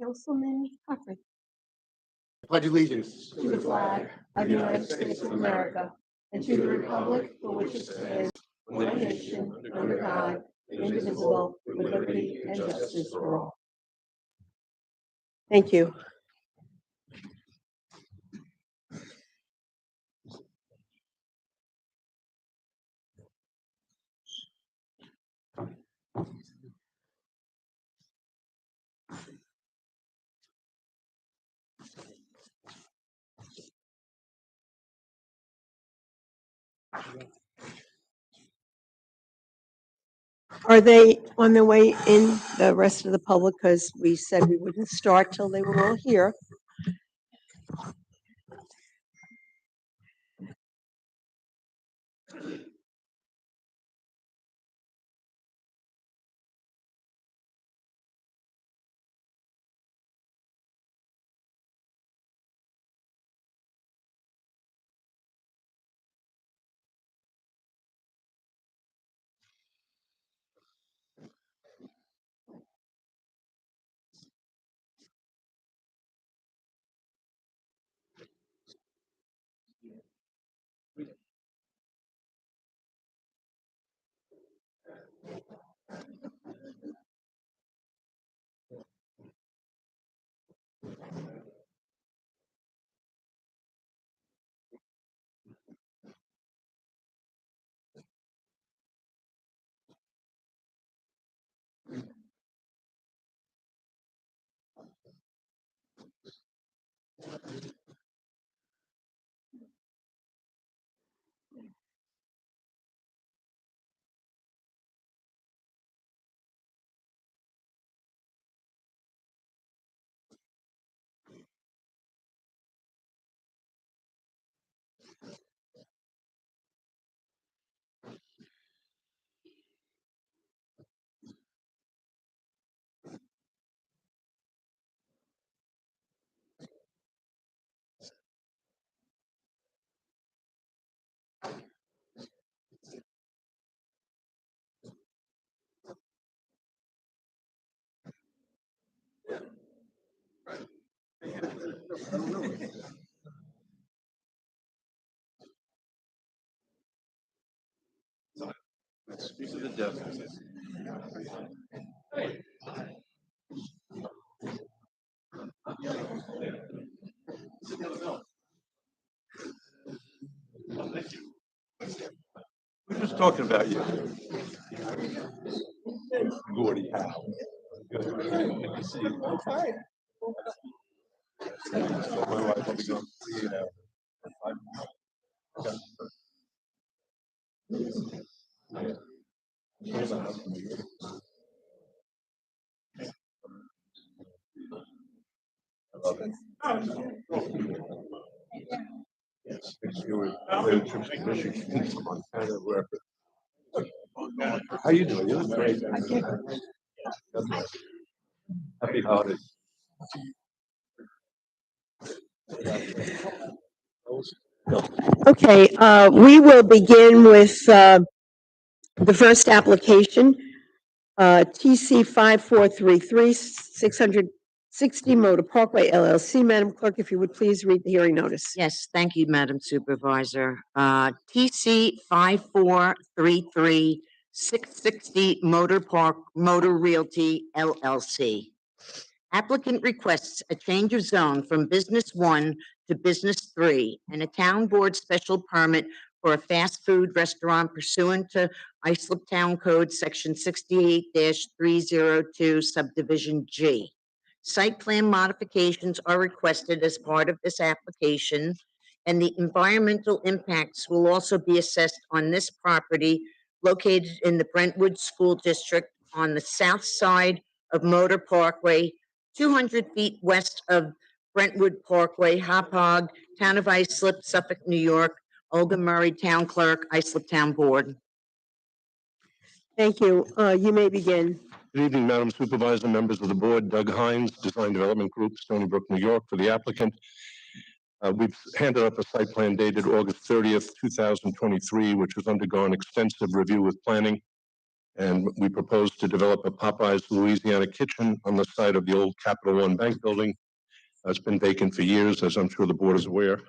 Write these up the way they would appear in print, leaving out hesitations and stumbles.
Councilman Humphrey. Pledge allegiance To the flag of the United States of America and to the republic for which it stands, one nation, under God, indivisible, with liberty and justice for all. Thank you. Are they on their way in, the rest of the public? Because we said we wouldn't start till they were all here. Speak to the devil. We're just talking about you. Gordie Howe. Good to see you. I'm fine. My wife will be going 3 hours. Yes, you were road trips to Michigan, to Montana, wherever. How you doing? You look great. Happy holidays. Okay, we will begin with the first application, TC 5433, 660 Motor Parkway LLC. Madam Clerk, if you would please read the hearing notice. Yes, thank you, Madam Supervisor. TC 5433 660 Motor Realty LLC. Applicant requests a change of zone from Business 1 to Business 3 and a town board special permit for a fast food restaurant pursuant to Islip Town Code Section 68-302 Subdivision G. Site plan modifications are requested as part of this application, and the environmental impacts will also be assessed on this property located in the Brentwood School District on the south side of Motor Parkway, 200 feet west of Brentwood Parkway, Hauppauge, Town of Islip, Suffolk, New York. Olga Murray, Town Clerk, Islip Town Board. Thank you. You may begin. Good evening, Madam Supervisor, members of the board. Doug Hines, Design Development Group, Stony Brook, New York, for the applicant. We've handed up a site plan dated August 30th, 2023, which has undergone extensive review with planning And we propose to develop a Popeyes Louisiana kitchen on the site of the old Capital One Bank building. It's been vacant for years, as I'm sure the board is aware.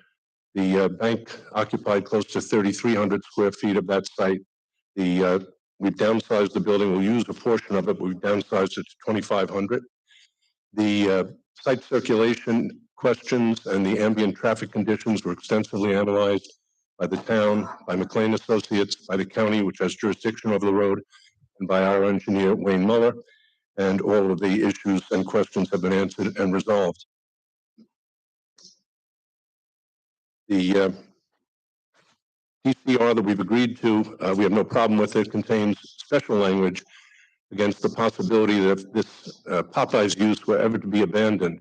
The bank occupied close to 3,300 square feet of that site. We've downsized the building. We'll use a portion of it, but we've downsized it to 2,500. The site circulation questions and the ambient traffic conditions were extensively analyzed by the town, by McLean Associates, by the county, which has jurisdiction over the road, and by our engineer, Wayne Muller. And all of the issues and questions have been answered and resolved. The DCR that we've agreed to, we have no problem with it, contains special language against the possibility that if this Popeyes use were ever to be abandoned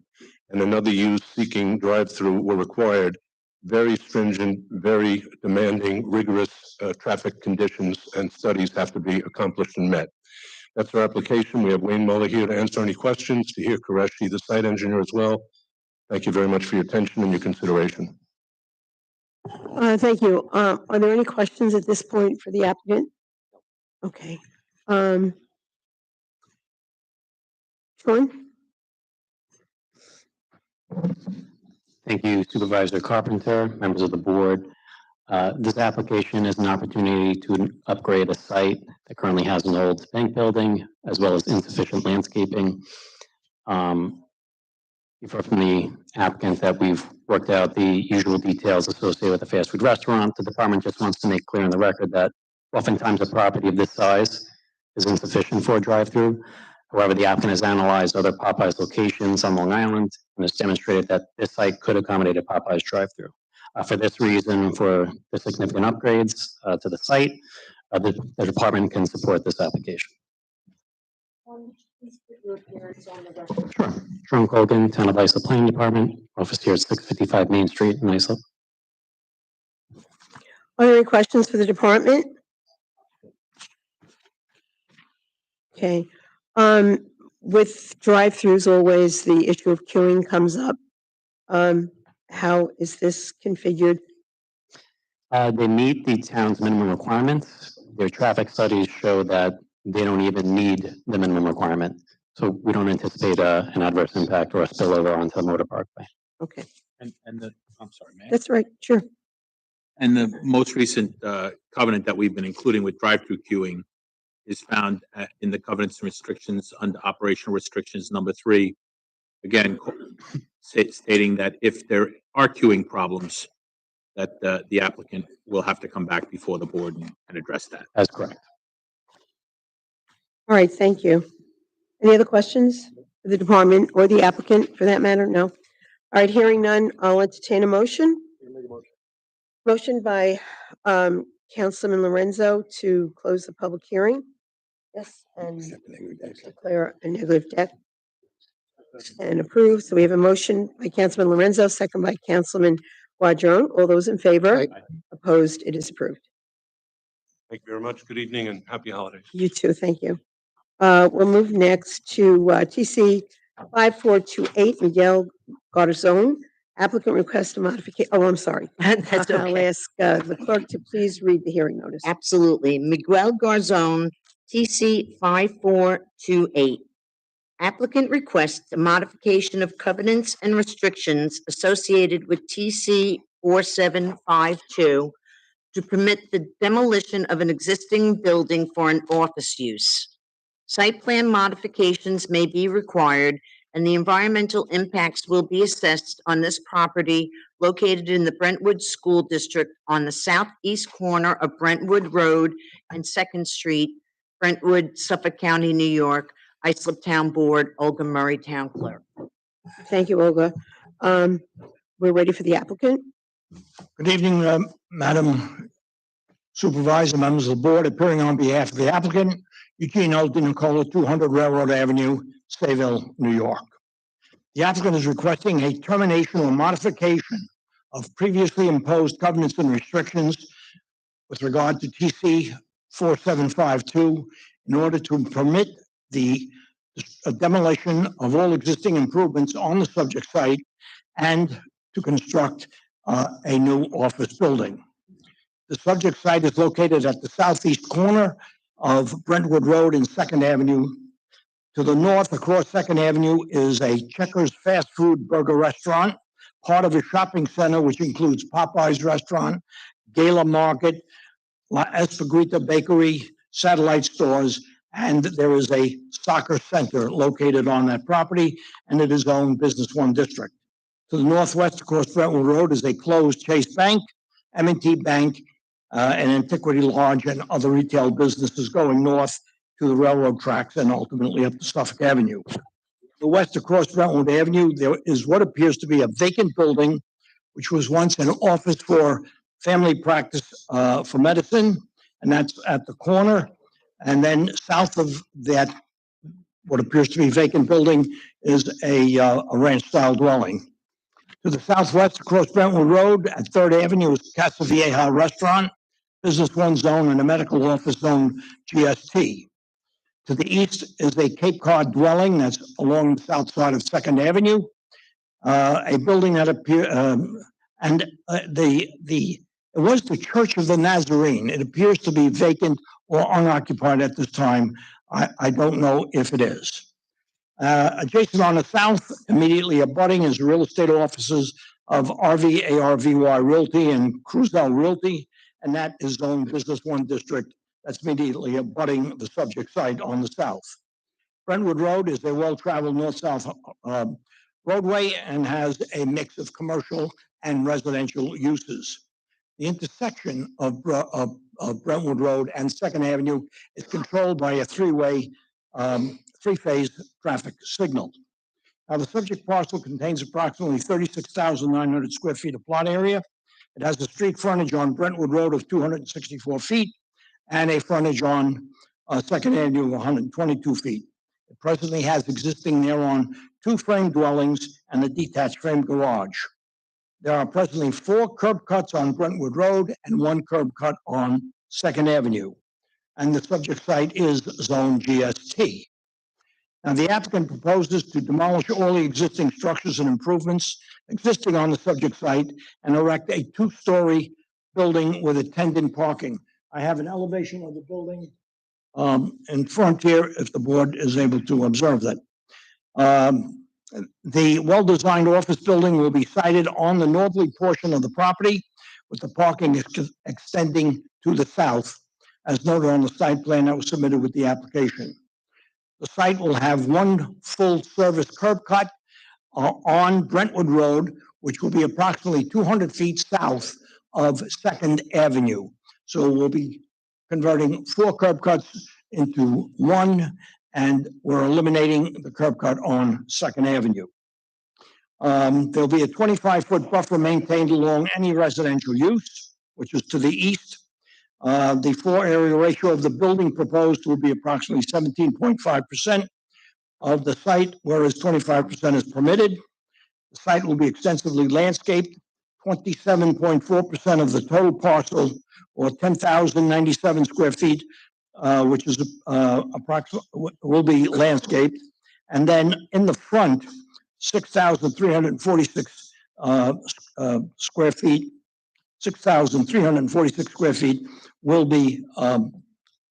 and another use seeking drive-through were required, very stringent, very demanding, rigorous traffic conditions and studies have to be accomplished and met. That's our application. We have Wayne Muller here to answer any questions, to hear Qureshi, the site engineer, as well. Thank you very much for your attention and your consideration. Thank you. Are there any questions at this point for the applicant? Okay. Sean? Thank you, Supervisor Carpenter, members of the board. This application is an opportunity to upgrade a site that currently has an old bank building as well as insufficient landscaping. You've heard from the applicant that we've worked out the usual details associated with a fast food restaurant. The department just wants to make clear on the record that oftentimes a property of this size is insufficient for a drive-through. However, the applicant has analyzed other Popeyes locations on Long Island and has demonstrated that this site could accommodate a Popeyes drive-through. For this reason, for the significant upgrades to the site, the department can support this application. Sure. Jerome Colgan, Town of Islip Planning Department, office here at 655 Main Street in Islip. Are there any questions for the department? Okay. With drive-throughs, always the issue of queuing comes up. How is this configured? They meet the town's minimum requirements. Their traffic studies show that they don't even need the minimum requirement. So we don't anticipate an adverse impact or a spillover onto the Motor Parkway. Okay, I'm sorry, man. that's right, sure. And the most recent covenant that we've been including with drive-through queuing is found in the covenants and restrictions under operational restrictions number 3. Again, stating that if there are queuing problems, that the applicant will have to come back before the board and address that. That's correct. All right, thank you. Any other questions for the department or the applicant for that matter? No. All right, hearing none, I'll entertain a motion. Motion by Councilman Lorenzo to close the public hearing. Yes, and declare a negative deck and approve. So we have a motion by Councilman Lorenzo, second by Councilman Guadron. All those in favor? Opposed? It is approved. Thank you very much. Good evening and happy holidays. You too, thank you. We'll move next to TC 5428, Miguel Garzon. Applicant request a modification. Oh, I'm sorry. That's I'll okay. ask the clerk to please read the hearing notice. Absolutely. Miguel Garzon, TC 5428. Applicant requests a modification of covenants and restrictions associated with TC 4752 to permit the demolition of an existing building for an office use. Site plan modifications may be required, and the environmental impacts will be assessed on this property located in the Brentwood School District on the southeast corner of Brentwood Road and 2nd Street, Brentwood, Suffolk County, New York. Islip Town Board, Olga Murray, Town Clerk. Thank you, Olga. We're ready for the applicant. Good evening, Madam Supervisor, members of the board, appearing on behalf of the applicant, Eugene L. DiNicola, 200 Railroad Avenue, Sayville, New York. The applicant is requesting a termination or modification of previously imposed covenants and restrictions with regard to TC 4752 in order to permit the demolition of all existing improvements on the subject site and to construct a new office building. The subject site is located at the southeast corner of Brentwood Road and Second Avenue. To the north, across Second Avenue, is a Checkers fast food burger restaurant, part of a shopping center which includes Popeyes Restaurant, Gala Market, La Espaguita Bakery, satellite stores, and there is a soccer center located on that property, and it is owned Business One District. To the northwest, across Brentwood Road, is a closed Chase Bank, M&T Bank, and Antiquity Lodge, and other retail businesses going north to the railroad tracks and ultimately up to Suffolk Avenue. To the west, across Brentwood Avenue, there is what appears to be a vacant building, which was once an office for family practice for medicine, and that's at the corner. And then south of that, what appears to be vacant building is a ranch-style dwelling. To the southwest, across Brentwood Road at Third Avenue, is Casa Vieja Restaurant, Business One Zone, and a medical office zone, GST. To the east is a Cape Cod dwelling that's along the south side of Second Avenue, a building that it was the Church of the Nazarene. It appears to be vacant or unoccupied at this time. I don't know if it is. Adjacent on the south, immediately abutting, is real estate offices of RV ARVY Realty and Cruzel Realty, and that is zoned Business One District. That's immediately abutting the subject site on the south. Brentwood Road is a well-traveled north-south roadway and has a mix of commercial and residential uses. The intersection of Brentwood Road and Second Avenue is controlled by a three-phase traffic signal. Now, the subject parcel contains approximately 36,900 square feet of plot area. It has a street frontage on Brentwood Road of 264 feet and a frontage on Second Avenue of 122 feet. It presently has existing thereon 2 frame dwellings and a detached frame garage. There are presently 4 curb cuts on Brentwood Road and 1 curb cut on Second Avenue. And the subject site is Zone GST. Now, the applicant proposes to demolish all the existing structures and improvements existing on the subject site and erect a 2-story building with attendant parking. I have an elevation of the building in front here, if the board is able to observe that. The well-designed office building will be sited on the northerly portion of the property, with the parking extending to the south, as noted on the site plan that was submitted with the application. The site will have 1 full-service curb cut on Brentwood Road, which will be approximately 200 feet south of Second Avenue. So we'll be converting 4 curb cuts into 1, and we're eliminating the curb cut on Second Avenue. There'll be a 25-foot buffer maintained along any residential use, which is to the east. The floor area ratio of the building proposed will be approximately 17.5% of the site, whereas 25% is permitted. The site will be extensively landscaped. 27.4% of the total parcel, or 10,097 square feet, which is approximately, will be landscaped. And then in the front, 6,346 square feet, 6,346 square feet will be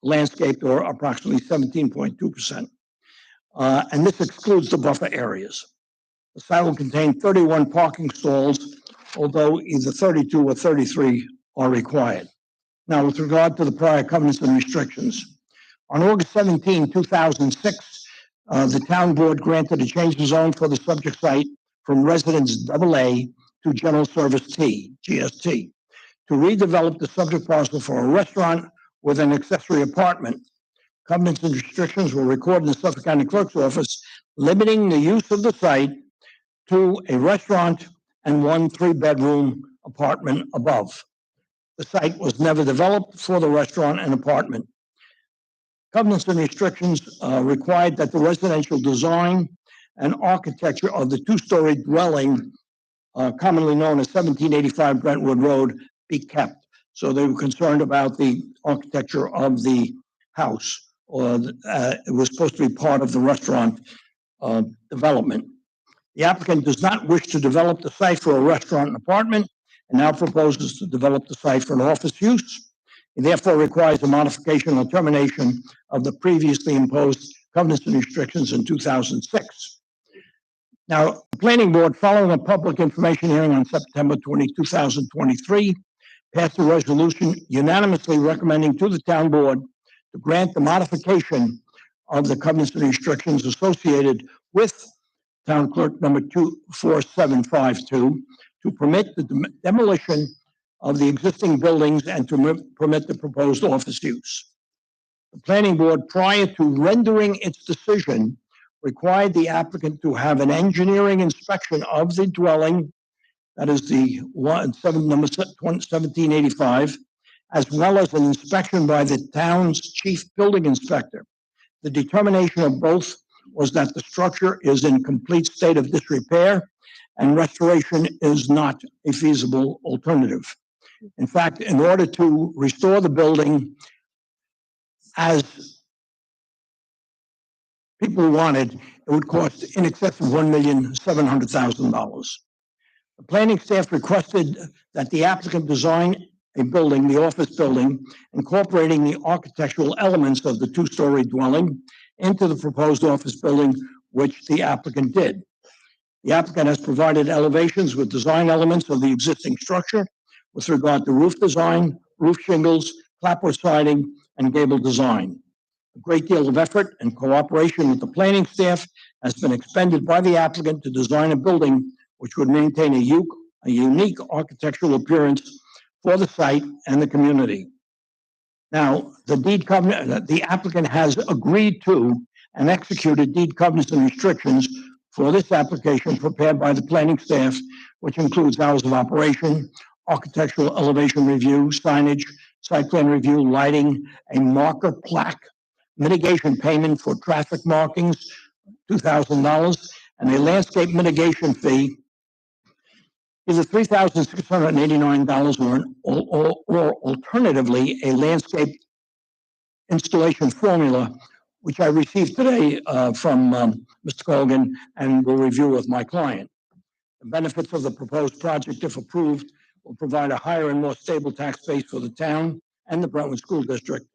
landscaped, or approximately 17.2%. And this excludes the buffer areas. The site will contain 31 parking stalls, although either 32 or 33 are required. Now, with regard to the prior covenants and restrictions, on August 17, 2006, the town board granted a change of zone for the subject site from Residence AA to General Service T, GST, to redevelop the subject parcel for a restaurant with an accessory apartment. Covenants and restrictions were recorded in the Suffolk County Clerk's office, limiting the use of the site to a restaurant and 1 3-bedroom apartment above. The site was never developed for the restaurant and apartment. Covenants and restrictions required that the residential design and architecture of the 2-story dwelling, commonly known as 1785 Brentwood Road, be kept. So they were concerned about the architecture of the house, or it was supposed to be part of the restaurant development. The applicant does not wish to develop the site for a restaurant and apartment, and now proposes to develop the site for an office use. It therefore requires a modification or termination of the previously imposed covenants and restrictions in 2006. Now, the planning board, following a public information hearing on September 20, 2023, passed a resolution unanimously recommending to the town board to grant the modification of the covenants and restrictions associated with Town Clerk number 24752 to permit the demolition of the existing buildings and to permit the proposed office use. The planning board, prior to rendering its decision, required the applicant to have an engineering inspection of the dwelling, that is the number 1785, as well as an inspection by the town's chief building inspector. The determination of both was that the structure is in complete state of disrepair and restoration is not a feasible alternative. In fact, in order to restore the building as people wanted, it would cost in excess of $1,700,000. The planning staff requested that the applicant design a building, the office building, incorporating the architectural elements of the two-story dwelling into the proposed office building, which the applicant did. The applicant has provided elevations with design elements of the existing structure with regard to roof design, roof shingles, clapboard siding, and gable design. A great deal of effort and cooperation with the planning staff has been expended by the applicant to design a building which would maintain a unique architectural appearance for the site and the community. Now, the applicant has agreed to and executed deed covenants and restrictions for this application prepared by the planning staff, which includes hours of operation, architectural elevation review, signage, site plan review, lighting, a marker plaque, mitigation payment for traffic markings, $2,000, and a landscape mitigation fee either $3,689 or alternatively a landscape installation formula, which I received today from Mr. Colgan and will review with my client. The benefits of the proposed project, if approved, will provide a higher and more stable tax base for the town and the Brentwood School District.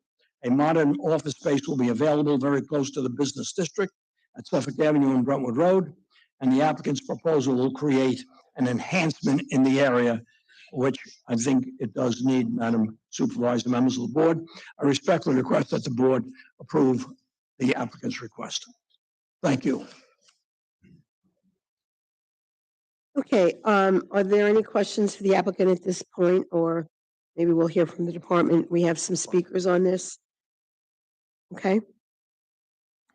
A modern office space will be available very close to the business district at Suffolk Avenue and Brentwood Road, and the applicant's proposal will create an enhancement in the area, which I think it does need, Madam Supervisor, members of the board. I respectfully request that the board approve the applicant's request. Thank you. Okay, are there any questions for the applicant at this point, or maybe we'll hear from the department? We have some speakers on this. Okay.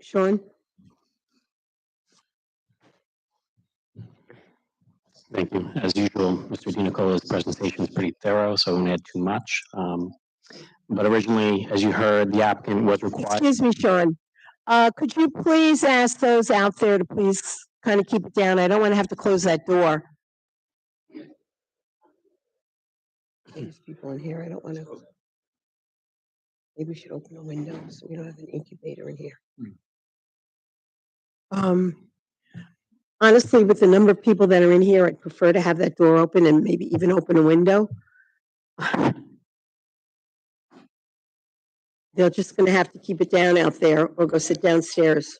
Sean? Thank you. As usual, Mr. DiNicola's presentation is pretty thorough, so I won't add too much. But originally, as you heard, the applicant was required. Excuse me, Sean. Could you please ask those out there to please kind of keep it down? I don't want to have to close that door. There's people in here. I don't want to. Maybe we should open a window so we don't have an incubator in here. Honestly, with the number of people that are in here, I'd prefer to have that door open and maybe even open a window. They're just going to have to keep it down out there or go sit downstairs.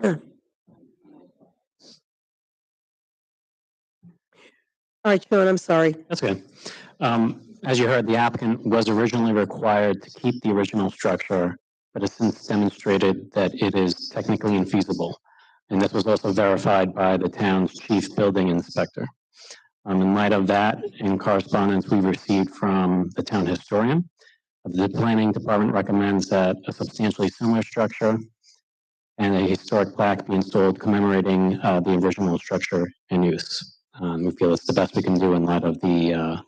All right, Sean, I'm sorry. That's good. As you heard, the applicant was originally required to keep the original structure, but has since demonstrated that it is technically infeasible. And this was also verified by the town's chief building inspector. In light of that, in correspondence we received from the town historian, the planning department recommends that a substantially similar structure and a historic plaque be installed commemorating the original structure in use. We feel it's the best we can do in light of the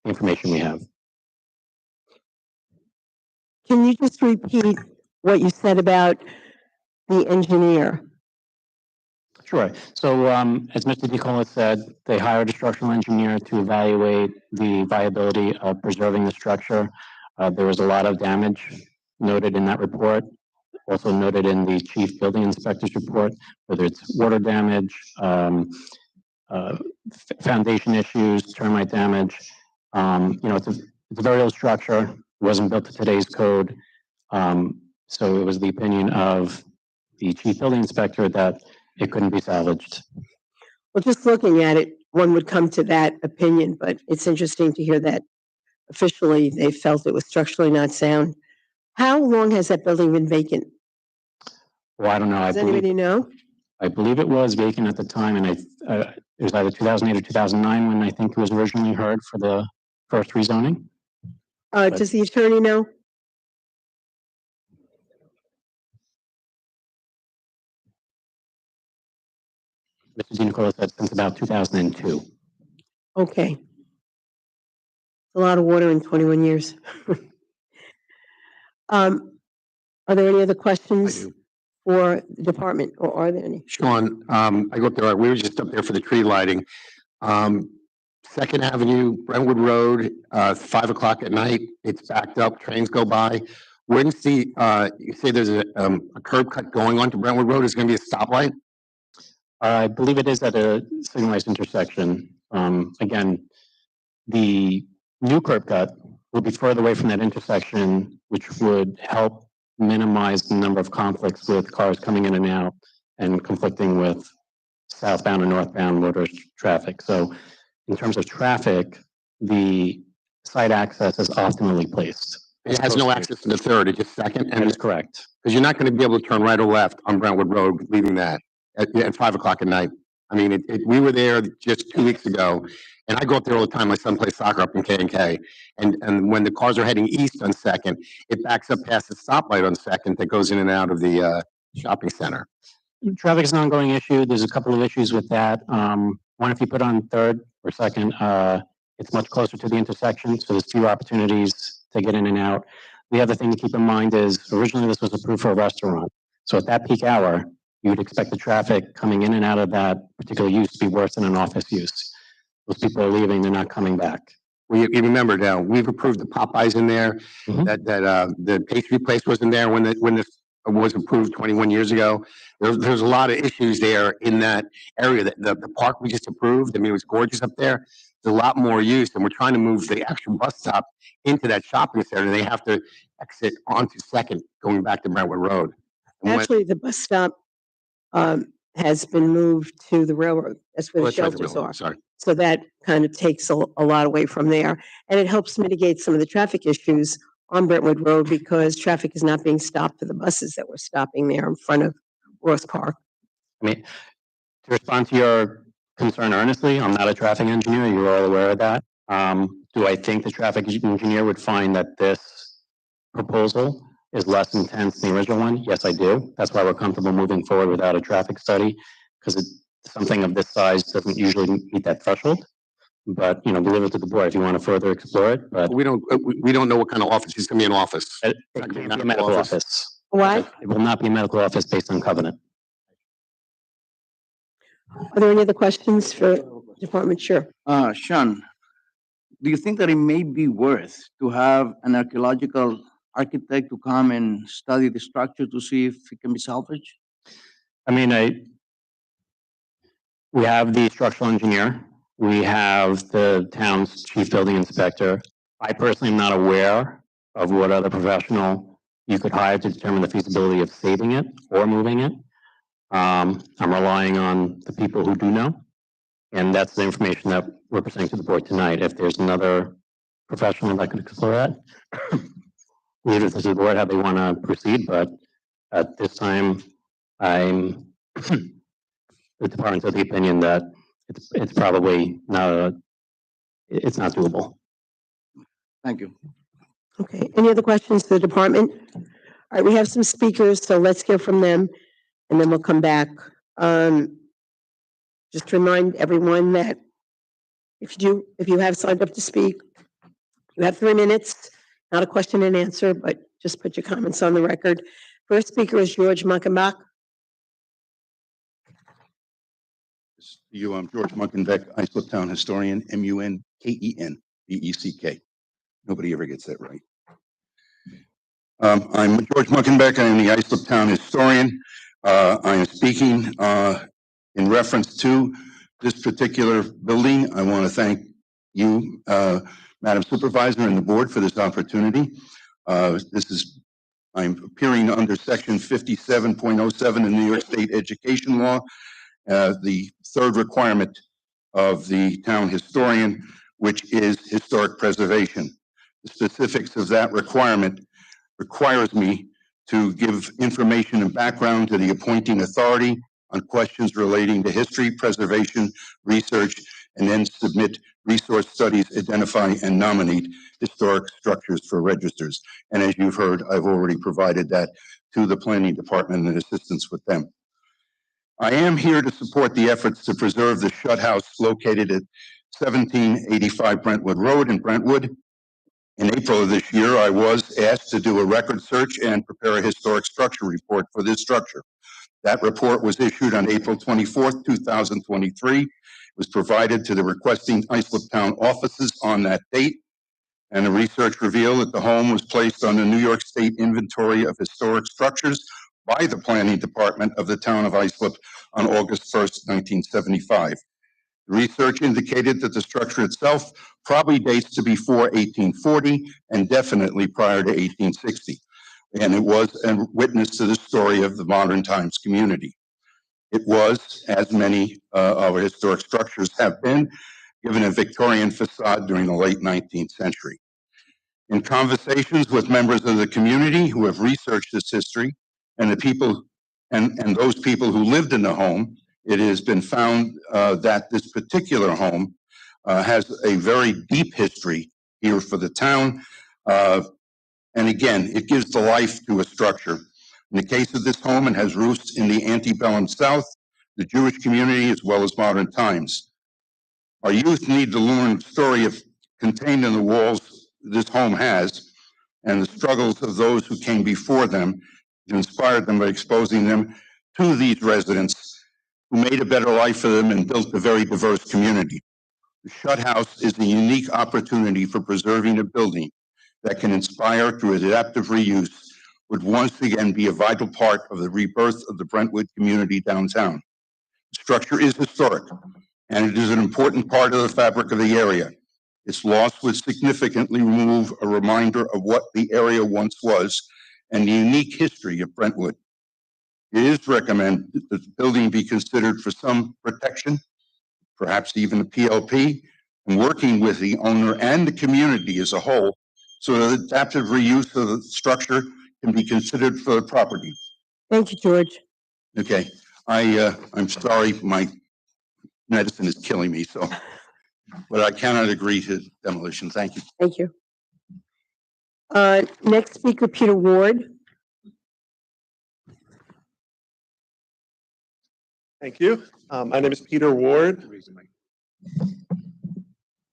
information we have. Can you just repeat what you said about the engineer? Sure. So as Mr. DiNicola said, they hired a structural engineer to evaluate the viability of preserving the structure. There was a lot of damage noted in that report, also noted in the chief building inspector's report, whether it's water damage, foundation issues, termite damage, It's a very old structure. It wasn't built to today's code. So it was the opinion of the chief building inspector that it couldn't be salvaged. Well, just looking at it, one would come to that opinion, but it's interesting to hear that officially they felt it was structurally not sound. How long has that building been vacant? Well, I don't know. Does anybody know? I believe it was vacant at the time, and it was either 2008 or 2009 when I think it was originally heard for the first rezoning. Does the attorney know? Mr. DiNicola said since about 2002. Okay. A lot of water in 21 years. Are there any other questions for the department, or are there any? Sean, I go up there, we were just up there for the tree lighting. Second Avenue, Brentwood Road, 5 o'clock at night, it's backed up, trains go by. When's the, you say there's a curb cut going on to Brentwood Road, is gonna be a stoplight? I believe it is at a signalized intersection. Again, the new curb cut will be further away from that intersection, which would help minimize the number of conflicts with cars coming in and out and conflicting with southbound and northbound motorist traffic. So in terms of traffic, the site access is optimally placed. It has no access to the third, it's just second, That and is correct. because you're not gonna be able to turn right or left on Brentwood Road, leaving that at 5 o'clock at night. I mean, we were there just 2 weeks ago, and I go up there all the time. My son plays soccer up in K&K. And when the cars are heading east on Second, it backs up past the stoplight on Second that goes in and out of the shopping center. Traffic is an ongoing issue. There's a couple of issues with that. One, if you put on third or second, it's much closer to the intersection, so there's fewer opportunities to get in and out. The other thing to keep in mind is originally this was approved for a restaurant. So at that peak hour, you would expect the traffic coming in and out of that particular use to be worse than an office use. Those people are leaving, they're not coming back. You remember now, we've approved the Popeyes in there, Mhm. the pastry place wasn't there when this was approved 21 years ago. There's a lot of issues there in that area, that the park we just approved, I mean, it was gorgeous up there. There's a lot more use, and we're trying to move the actual bus stop into that shopping center. They have to exit onto Second, going back to Brentwood Road. And when- Actually, the bus stop has been moved to the railroad. That's where Oh, the that's right, shelters railroad, are. Sorry. So that kind of takes a lot away from there. And it helps mitigate some of the traffic issues on Brentwood Road because traffic is not being stopped for the buses that were stopping there in front of Ross Park. I mean, to respond to your concern earnestly, I'm not a traffic engineer. You're all aware of that. Do I think the traffic engineer would find that this proposal is less intense than the original one? Yes, I do. That's why we're comfortable moving forward without a traffic study, because something of this size doesn't usually meet that threshold. But, we leave it to the board if you want to further explore it, but We don't know what kind of office, he's gonna be in office. it can't be a medical office. Why? It will not be a medical office based on covenant. Are there any other questions for department? Sure. Sean, do you think that it may be worth to have an archaeological architect to come and study the structure to see if it can be salvaged? I mean, we have the structural engineer, we have the town's chief building inspector. I personally am not aware of what other professional you could hire to determine the feasibility of saving it or moving it. I'm relying on the people who do know, and that's the information that we're presenting to the board tonight. If there's another professional that could explore that, leave it to the board how they want to proceed, but at this time, I'm the department's of the opinion that it's probably not it's not doable. Thank you. Okay. Any other questions for the department? All right, we have some speakers, so let's hear from them and then we'll come back. Just to remind everyone that if you have signed up to speak, you have 3 minutes, not a question and answer, but just put your comments on the record. First speaker is George Muckenbach. I'm George Munkenbeck, Islip Town historian, Munkenbeck. Nobody ever gets that right. I'm George Munkenbeck. I am the Islip Town historian. I am speaking in reference to this particular building. I want to thank you, Madam Supervisor and the board for this opportunity. I'm appearing under section 57.07 in New York State Education Law, the third requirement of the town historian, which is historic preservation. The specifics of that requirement requires me to give information and background to the appointing authority on questions relating to history, preservation, research, and then submit resource studies, identify and nominate historic structures for registers. And as you've heard, I've already provided that to the planning department and assistance with them. I am here to support the efforts to preserve the Shutt House located at 1785 Brentwood Road in Brentwood. In April of this year, I was asked to do a record search and prepare a historic structure report for this structure. That report was issued on April 24th, 2023. It was provided to the requesting Islip Town offices on that date. And the research revealed that the home was placed on the New York State Inventory of Historic Structures by the Planning Department of the town of Islip on August 1st, 1975. The research indicated that the structure itself probably dates to before 1840 and definitely prior to 1860. And it was a witness to the story of the modern times community. It was, as many of our historic structures have been, given a Victorian facade during the late 19th century. In conversations with members of the community who have researched this history and the people and those people who lived in the home, it has been found that this particular home has a very deep history here for the town. And again, it gives the life to a structure. In the case of this home, it has roots in the antebellum South, the Jewish community, as well as modern times. Our youth need to learn the story contained in the walls this home has, and the struggles of those who came before them, to inspire them by exposing them to these residents who made a better life for them and built a very diverse community. The Shutt House is a unique opportunity for preserving a building that can inspire through adaptive reuse, would once again be a vital part of the rebirth of the Brentwood community downtown. The structure is historic, and it is an important part of the fabric of the area. Its loss would significantly remove a reminder of what the area once was and the unique history of Brentwood. It is recommended that the building be considered for some protection, perhaps even a PLP, and working with the owner and the community as a whole so that adaptive reuse of the structure can be considered for the property. Thank you, George. Okay, I'm sorry, my medicine is killing me, so, but I cannot agree to demolition. Thank you. Thank you. Next speaker, Peter Ward. Thank you. My name is Peter Ward.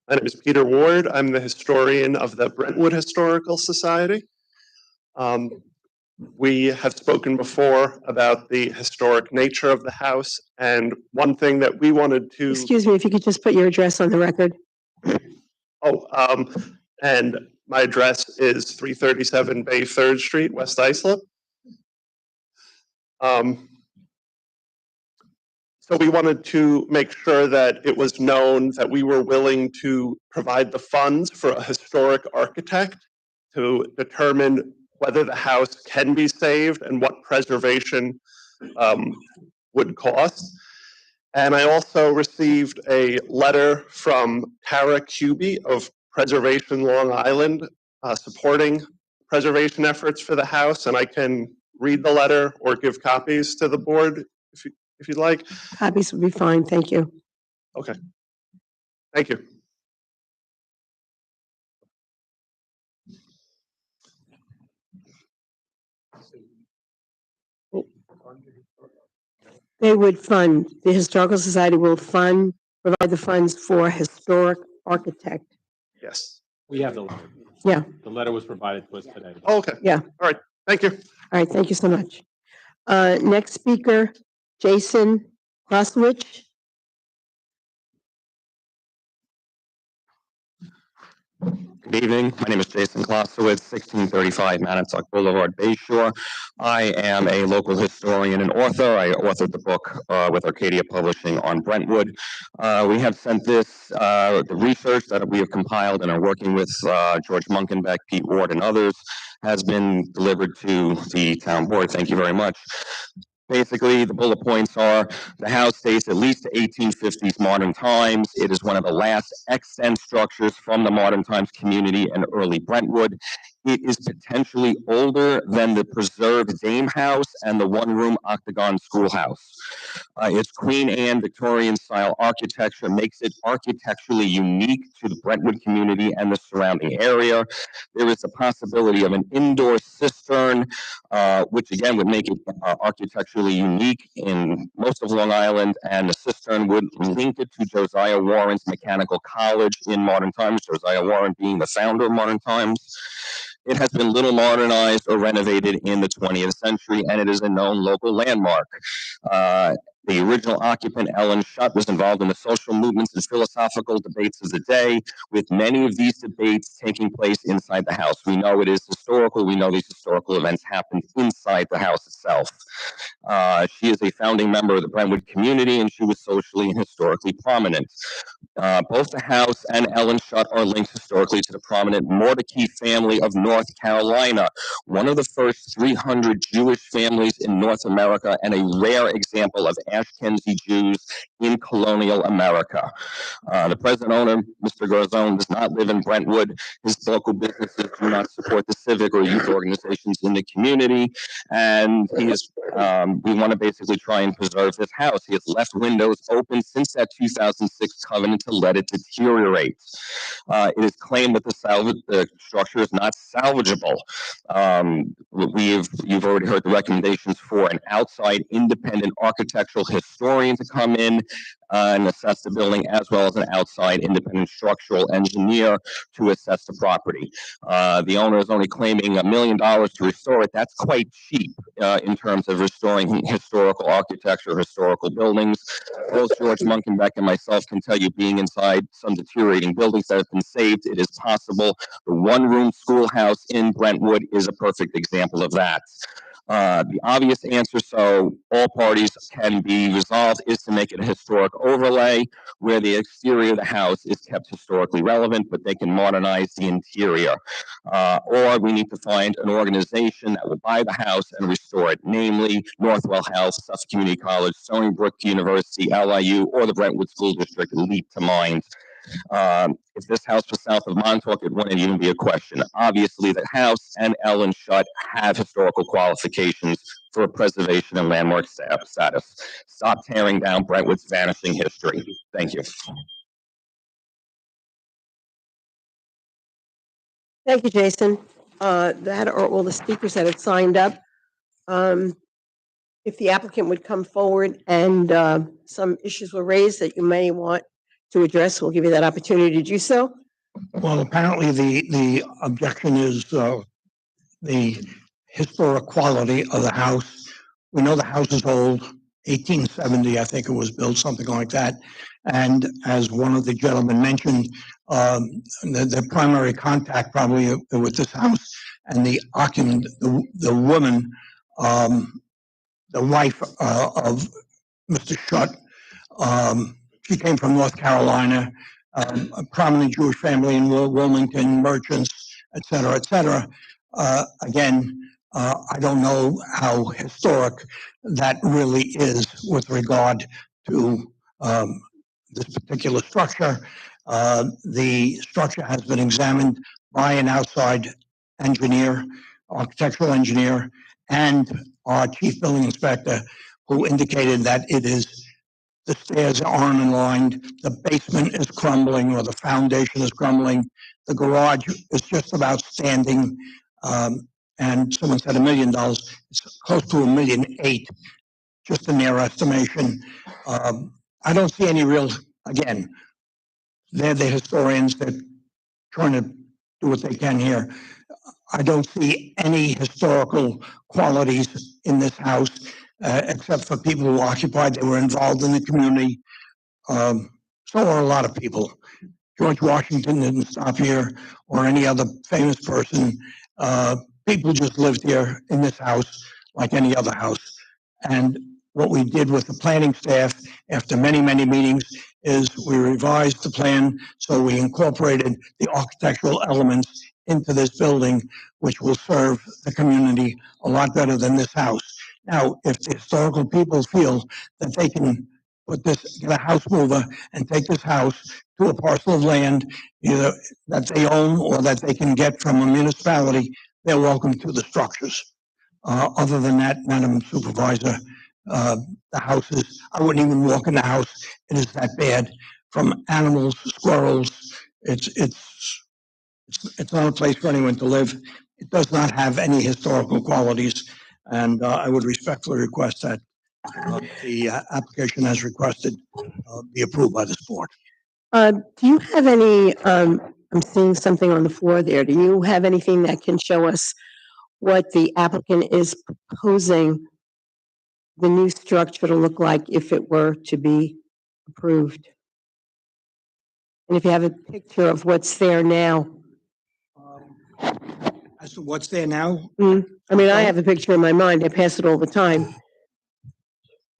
I'm the historian of the Brentwood Historical Society. We have spoken before about the historic nature of the house, and one thing that we wanted to... Excuse me, if you could just put your address on the record. And my address is 337 Bay 3rd Street, West Islip. So we wanted to make sure that it was known that we were willing to provide the funds for a historic architect to determine whether the house can be saved and what preservation would cost. And I also received a letter from Tara Kuby of Preservation Long Island supporting preservation efforts for the house. And I can read the letter or give copies to the board if you'd like. Copies would be fine. Thank you. Okay. Thank you. They would fund, the Historical Society will provide the funds for historic architect. Yes. We have the letter. Yeah. The letter was provided to us today. Oh, okay. Yeah. All right. Thank you. All right, thank you so much. Next speaker, Jason Klasowicz. Good evening. My name is Jason Klosowitz, 1635 Manatuck Boulevard, Bay Shore. I am a local historian and author. I authored the book with Arcadia Publishing on Brentwood. We have sent this, the research that we have compiled and are working with George Munkenbeck, Pete Ward, and others has been delivered to the town board. Thank you very much. Basically, the bullet points are the house dates at least to 1850s modern times. It is one of the last extant structures from the modern times community and early Brentwood. It is potentially older than the preserved Dame House and the one-room octagon schoolhouse. Its Queen Anne Victorian style architecture makes it architecturally unique to the Brentwood community and the surrounding area. There is a possibility of an indoor cistern, which again would make it architecturally unique in most of Long Island, and the cistern would link it to Josiah Warren's Mechanical College in modern times, Josiah Warren being the founder of modern times. It has been little modernized or renovated in the 20th century, and it is a known local landmark. The original occupant, Ellen Schutt, was involved in the social movements and philosophical debates of the day, with many of these debates taking place inside the house. We know it is historical. We know these historical events happened inside the house itself. She is a founding member of the Brentwood community, and she was socially and historically prominent. Both the house and Ellen Schutt are linked historically to the prominent Mordecai family of North Carolina, one of the first 300 Jewish families in North America and a rare example of Ashkenazi Jews in colonial America. The present owner, Mr. Garzone, does not live in Brentwood. His local businesses do not support the civic or youth organizations in the community, and he is, we want to basically try and preserve this house. He has left windows open since that 2006 covenant to let it deteriorate. It is claimed that the structure is not salvageable. You've already heard the recommendations for an outside independent architectural historian to come in and assess the building, as well as an outside independent structural engineer to assess the property. The owner is only claiming $1 million to restore it. That's quite cheap in terms of restoring historical architecture, historical buildings. Both George Munkenbeck and myself can tell you, being inside some deteriorating buildings that have been saved, it is possible. The one-room schoolhouse in Brentwood is a perfect example of that. The obvious answer, so all parties can be resolved, is to make it a historic overlay where the exterior of the house is kept historically relevant, but they can modernize the interior. Or we need to find an organization that will buy the house and restore it, namely Northwell Health, Suffolk Community College, Stony Brook University, LIU, or the Brentwood School District leap to mind. If this house was south of Montauk, it wouldn't even be a question. Obviously, the house and Ellen Schutt have historical qualifications for preservation and landmark status. Stop tearing down Brentwood's vanishing history. Thank you. Thank you, Jason. That are all the speakers that have signed up. If the applicant would come forward and some issues were raised that you may want to address, we'll give you that opportunity to do so. Well, apparently the objection is the historic quality of the house. We know the house is old, 1870, I think it was built, something like that. And as one of the gentlemen mentioned, the primary contact probably with this house and the occupant, the woman, the wife of Mr. Schutt, she came from North Carolina, a prominent Jewish family in Wilmington, merchants, et cetera, et cetera. Again, I don't know how historic that really is with regard to this particular structure. The structure has been examined by an outside engineer, architectural engineer, and our chief building inspector, who indicated that it is, the stairs aren't aligned, the basement is crumbling, or the foundation is crumbling, the garage is just about standing, and someone said $1 million. It's close to $1.8 million, just in their estimation. I don't see any real, again, they're the historians, they're trying to do what they can here. I don't see any historical qualities in this house, except for people who occupied, they were involved in the community. So are a lot of people. George Washington didn't stop here or any other famous person. People just lived here in this house like any other house. And what we did with the planning staff after many, many meetings is we revised the plan. So we incorporated the architectural elements into this building, which will serve the community a lot better than this house. Now, if the historical people feel that they can get a house mover and take this house to a parcel of land, either that they own or that they can get from a municipality, they're welcome to the structures. Other than that, Madam Supervisor, the houses, I wouldn't even walk in the house. It is that bad. From animals, squirrels, it's not a place for anyone to live. It does not have any historical qualities. And I would respectfully request that the application as requested be approved by this board. Do you have any, I'm seeing something on the floor there. Do you have anything that can show us what the applicant is proposing the new structure to look like if it were to be approved? And if you have a picture of what's there now? As to what's there now, I mean, I have a picture in my mind. I pass it all the time.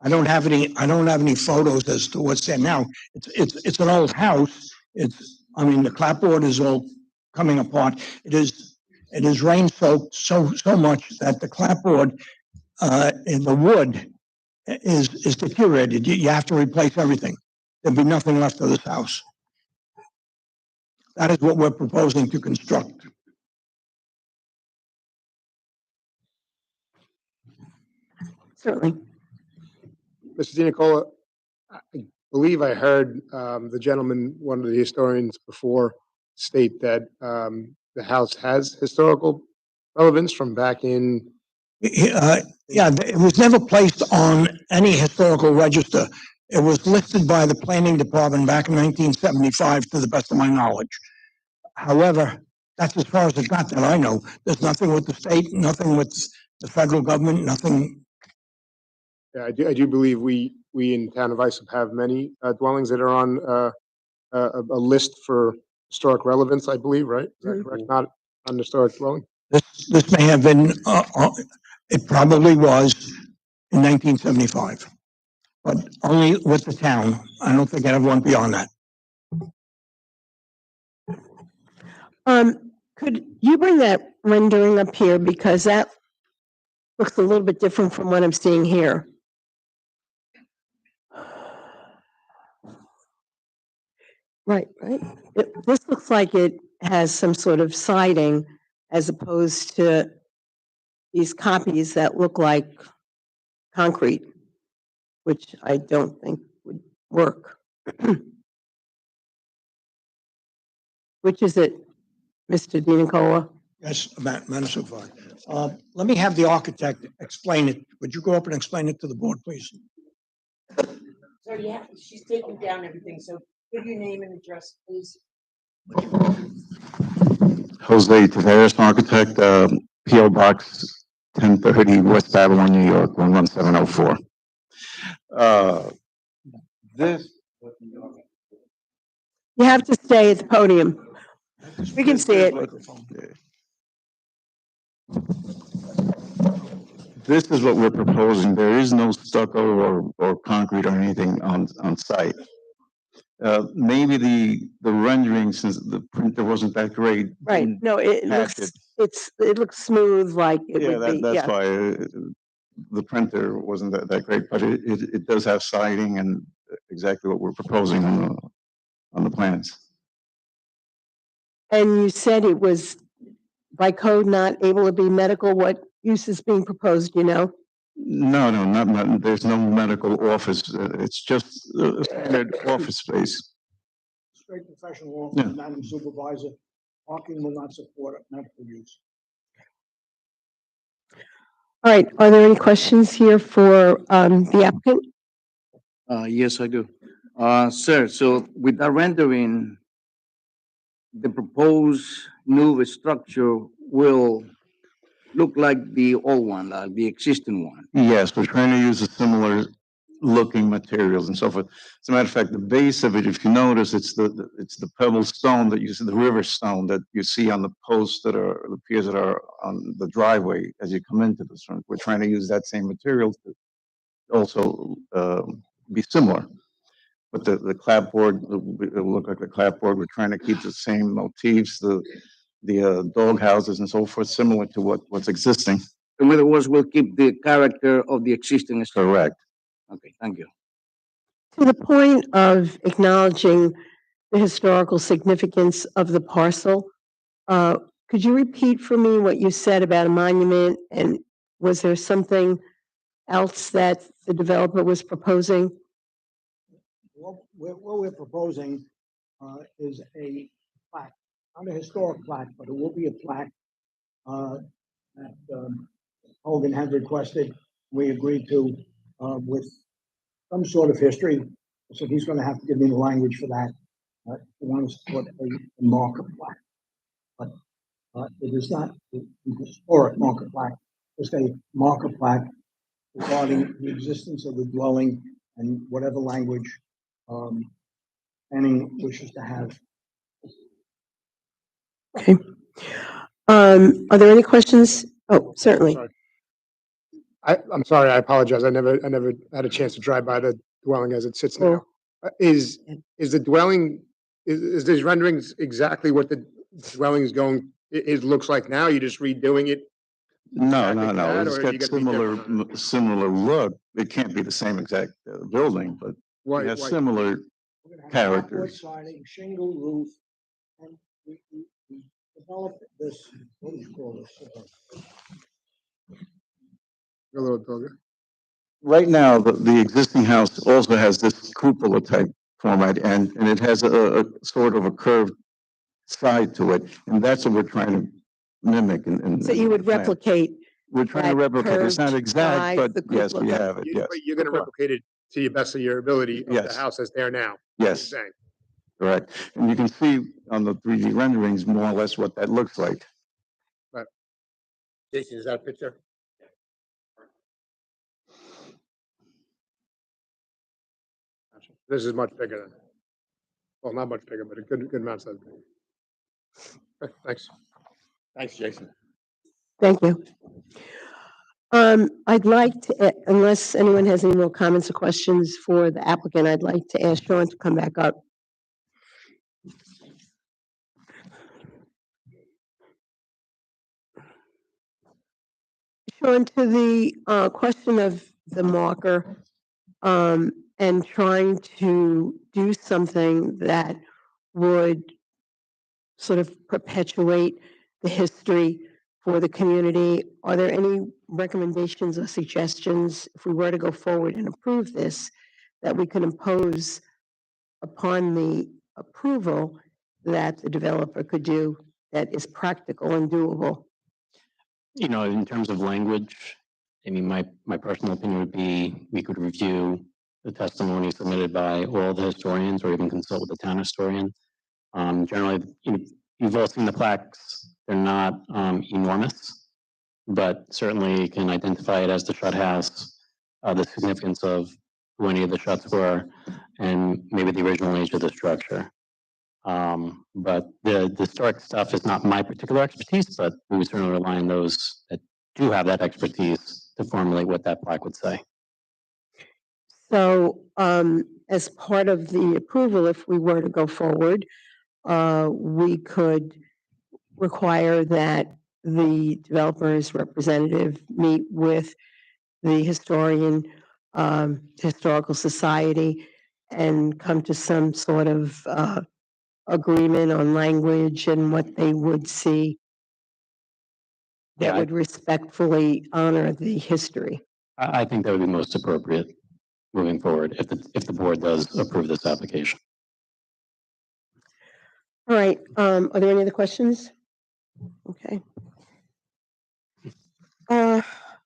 I don't have any photos as to what's there now. It's an old house. I mean, the clapboard is all coming apart. It is rain soaked so much that the clapboard in the wood is deteriorated. You have to replace everything. There'll be nothing left of this house. That is what we're proposing to construct. Certainly. Mr. DiNicola, I believe I heard the gentleman, one of the historians before, state that the house has historical relevance from back in. Yeah, it was never placed on any historical register. It was listed by the planning department back in 1975, to the best of my knowledge. However, that's as far as it got that I know. There's nothing with the state, nothing with the federal government, nothing. Yeah, I do believe we in town of Islip have many dwellings that are on a list for historic relevance, I believe, right? Is that correct? Not an historic dwelling? This may have been, it probably was in 1975, but only with the town. I don't think I have one beyond that. Could you bring that rendering up here, because that looks a little bit different from what I'm seeing here. Right. This looks like it has some sort of siding as opposed to these copies that look like concrete, which I don't think would work. Which is it, Mr. DiNicola? Yes, Madam Supervisor. Let me have the architect explain it. Would you go up and explain it to the board, please? So yeah, she's taking down everything, so give your name and address, please. Jose Taveras, architect, P.O. Box 1030, West Babylon, New York, 11704. This. You have to stay at the podium. We can see it. This is what we're proposing. There is no stucco or concrete or anything on site. Maybe the rendering, since the printer wasn't that great. Right, no, it looks smooth like it Yeah, would be, that's why the printer wasn't that great, but it does have siding and exactly what we're proposing on the plans. And you said it was by code not able to be medical. What use is being proposed, you know? No, not, there's no medical office. It's just a standard office space. Straight professional office, Yeah. Madam Supervisor. Parking will not support medical use. All right, are there any questions here for the applicant? Yes, I do. Sir, so with that rendering, the proposed new structure will look like the old one, the existing one. Yes, we're trying to use a similar looking materials and so forth. As a matter of fact, the base of it, if you notice, it's the pebble stone that you see, the river stone that you see on the posts that are, the piers that are on the driveway as you come into this one. We're trying to use that same material to also be similar. But the clapboard, it'll look like the clapboard. We're trying to keep the same motifs, the dog houses and so forth, similar to what's existing. In other words, we'll keep the character of the existing structure. Correct. Okay, thank you. To the point of acknowledging the historical significance of the parcel, could you repeat for me what you said about a monument? And was there something else that the developer was proposing? What we're proposing is a plaque, not a historic plaque, but it will be a plaque that Hogan had requested. We agreed to with some sort of history. So he's going to have to give me the language for that. He wants to put a marker plaque, but it is not a historic marker plaque. It's a marker plaque regarding the existence of the dwelling and whatever language any wishes to have. Okay. Are there any questions? Oh, certainly. Sorry. I'm sorry, I apologize. I never had a chance to drive by the dwelling as it sits now. Is the dwelling, is these renderings exactly what the dwelling is going, it looks like now? You're just redoing it? No, exactly that, It's or you got gotta be different on it? similar look. It can't be the same exact building, but Why- it has why- similar We're gonna have characters. clapboard siding, shingle roof, and we developed this, what do you call this? A little dog. Right now, the existing house also has this cupola type format and it has a sort of a curved side to it. And that's what we're trying to mimic in. So you would plan. replicate We're trying to that replicate. It's not curved exact, side, but the yes, cupola. we have it, yes. But you're gonna replicate it to your best of your ability of the Yes. house that's there now? you're Yes, saying. correct. And you can see on the 3D renderings more or less what that looks like. Jason, is that a picture? Gotcha. This is much bigger than, well, not much bigger, but a good amount size. Okay, thanks. Thanks, Jason. Thank you. I'd like to, unless anyone has any more comments or questions for the applicant, I'd like to ask Sean to come back up. Sean, to the question of the marker, and trying to do something that would sort of perpetuate the history for the community. Are there any recommendations or suggestions, if we were to go forward and approve this, that we could impose upon the approval that the developer could do that is practical and doable? You know, in terms of language, I mean, my personal opinion would be we could review the testimony submitted by all the historians or even consult with the town historian. Generally, you've all seen the plaques. They're not enormous, but certainly you can identify it as the Shutt House, the significance of who any of the Shutts were, and maybe the original age of the structure. But the historic stuff is not my particular expertise, but we would certainly rely on those that do have that expertise to formulate what that plaque would say. So, as part of the approval, if we were to go forward, we could require that the developer's representative meet with the historical society and come to some sort of, agreement on language and what they would see that Yeah, would respectfully honor the history. I think that would be most appropriate moving forward if the board does approve this application. All right, are there any other questions? Okay. All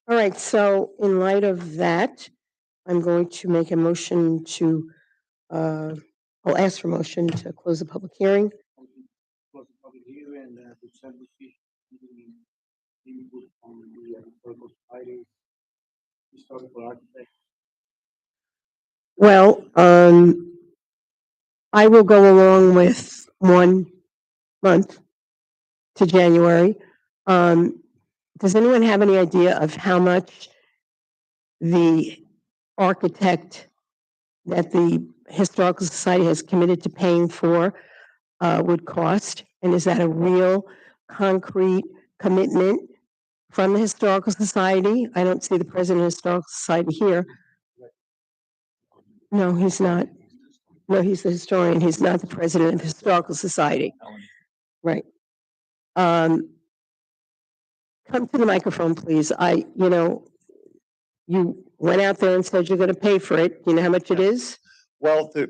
right, so in light of that, I'm going to make a motion to, I'll ask for motion to close the public hearing. Close the public hearing and to send the input on the historical society, historical architect. Well, I will go along with 1 month to January. Does anyone have any idea of how much the architect that the Historical Society has committed to paying for would cost? And is that a real concrete commitment from the Historical Society? I don't see the president of the Historical Society here. No, he's not. No, he's the historian. He's not the president of the Historical Society. Right. Come to the microphone, please. You went out there and said you're going to pay for it. Do you know how much it is? Well, it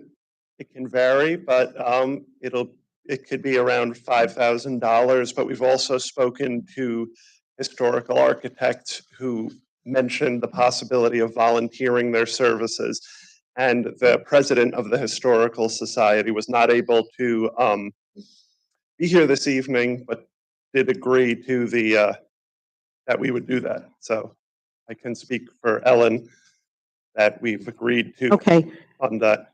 can vary, but it could be around $5,000. But we've also spoken to historical architects who mentioned the possibility of volunteering their services. And the president of the Historical Society was not able to be here this evening, but did agree to that we would do that. So I can speak for Ellen that we've agreed to Okay. on that.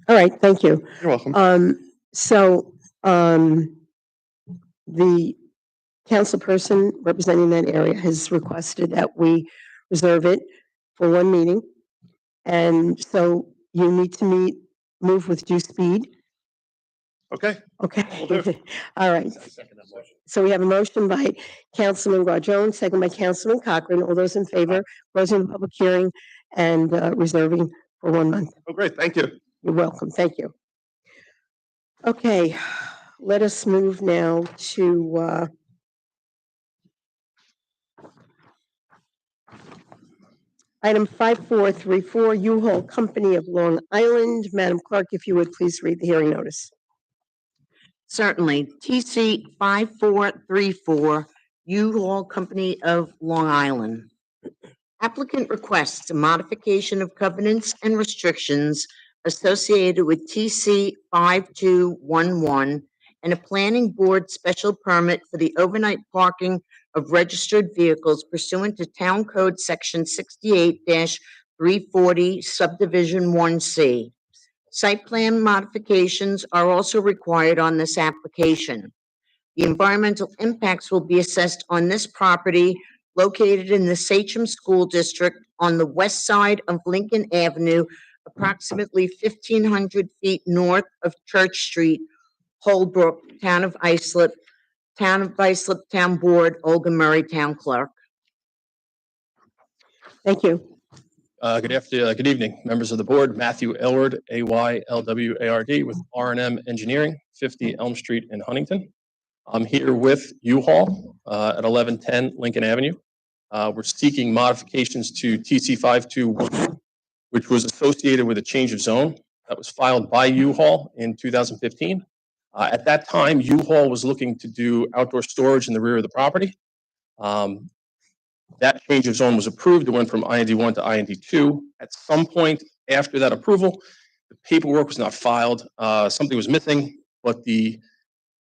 All right. Thank you. You're welcome. The council person representing that area has requested that we reserve it for 1 meeting. And so you need to move with due speed. Okay. Okay. All right. So we have a motion by Councilman Guarjone, second by Councilman Cochran. All those in favor, closing the public hearing and reserving for 1 month. Oh, great. Thank you. You're welcome. Thank you. Okay, let us move now to item 5434, U-Haul Company of Long Island. Madam Clerk, if you would please read the hearing notice. Certainly. TC 5434, U-Haul Company of Long Island. Applicant requests a modification of covenants and restrictions associated with TC 5211 and a planning board special permit for the overnight parking of registered vehicles pursuant to Town Code Section 68-340 Subdivision 1C. Site plan modifications are also required on this application. The environmental impacts will be assessed on this property located in the Sachem School District on the west side of Lincoln Avenue, approximately 1,500 feet north of Church Street, Holbrook, Town of Islip, Town Board, Olga Murray, Town Clerk. Thank you. Good evening, members of the board. Matthew Elward, AYLWARD with R&M Engineering, 50 Elm Street in Huntington. I'm here with U-Haul at 1110 Lincoln Avenue. We're seeking modifications to TC 5211, which was associated with a change of zone that was filed by U-Haul in 2015. At that time, U-Haul was looking to do outdoor storage in the rear of the property. That change of zone was approved. It went from IND1 to IND2. At some point after that approval, the paperwork was not filed. Something was missing, but the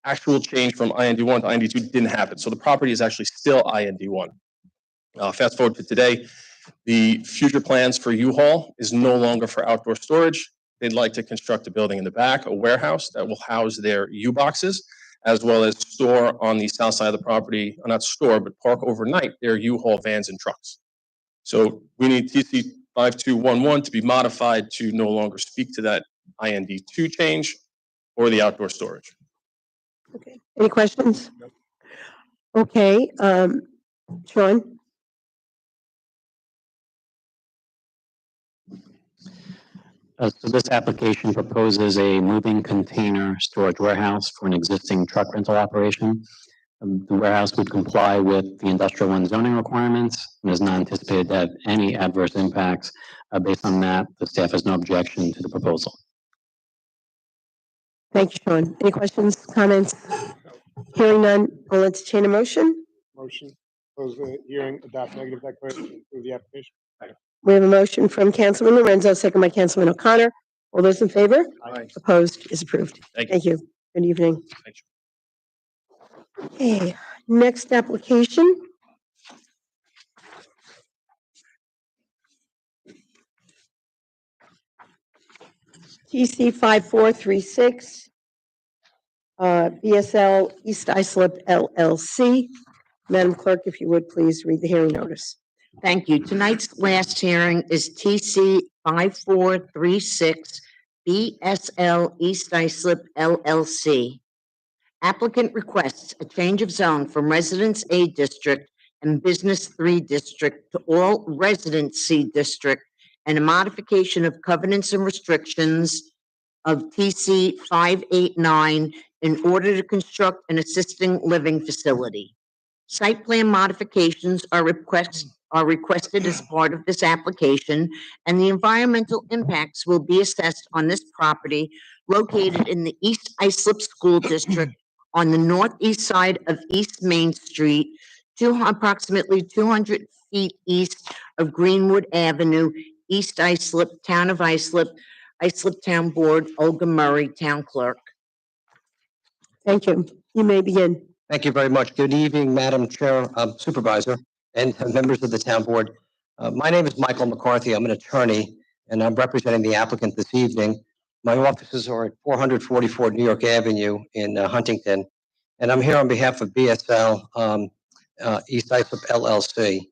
actual change from IND1 to IND2 didn't happen. So the property is actually still IND1. Fast forward to today, the future plans for U-Haul is no longer for outdoor storage. They'd like to construct a building in the back, a warehouse that will house their U-boxes, as well as store on the south side of the property, not store, but park overnight their U-Haul vans and trucks. So we need TC 5211 to be modified to no longer speak to that IND2 change or the outdoor storage. Okay. Any questions? No. Okay. Sean? So this application proposes a moving container storage warehouse for an existing truck rental operation. The warehouse would comply with the industrial one zoning requirements and is not anticipated to have any adverse impacts. Based on that, the staff has no objection to the proposal. Thank you, Sean. Any questions, comments? Hearing none, I'll entertain a motion. Motion, close the hearing, adopt negative declaration, approve the application. We have a motion from Councilman Lorenzo, second by Councilman O'Connor. All those in favor? Aye. Opposed is approved. Thank you. Thank you. Good evening. Thank you. Okay, next application. TC 5436, BSL East Islip LLC. Madam Clerk, if you would please read the hearing notice. Thank you. Tonight's last hearing is TC 5436, BSL East Islip LLC. Applicant requests a change of zone from Residence A District and Business 3 District to all Residence C District and a modification of covenants and restrictions of TC 589 in order to construct an assisting living facility. Site plan modifications are requested as part of this application, and the environmental impacts will be assessed on this property located in the East Islip School District on the northeast side of East Main Street, approximately 200 feet east of Greenwood Avenue, East Islip, Town of Islip, Islip Town Board, Olga Murray, Town Clerk. Thank you. You may begin. Thank you very much. Good evening, Madam Chair, Supervisor, and members of the Town Board. My name is Michael McCarthy. I'm an attorney, and I'm representing the applicant this evening. My offices are at 444 New York Avenue in Huntington, and I'm here on behalf of BSL East Islip LLC.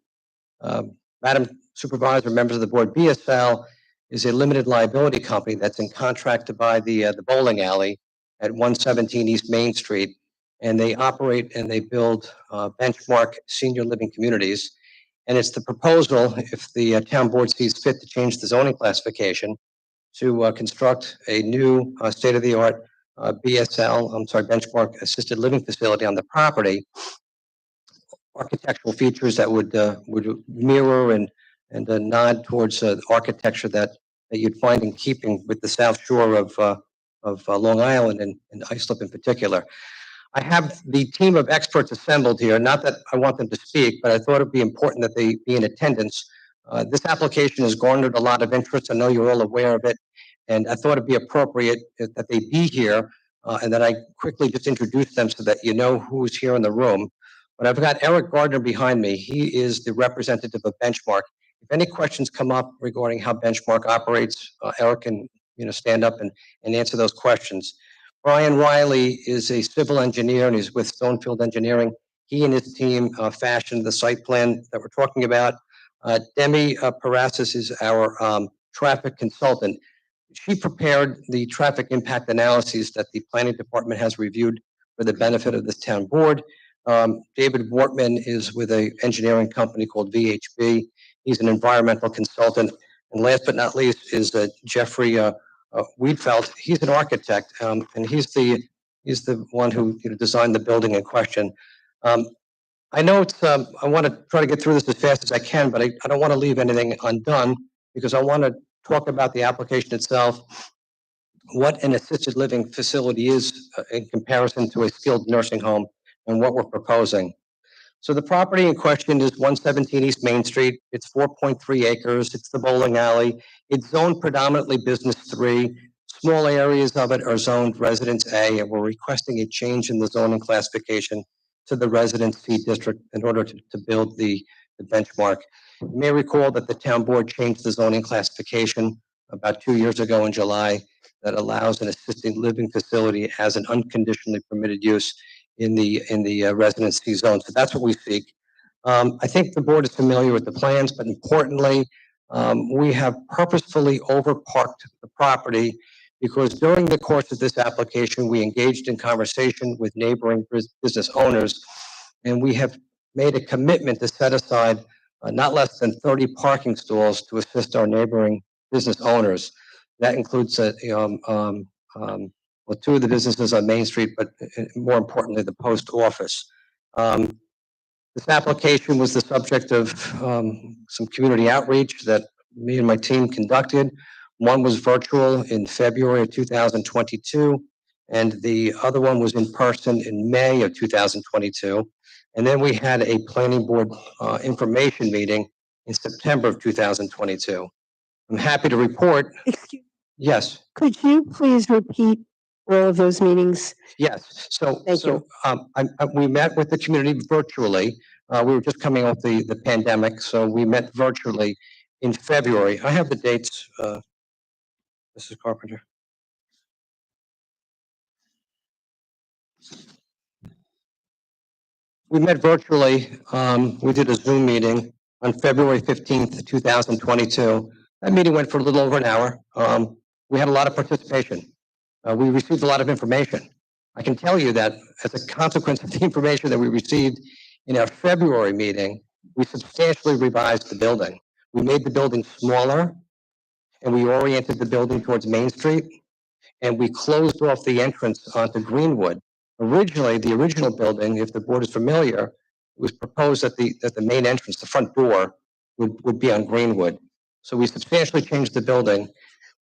Madam Supervisor, members of the board, BSL is a limited liability company that's in contract to buy the bowling alley at 117 East Main Street, and they operate and they build benchmark senior living communities. And it's the proposal, if the town board sees fit to change the zoning classification, to construct a new state-of-the-art benchmark assisted living facility on the property. Architectural features that would mirror and nod towards architecture that you'd find in keeping with the South Shore of Long Island and Islip in particular. I have the team of experts assembled here, not that I want them to speak, but I thought it'd be important that they be in attendance. This application has garnered a lot of interest. I know you're all aware of it, and I thought it'd be appropriate that they be here and that I quickly just introduce them so that you know who's here in the room. But I've got Eric Gardner behind me. He is the representative of Benchmark. If any questions come up regarding how Benchmark operates, Eric can stand up and answer those questions. Brian Riley is a civil engineer and he's with Stonefield Engineering. He and his team fashioned the site plan that we're talking about. Demi Parasis is our traffic consultant. She prepared the traffic impact analyses that the planning department has reviewed for the benefit of this town board. David Wortman is with an engineering company called VHB. He's an environmental consultant. And last but not least is Jeffrey Wiedfeld. He's an architect, and he's the one who designed the building in question. I know it's. I want to try to get through this as fast as I can, but I don't want to leave anything undone because I want to talk about the application itself, what an assisted living facility is in comparison to a skilled nursing home, and what we're proposing. So the property in question is 117 East Main Street. It's 4.3 acres. It's the bowling alley. It's zoned predominantly Business 3. Small areas of it are zoned Residence A, and we're requesting a change in the zoning classification to the Residence C district in order to build the benchmark. You may recall that the town board changed the zoning classification about 2 years ago in July that allows an assisted living facility as an unconditionally permitted use in the Residence C zone. So that's what we seek. I think the board is familiar with the plans, but importantly, we have purposefully overparked the property because during the course of this application, we engaged in conversation with neighboring business owners, and we have made a commitment to set aside not less than 30 parking stalls to assist our neighboring business owners. That includes well, two of the businesses on Main Street, but more importantly, the post office. This application was the subject of some community outreach that me and my team conducted. One was virtual in February of 2022, and the other one was in person in May of 2022. And then we had a planning board information meeting in September of 2022. I'm happy to report. Yes. Could you please repeat all of those meetings? Yes. We met with the community virtually. We were just coming off the pandemic, so we met virtually in February. I have the dates, Mrs. Carpenter. We met virtually. We did a Zoom meeting on February 15th, 2022. That meeting went for a little over an hour. We had a lot of participation. We received a lot of information. I can tell you that as a consequence of the information that we received in our February meeting, we substantially revised the building. We made the building smaller, and we oriented the building towards Main Street, and we closed off the entrance onto Greenwood. Originally, the original building, if the board is familiar, it was proposed that the main entrance, the front door, would be on Greenwood. So we substantially changed the building.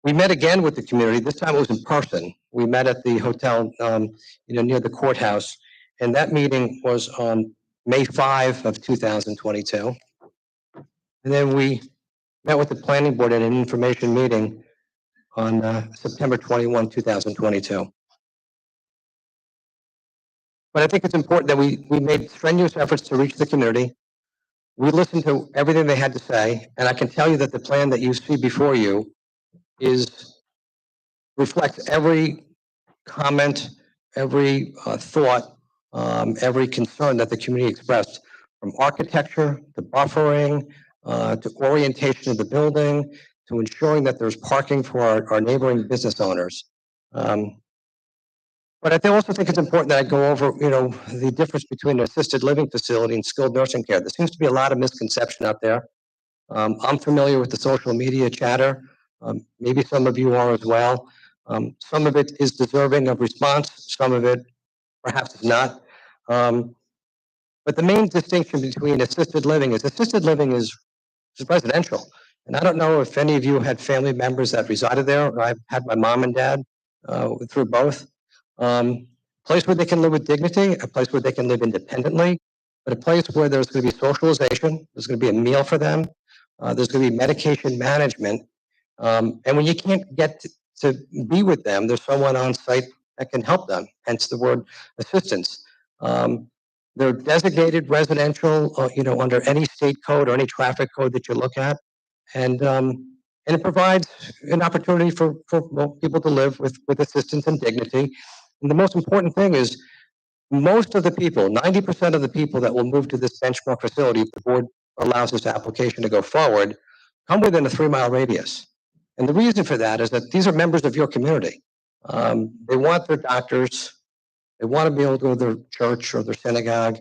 We met again with the community. This time it was in person. We met at the hotel, near the courthouse, and that meeting was on May 5 of 2022. And then we met with the planning board at an information meeting on September 21, 2022. But I think it's important that we made strenuous efforts to reach the community. We listened to everything they had to say, and I can tell you that the plan that you see before you reflects every comment, every thought, every concern that the community expressed, from architecture to buffering, to orientation of the building, to ensuring that there's parking for our neighboring business owners. But I also think it's important that I go over, the difference between an assisted living facility and skilled nursing care. There seems to be a lot of misconception out there. I'm familiar with the social media chatter. Maybe some of you are as well. Some of it is deserving of response. Some of it perhaps is not. But the main distinction between assisted living is residential. And I don't know if any of you had family members that resided there. I've had my mom and dad through both. Place where they can live with dignity, a place where they can live independently, but a place where there's going to be socialization, there's going to be a meal for them, there's going to be medication management. And when you can't get to be with them, there's someone on site that can help them, hence the word assistance. They're designated residential, under any state code or any traffic code that you look at. And it provides an opportunity for people to live with assistance and dignity. And the most important thing is most of the people, 90% of the people that will move to this benchmark facility, if the board allows this application to go forward, come within a 3-mile radius. And the reason for that is that these are members of your community. They want their doctors. They want to be able to go to their church or their synagogue.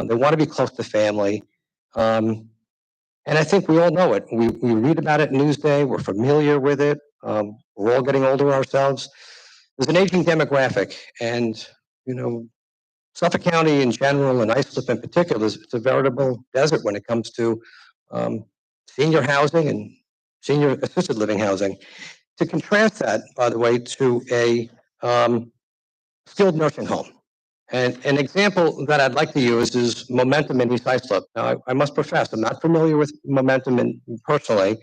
They want to be close to family. And I think we all know it. We read about it in Newsday. We're familiar with it. We're all getting older ourselves. There's an aging demographic. And, Suffolk County in general and Islip in particular, it's a veritable desert when it comes to senior housing and senior assisted living housing. To contrast that, by the way, to a skilled nursing home. And an example that I'd like to use is Momentum in East Islip. Now, I must profess, I'm not familiar with Momentum personally,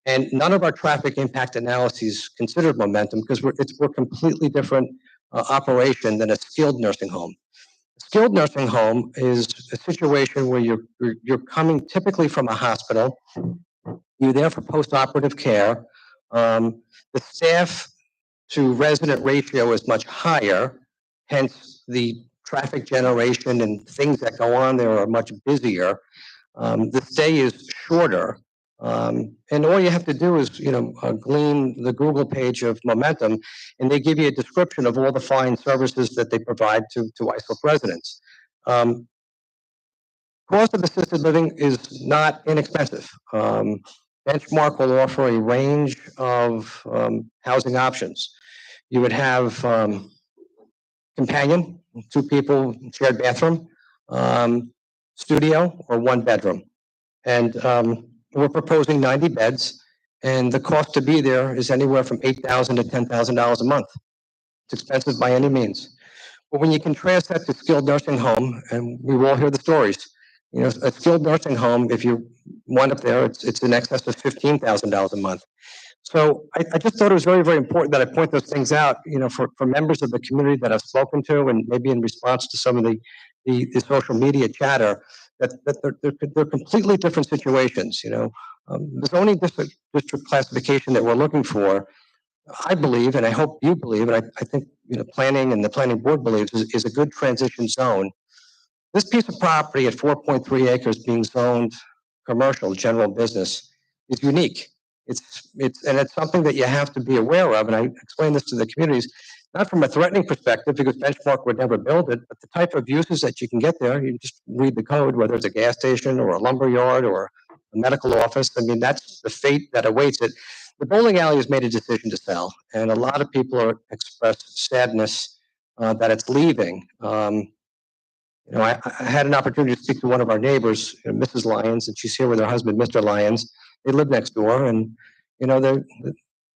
and none of our traffic impact analyses considered Momentum because we're completely different operation than a skilled nursing home. A skilled nursing home is a situation where you're coming typically from a hospital. You're there for post-operative care. The staff to resident ratio is much higher, hence the traffic generation and things that go on there are much busier. The stay is shorter. And all you have to do is, glean the Google page of Momentum, and they give you a description of all the fine services that they provide to Islip residents. Cost of assisted living is not inexpensive. Benchmark will offer a range of housing options. You would have companion, 2 people, shared bathroom, studio, or 1 bedroom. And we're proposing 90 beds, and the cost to be there is anywhere from $8,000 to $10,000 a month. It's expensive by any means. But when you contrast that to skilled nursing home, and we all hear the stories, a skilled nursing home, if you wind up there, it's in excess of $15,000 a month. So I just thought it was very, very important that I point those things out, for members of the community that I've spoken to, and maybe in response to some of the social media chatter, that they're completely different situations. The zoning district classification that we're looking for, I believe, and I hope you believe, and I think planning and the planning board believes is a good transition zone This piece of property at 4.3 acres being zoned commercial, general business, is unique. It's something that you have to be aware of, and I explain this to the communities, not from a threatening perspective, because Benchmark would never build it, but the type of uses that you can get there, you just read the code, whether it's a gas station or a lumber yard or a medical office. I mean, that's the fate that awaits it. The bowling alley has made a decision to sell, and a lot of people are expressed sadness that it's leaving. I had an opportunity to speak to one of our neighbors, Mrs. Lyons, and she's here with her husband, Mr. Lyons. They live next door, and they're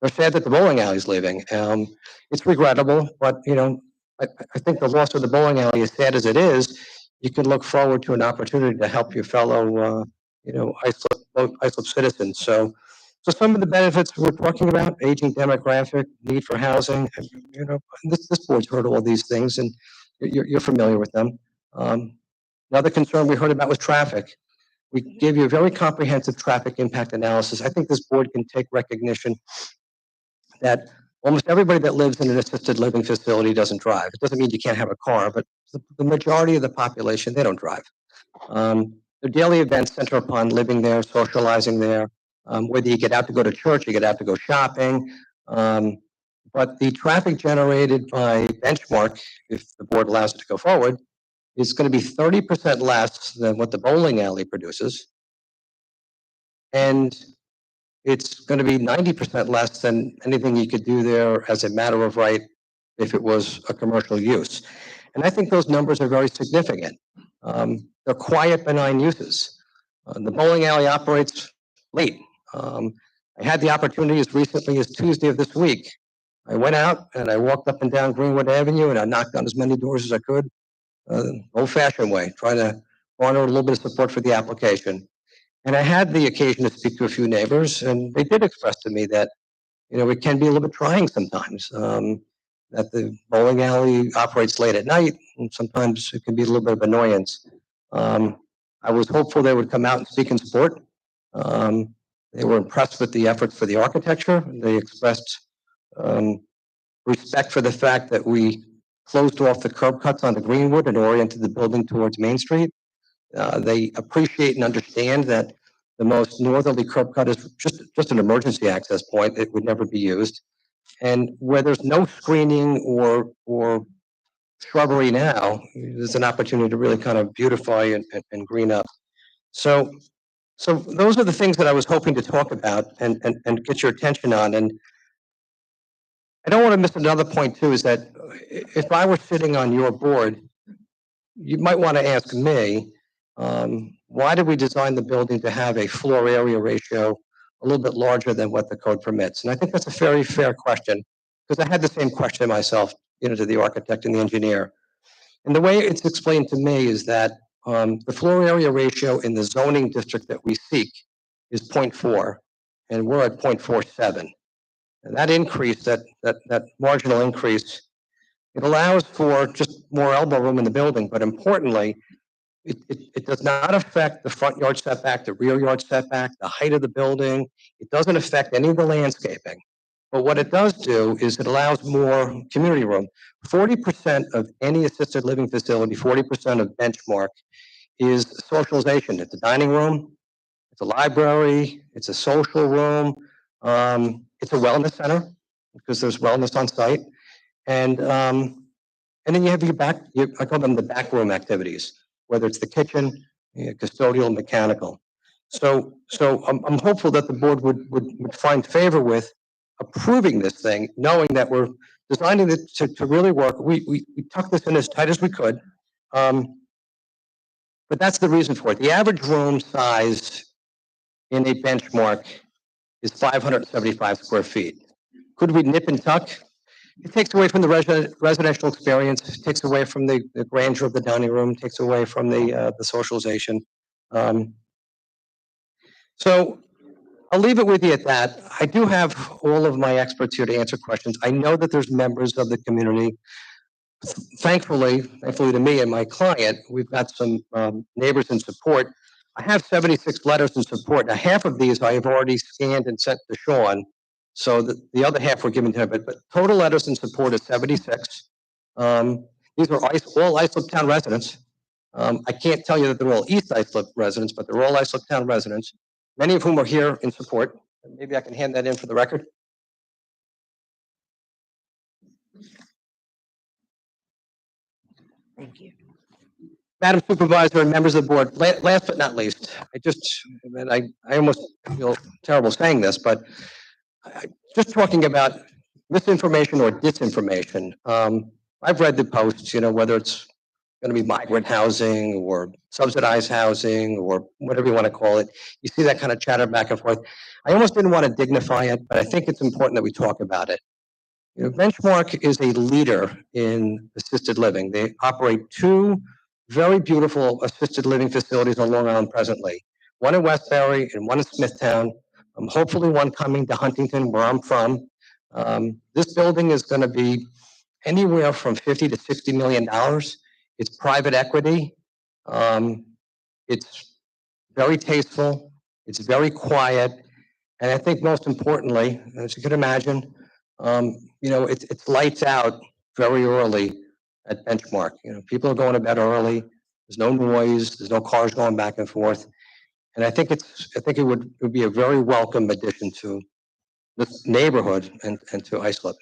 sad that the bowling alley is leaving. It's regrettable, but I think the loss of the bowling alley, as sad as it is, you can look forward to an opportunity to help your fellow, Islip citizens. So some of the benefits we're talking about: aging demographic, need for housing. This board's heard all these things, and you're familiar with them. Another concern we heard about was traffic. We gave you a very comprehensive traffic impact analysis. I think this board can take recognition that almost everybody that lives in an assisted living facility doesn't drive. It doesn't mean you can't have a car, but the majority of the population, they don't drive. Their daily events center upon living there, socializing there, whether you get out to go to church, you get out to go shopping. But the traffic generated by Benchmark, if the board allows it to go forward, is going to be 30% less than what the bowling alley produces. And it's going to be 90% less than anything you could do there as a matter of right if it was a commercial use. And I think those numbers are very significant. They're quiet, benign uses. The bowling alley operates late. I had the opportunity as recently as Tuesday of this week. I went out and I walked up and down Greenwood Avenue and I knocked on as many doors as I could. Old-fashioned way, trying to garner a little bit of support for the application. And I had the occasion to speak to a few neighbors, and they did express to me that, it can be a little bit trying sometimes, that the bowling alley operates late at night, and sometimes it can be a little bit of annoyance. I was hopeful they would come out and speak in support. They were impressed with the efforts for the architecture. They expressed respect for the fact that we closed off the curb cuts onto Greenwood and oriented the building towards Main Street. They appreciate and understand that the most northerly curb cut is just an emergency access point. It would never be used. And where there's no screening or shrubbery now, there's an opportunity to really kind of beautify and green up. So those are the things that I was hoping to talk about and get your attention on. And I don't want to miss another point too, is that if I were sitting on your board, you might want to ask me, why did we design the building to have a floor area ratio a little bit larger than what the code permits? And I think that's a very fair question, because I had the same question myself, to the architect and the engineer. And the way it's explained to me is that the floor area ratio in the zoning district that we seek is 0.4, and we're at 0.47. And that increase, that marginal increase, it allows for just more elbow room in the building, but importantly, it does not affect the front yard setback, the rear yard setback, the height of the building. It doesn't affect any of the landscaping. But what it does do is it allows more community room. 40% of any assisted living facility, 40% of Benchmark, is socialization. It's a dining room, it's a library, it's a social room, it's a wellness center because there's wellness on site, and then you have I call them the back room activities, whether it's the kitchen, custodial, mechanical. So I'm hopeful that the board would find favor with approving this thing, knowing that we're designing it to really work. We tucked this in as tight as we could, but that's the reason for it. The average room size in a Benchmark is 575 square feet. Could we nip and tuck? It takes away from the residential experience. It takes away from the grandeur of the dining room. Takes away from the socialization. So I'll leave it with you at that. I do have all of my experts here to answer questions. I know that there's members of the community. Thankfully to me and my client, we've got some neighbors in support. I have 76 letters in support. Now, half of these I have already scanned and sent to Sean. So the other half were given to him, but total letters in support is 76. These are all Islip Town residents. I can't tell you that they're all East Islip residents, but they're all Islip Town residents, many of whom are here in support. Maybe I can hand that in for the record. Thank you. Madam Supervisor and members of the board, last but not least, I almost feel terrible saying this, but just talking about misinformation or disinformation. I've read the posts, whether it's going to be migrant housing or subsidized housing or whatever you want to call it. You see that kind of chatter back and forth. I almost didn't want to dignify it, but I think it's important that we talk about it. Benchmark is a leader in assisted living. They operate 2 very beautiful assisted living facilities on Long Island presently. One in Westbury and one in Smithtown. Hopefully one coming to Huntington, where I'm from. This building is going to be anywhere from $50 to $60 million. It's private equity. It's very tasteful. It's very quiet. And I think most importantly, as you can imagine, it's lights out very early at Benchmark. People are going to bed early. There's no noise. There's no cars going back and forth. And I think it would be a very welcome addition to this neighborhood and to Islip.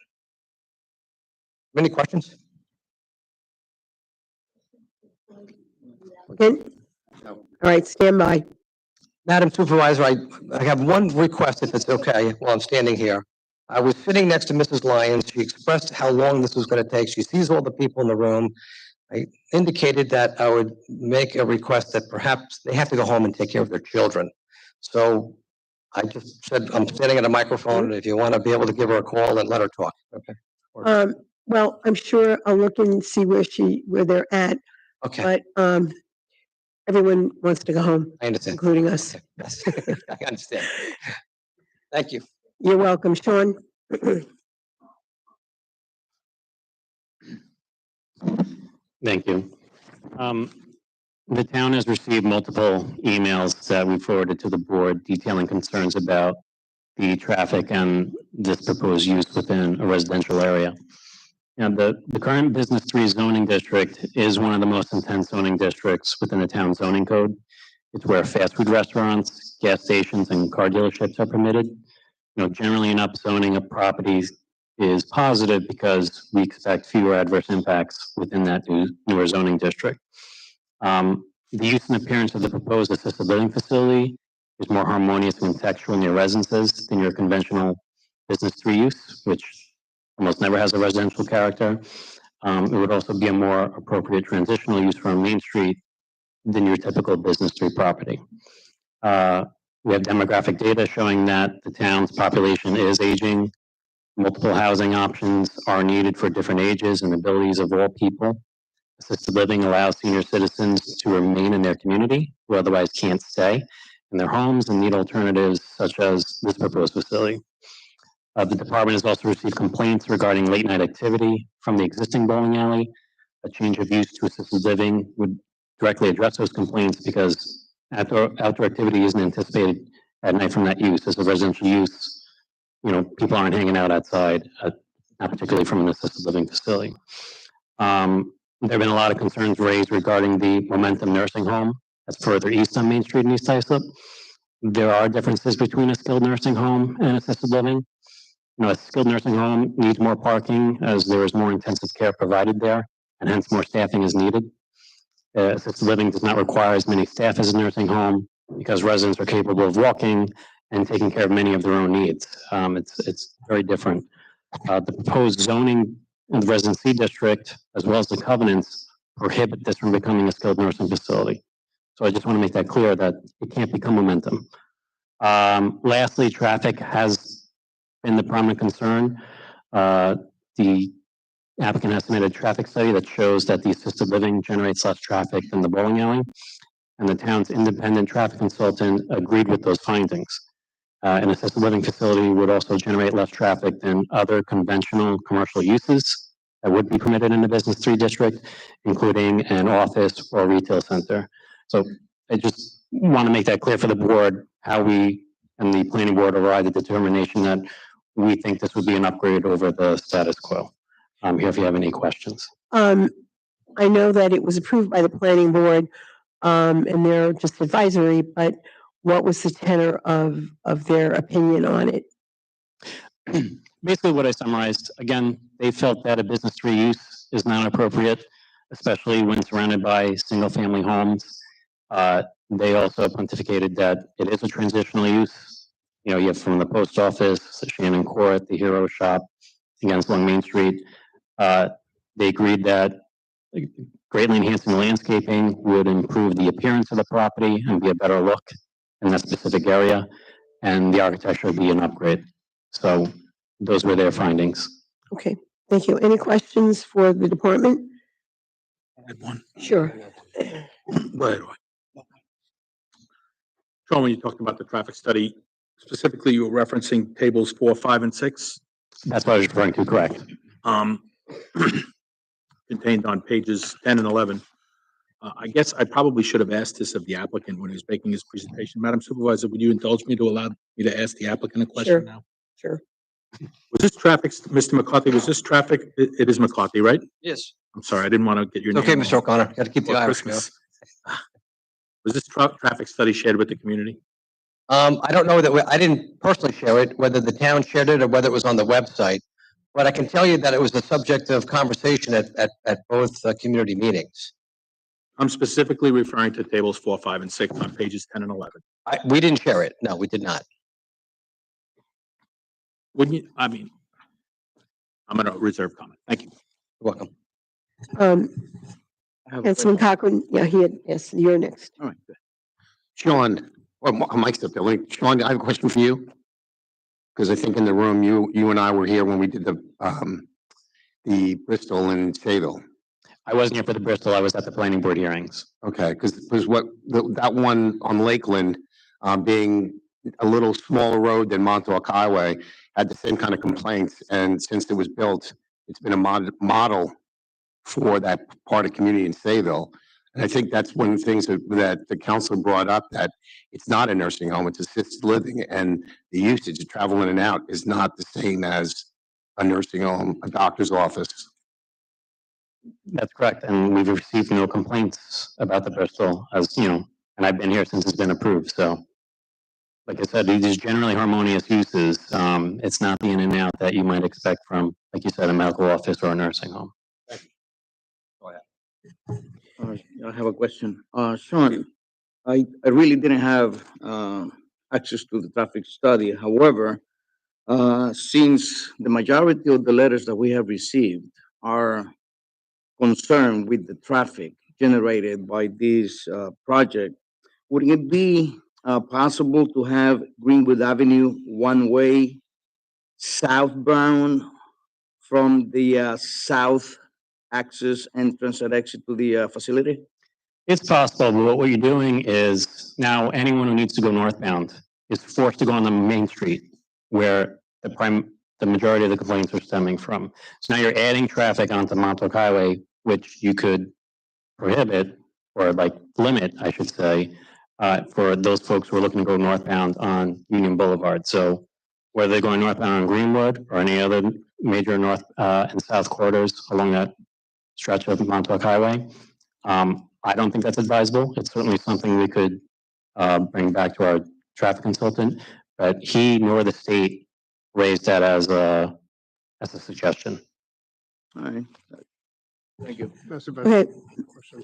Any questions? Okay. All right, stand by. Madam Supervisor, I have one request, if it's okay, while I'm standing here. I was sitting next to Mrs. Lyons. She expressed how long this was going to take. She sees all the people in the room. I indicated that I would make a request that perhaps they have to go home and take care of their children. So I just said, I'm standing at a microphone, and if you want to be able to give her a call and let her talk, okay? Well, I'm sure I'll look and see where they're at, Okay, but everyone wants to go home, I understand. including us. Yes, I understand. Thank you. You're welcome, Sean. Thank you. The town has received multiple emails that we forwarded to the board detailing concerns about the traffic and this proposed use within a residential area. And the current Business 3 zoning district is one of the most intense zoning districts within the town zoning code. It's where fast food restaurants, gas stations, and car dealerships are permitted. Generally an upzoning of properties is positive because we expect fewer adverse impacts within that newer zoning district. The use and appearance of the proposed assisted living facility is more harmonious and contextual in your residences than your conventional Business 3 use, which almost never has a residential character. It would also be a more appropriate transitional use from Main Street than your typical Business 3 property. We have demographic data showing that the town's population is aging. Multiple housing options are needed for different ages and abilities of all people. Assisted living allows senior citizens to remain in their community who otherwise can't stay in their homes and need alternatives such as this proposed facility. The department has also received complaints regarding late night activity from the existing bowling alley. A change of use to assisted living would directly address those complaints because outdoor activity isn't anticipated at night from that use. As a residential use, people aren't hanging out outside, not particularly from an assisted living facility. There have been a lot of concerns raised regarding the Momentum Nursing Home that's further east on Main Street in East Islip. There are differences between a skilled nursing home and assisted living. A skilled nursing home needs more parking as there is more intensive care provided there, and hence more staffing is needed. Assisted living does not require as many staff as a nursing home because residents are capable of walking and taking care of many of their own needs. It's very different. The proposed zoning in the residency district, as well as the covenants, prohibit this from becoming a skilled nursing facility. So I just want to make that clear that it can't become Momentum. Lastly, traffic has been the prominent concern. The applicant has submitted a traffic study that shows that the assisted living generates less traffic than the bowling alley, and the town's independent traffic consultant agreed with those findings. An assisted living facility would also generate less traffic than other conventional commercial uses that would be permitted in the Business 3 district, including an office or retail center. So I just want to make that clear for the board, how we and the planning board arrived at the determination that we think this would be an upgrade over the status quo. I'm here if you have any questions. I know that it was approved by the planning board, and they're just advisory, but what was the tenor of their opinion on it? Basically, what I summarized, again, they felt that a business reuse is not appropriate, especially when surrounded by single-family homes. They also pontificated that it is a transitional use. You know, you have from the post office, the Shannon Court, the Hero Shop, against along Main Street. They agreed that greatly enhancing the landscaping would improve the appearance of the property and be a better look in that specific area, and the architecture would be an upgrade. So those were their findings. Okay, thank you. Any questions for the department? I had one. Sure. Go ahead, Roy. Sean, when you talked about the traffic study, specifically you were referencing tables 4, 5, and 6. That's what I was referring to, correct? Contained on pages 10 and 11. I guess I probably should have asked this of the applicant when he was making his presentation. Madam Supervisor, would you indulge me to allow me to ask the applicant a question Sure. now? Sure. Was this traffic, Mr. McCarthy, was this traffic, it is McCarthy, right? Yes. I'm sorry, I didn't want to get your It's name. okay, Mr. O'Connor. Got to keep the wrong. Irish. Christmas. Was this traffic study shared with the community? I don't know that I didn't personally share it, whether the town shared it or whether it was on the website. But I can tell you that it was the subject of conversation at both community meetings. I'm specifically referring to tables 4, 5, and 6 on pages 10 and 11. We didn't share it. No, we did not. Wouldn't you, I mean, I'm going to reserve comment. Thank you. You're welcome. Councilman Cochran, yeah, yes, you're next. All right, good. Sean, well, Mike's up there. Sean, I have a question for you. Because I think in the room, you and I were here when we did the Bristol and Sayville. I wasn't here for the Bristol, I was at the planning board hearings. Okay, because that one on Lakeland, being a little smaller road than Montauk Highway, had the same kind of complaints. And since it was built, it's been a model for that part of community in Sayville. And I think that's one of the things that the council brought up, that it's not a nursing home, it's assisted living, and the usage of travel in and out is not the same as a nursing home, a doctor's office. That's correct, and we've received no complaints about the Bristol, as you know, and I've been here since it's been approved, so. Like I said, these are generally harmonious uses. It's not the in and out that you might expect from, like you said, a medical office or a nursing home. I have a question. Sean, I really didn't have access to the traffic study. However, since the majority of the letters that we have received are concerned with the traffic generated by this project, would it be possible to have Greenwood Avenue one-way southbound from the south access entrance and exit to the facility? It's possible, but what you're doing is now anyone who needs to go northbound is forced to go on the main street where the majority of the complaints are stemming from. So now you're adding traffic onto Montauk Highway, which you could prohibit or like limit, I should say, for those folks who are looking to go northbound on Union Boulevard. So whether they're going northbound on Greenwood or any other major north and south corridors along that stretch of Montauk Highway, I don't think that's advisable. It's certainly something we could bring back to our traffic consultant, but he nor the state raised that as a suggestion. All right. Thank you. Okay,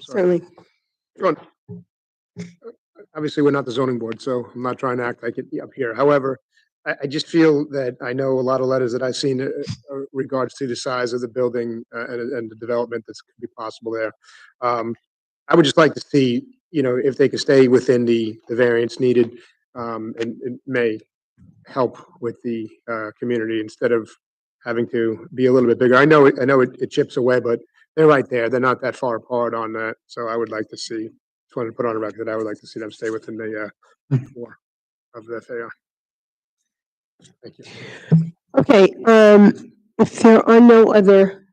certainly. John, obviously, we're not the zoning board, so I'm not trying to act like it up here. However, I just feel that I know a lot of letters that I've seen regards to the size of the building and the development that's could be possible there. I would just like to see, if they could stay within the variance needed, and it may help with the community instead of having to be a little bit bigger. I know it chips away, but they're right there. They're not that far apart on that. So I would like to see, just wanted to put on a record that I would like to see them stay within the core of the FAR. Thank you. Okay, if there are no other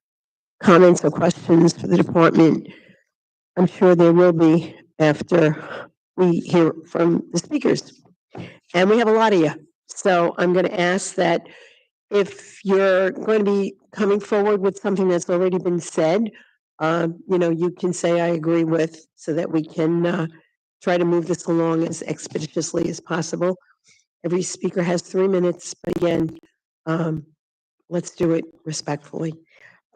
comments or questions for the department, I'm sure there will be after we hear from the speakers. And we have a lot of you. So I'm going to ask that if you're going to be coming forward with something that's already been said, you can say I agree with, so that we can try to move this along as expeditiously as possible. Every speaker has 3 minutes, but again, let's do it respectfully.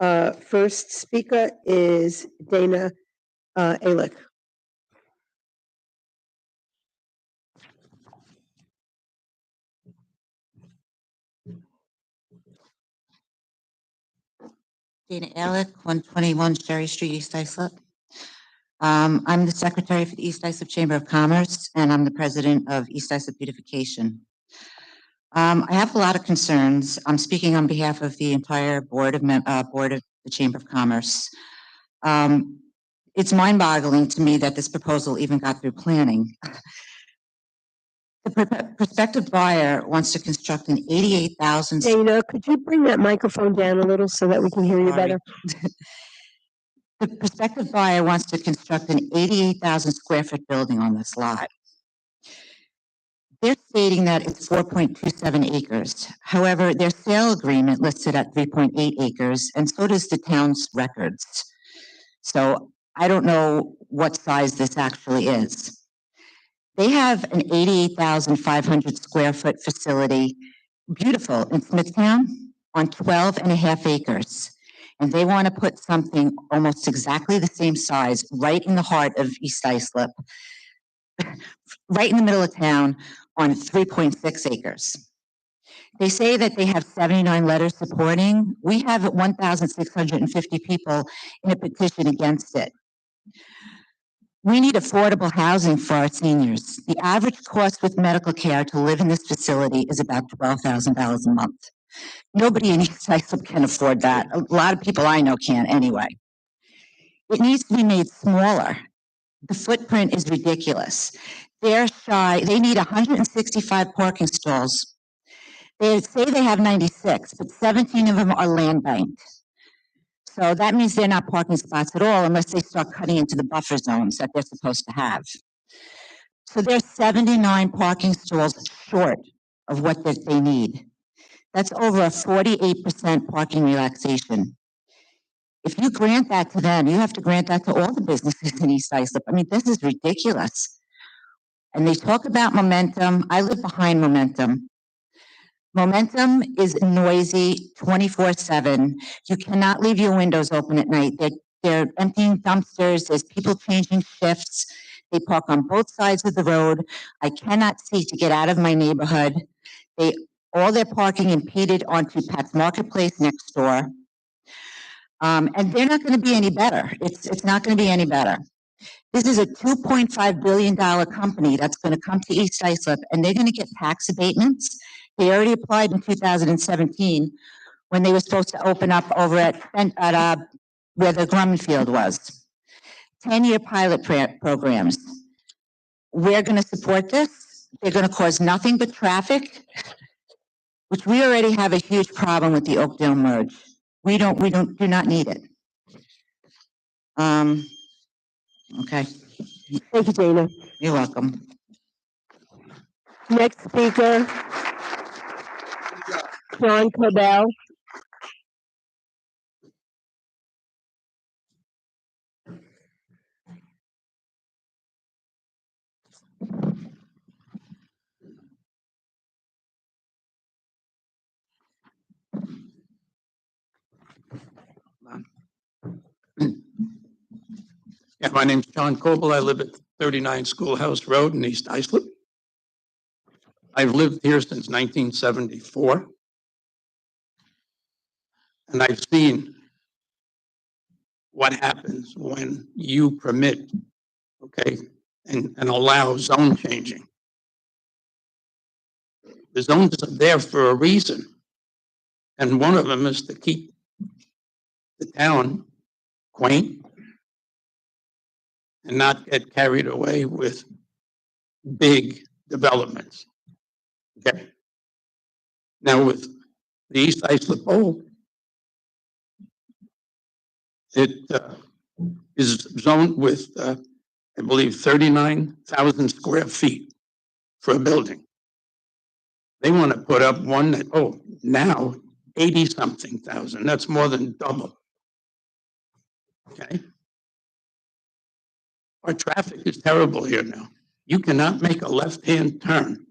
First speaker is Dana Alick. Dana Alick, 121 Sherry Street, East Islip. I'm the secretary for the East Islip Chamber of Commerce, and I'm the president of East Islip Beautification. I have a lot of concerns. I'm speaking on behalf of the entire board of the Chamber of Commerce. It's mind-boggling to me that this proposal even got through planning. The prospective buyer wants to construct an 88,000. Dana, could you bring that microphone down a little so that we can hear you Sorry. better? The prospective buyer wants to construct an 88,000 square foot building on this lot. They're stating that it's 4.27 acres. However, their sale agreement lists it at 3.8 acres, and so does the town's records. So I don't know what size this actually is. They have an 88,500 square foot facility, beautiful, in Smithtown, on 12.5 acres. And they want to put something almost exactly the same size right in the heart of East Islip, right in the middle of town on 3.6 acres. They say that they have 79 letters supporting. We have 1,650 people in a petition against it. We need affordable housing for our seniors. The average cost with medical care to live in this facility is about $12,000 a month. Nobody in East Islip can afford that. A lot of people I know can't anyway. It needs to be made smaller. The footprint is ridiculous. They need 165 parking stalls. They say they have 96, but 17 of them are land banked. So that means they're not parking spots at all unless they start cutting into the buffer zones that they're supposed to have. So there's 79 parking stalls short of what they need. That's over a 48% parking relaxation. If you grant that to them, you have to grant that to all the businesses in East Islip. I mean, this is ridiculous. And they talk about Momentum. I live behind Momentum. Momentum is noisy 24/7. You cannot leave your windows open at night. They're emptying dumpsters. There's people changing shifts. They park on both sides of the road. I cannot see to get out of my neighborhood. All their parking impeded onto Pat's Marketplace next door. And they're not going to be any better. It's not going to be any better. This is a $2.5 billion company that's going to come to East Islip, and they're going to get tax abatements. They already applied in 2017 when they were supposed to open up over at where the Grumman Field was. 10-year pilot programs. We're going to support this. They're going to cause nothing but traffic, which we already have a huge problem with the Oakdale merge. We do not need it. Okay. Thank you, Dana. You're welcome. Next speaker, John Cobell. Yeah, my name's John Coble. I live at 39 Schoolhouse Road in East Islip. I've lived here since 1974. And I've seen what happens when you permit, okay, and allow zone changing. The zones are there for a reason. And one of them is to keep the town quaint and not get carried away with big developments. Okay. Now with the East Islip Bowl, it is zoned with, I believe, 39,000 square feet for a building. They want to put up one that, now 80-something thousand. That's more than double. Okay? Our traffic is terrible here now. You cannot make a left-hand turn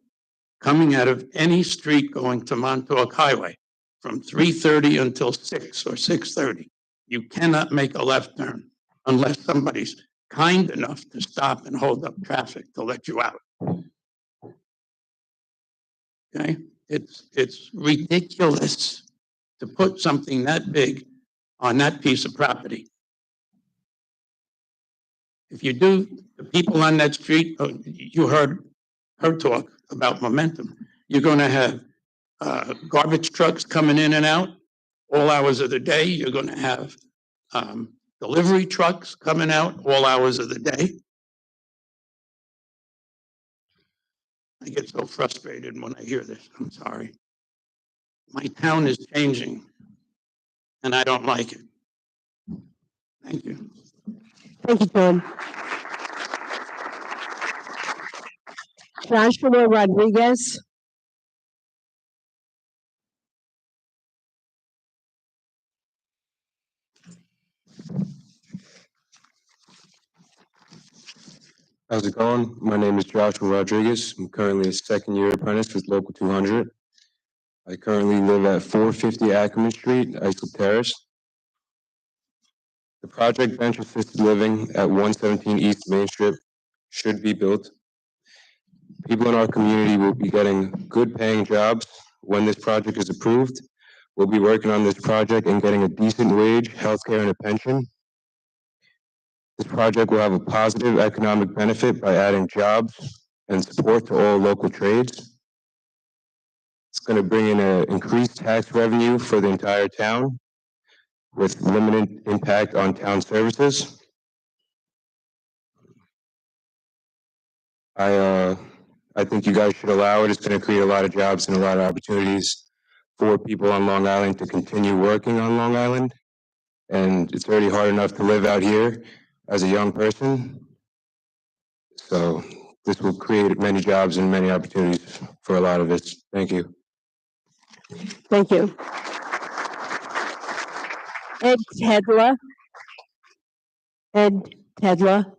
coming out of any street going to Montauk Highway from 3:30 until 6 or 6:30. You cannot make a left turn unless somebody's kind enough to stop and hold up traffic to let you out. Okay? It's ridiculous to put something that big on that piece of property. If you do, the people on that street, you heard her talk about momentum. You're going to have garbage trucks coming in and out all hours of the day. You're going to have delivery trucks coming out all hours of the day. I get so frustrated when I hear this. I'm sorry. My town is changing, and I don't like it. Thank you. Thank you, John. Joshua Rodriguez. How's it going? My name is Joshua Rodriguez. I'm currently a second-year apprentice with Local 200. I currently live at 450 Ackerman Street, Islip Terrace. The project Bench Assisted Living at 117 East Main Strip should be built. People in our community will be getting good paying jobs when this project is approved. We'll be working on this project and getting a decent wage, healthcare, and a pension. This project will have a positive economic benefit by adding jobs and support to all local trades. It's going to bring in an increased tax revenue for the entire town with limited impact on town services. I think you guys should allow it. It's going to create a lot of jobs and a lot of opportunities for people on Long Island to continue working on Long Island. And it's already hard enough to live out here as a young person. So this will create many jobs and many opportunities for a lot of us. Thank you. Thank you. Ed Tedla. Ed Tedla.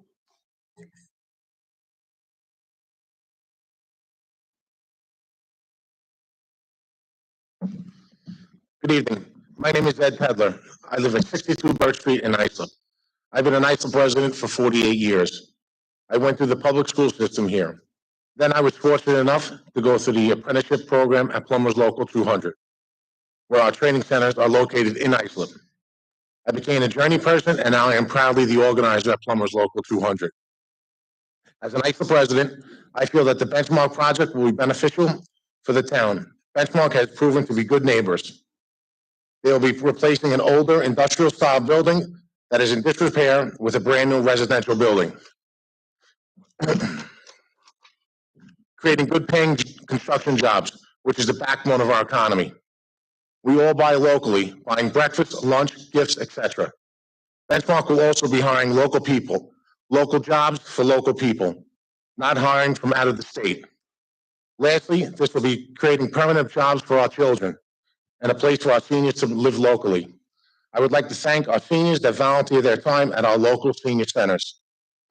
Good evening. My name is Ed Pedler. I live at 62 Birch Street in Islip. I've been an Islip resident for 48 years. I went through the public school system here. Then I was fortunate enough to go through the apprenticeship program at Plumbers Local 200, where our training centers are located in Islip. I became a journey person, and now I am proudly the organizer at Plumbers Local 200. As an Islip resident, I feel that the Benchmark project will be beneficial for the town. Benchmark has proven to be good neighbors. They will be replacing an older industrial-style building that is in disrepair with a brand-new residential building, creating good-paying construction jobs, which is the backbone of our economy. We all buy locally, buying breakfast, lunch, gifts, etc. Benchmark will also be hiring local people, local jobs for local people, not hiring from out of the state. Lastly, this will be creating permanent jobs for our children and a place for our seniors to live locally. I would like to thank our seniors that volunteer their time at our local senior centers.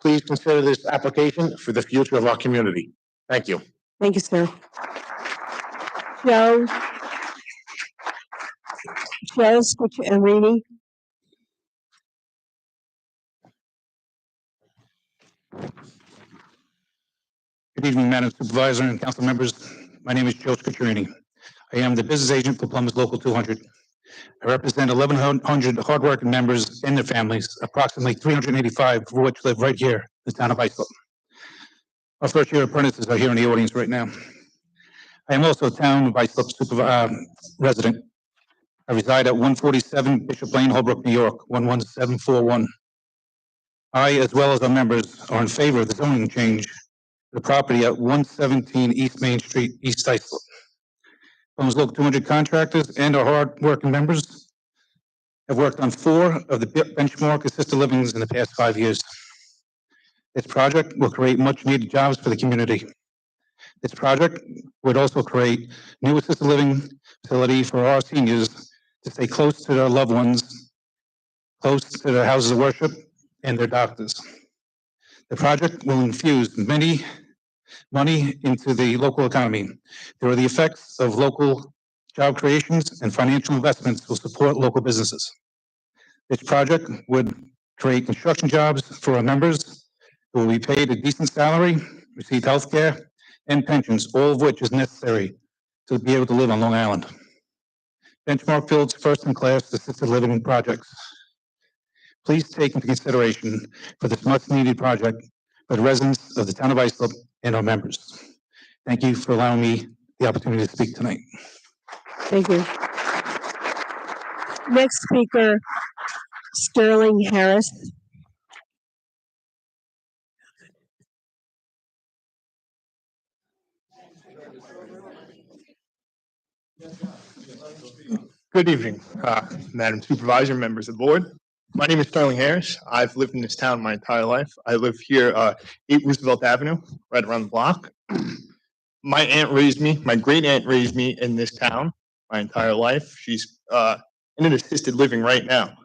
Please consider this application for the future of our community. Thank you. Thank you, sir. Joe Scucciarini. Good evening, Madam Supervisor and council members. My name is Joe Scucciarini. I am the business agent for Plumbers Local 200. I represent 1,100 hardworking members and their families, approximately 385 of which live right here in the town of Islip. Our first-year apprentices are here in the audience right now. I am also a town of Islip resident. I reside at 147 Bishop Lane, Holbrook, New York, 11741. I, as well as our members, are in favor of the zoning change to the property at 117 East Main Street, East Islip. Plumbers Local 200 contractors and our hard-working members have worked on 4 of the Benchmark assisted livings in the past 5 years. This project will create much-needed jobs for the community. This project would also create new assisted living facility for our seniors to stay close to their loved ones, close to their houses of worship and their doctors. The project will infuse many money into the local economy. There are the effects of local job creations and financial investments will support local businesses. This project would create construction jobs for our members who will be paid a decent salary, receive health care and pensions, all of which is necessary to be able to live on Long Island. Benchmark builds first-in-class assisted living projects. Please take into consideration for this much-needed project for the residents of the town of Islip and our members. Thank you for allowing me the opportunity to speak tonight. Thank you. Next speaker, Sterling Harris. Good evening, Madam Supervisor, members of the board. My name is Sterling Harris. I've lived in this town my entire life. I live here, 8 Roosevelt Avenue, right around the block. My aunt raised me, my great aunt raised me in this town my entire life. She's in an assisted living right now.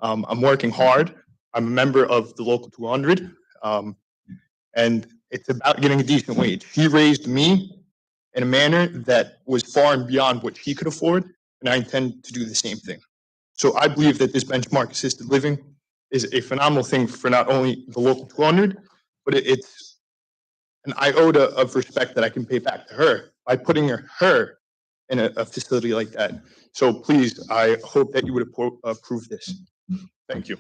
I'm working hard. I'm a member of the local 200, and it's about getting a decent wage. She raised me in a manner that was far and beyond what she could afford, and I intend to do the same thing. So I believe that this benchmark assisted living is a phenomenal thing for not only the local 200, but it's an iota of respect that I can pay back to her by putting her in a facility like that. So please, I hope that you would approve this. Thank you.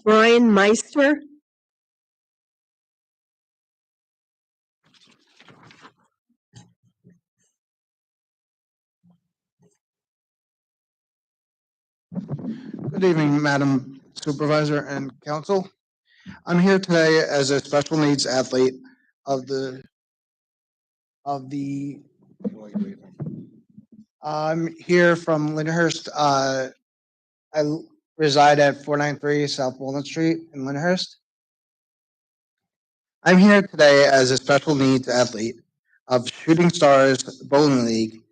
Brian Meister. Good evening, Madam Supervisor and Council. I'm here today as a special needs athlete I'm here from Lyndhurst. I reside at 493 South Walnut Street in Lyndhurst. I'm here today as a special needs athlete of Shooting Stars Bowling League.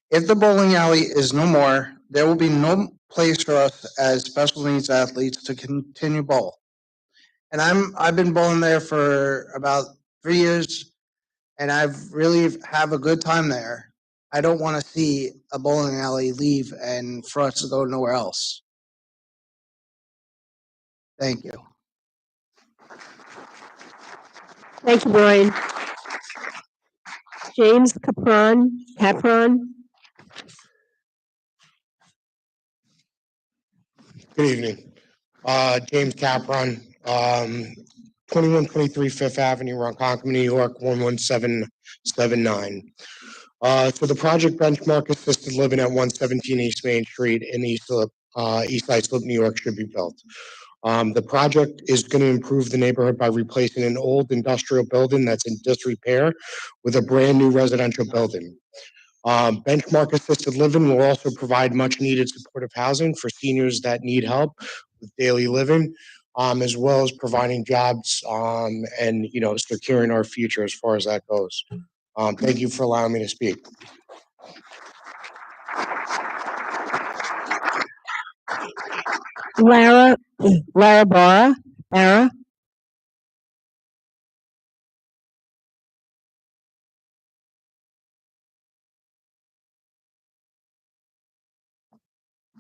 If the bowling alley is no more, there will be no place for us as special needs athletes to continue bowl. And I've been bowling there for about 3 years, and I've really have a good time there. I don't want to see a bowling alley leave and for us to go nowhere else. Thank you. Thank you, Brian. James Capron. Good evening. James Capron, 2123 Fifth Avenue, Ronkonkoma, New York, 11779. So the project Benchmark Assisted Living at 117 East Main Street in East Islip, New York should be built. The project is going to improve the neighborhood by replacing an old industrial building that's in disrepair with a brand new residential building. Benchmark Assisted Living will also provide much needed supportive housing for seniors that need help with daily living, as well as providing jobs and, securing our future as far as that goes. Thank you for allowing me to speak. Lara Barra.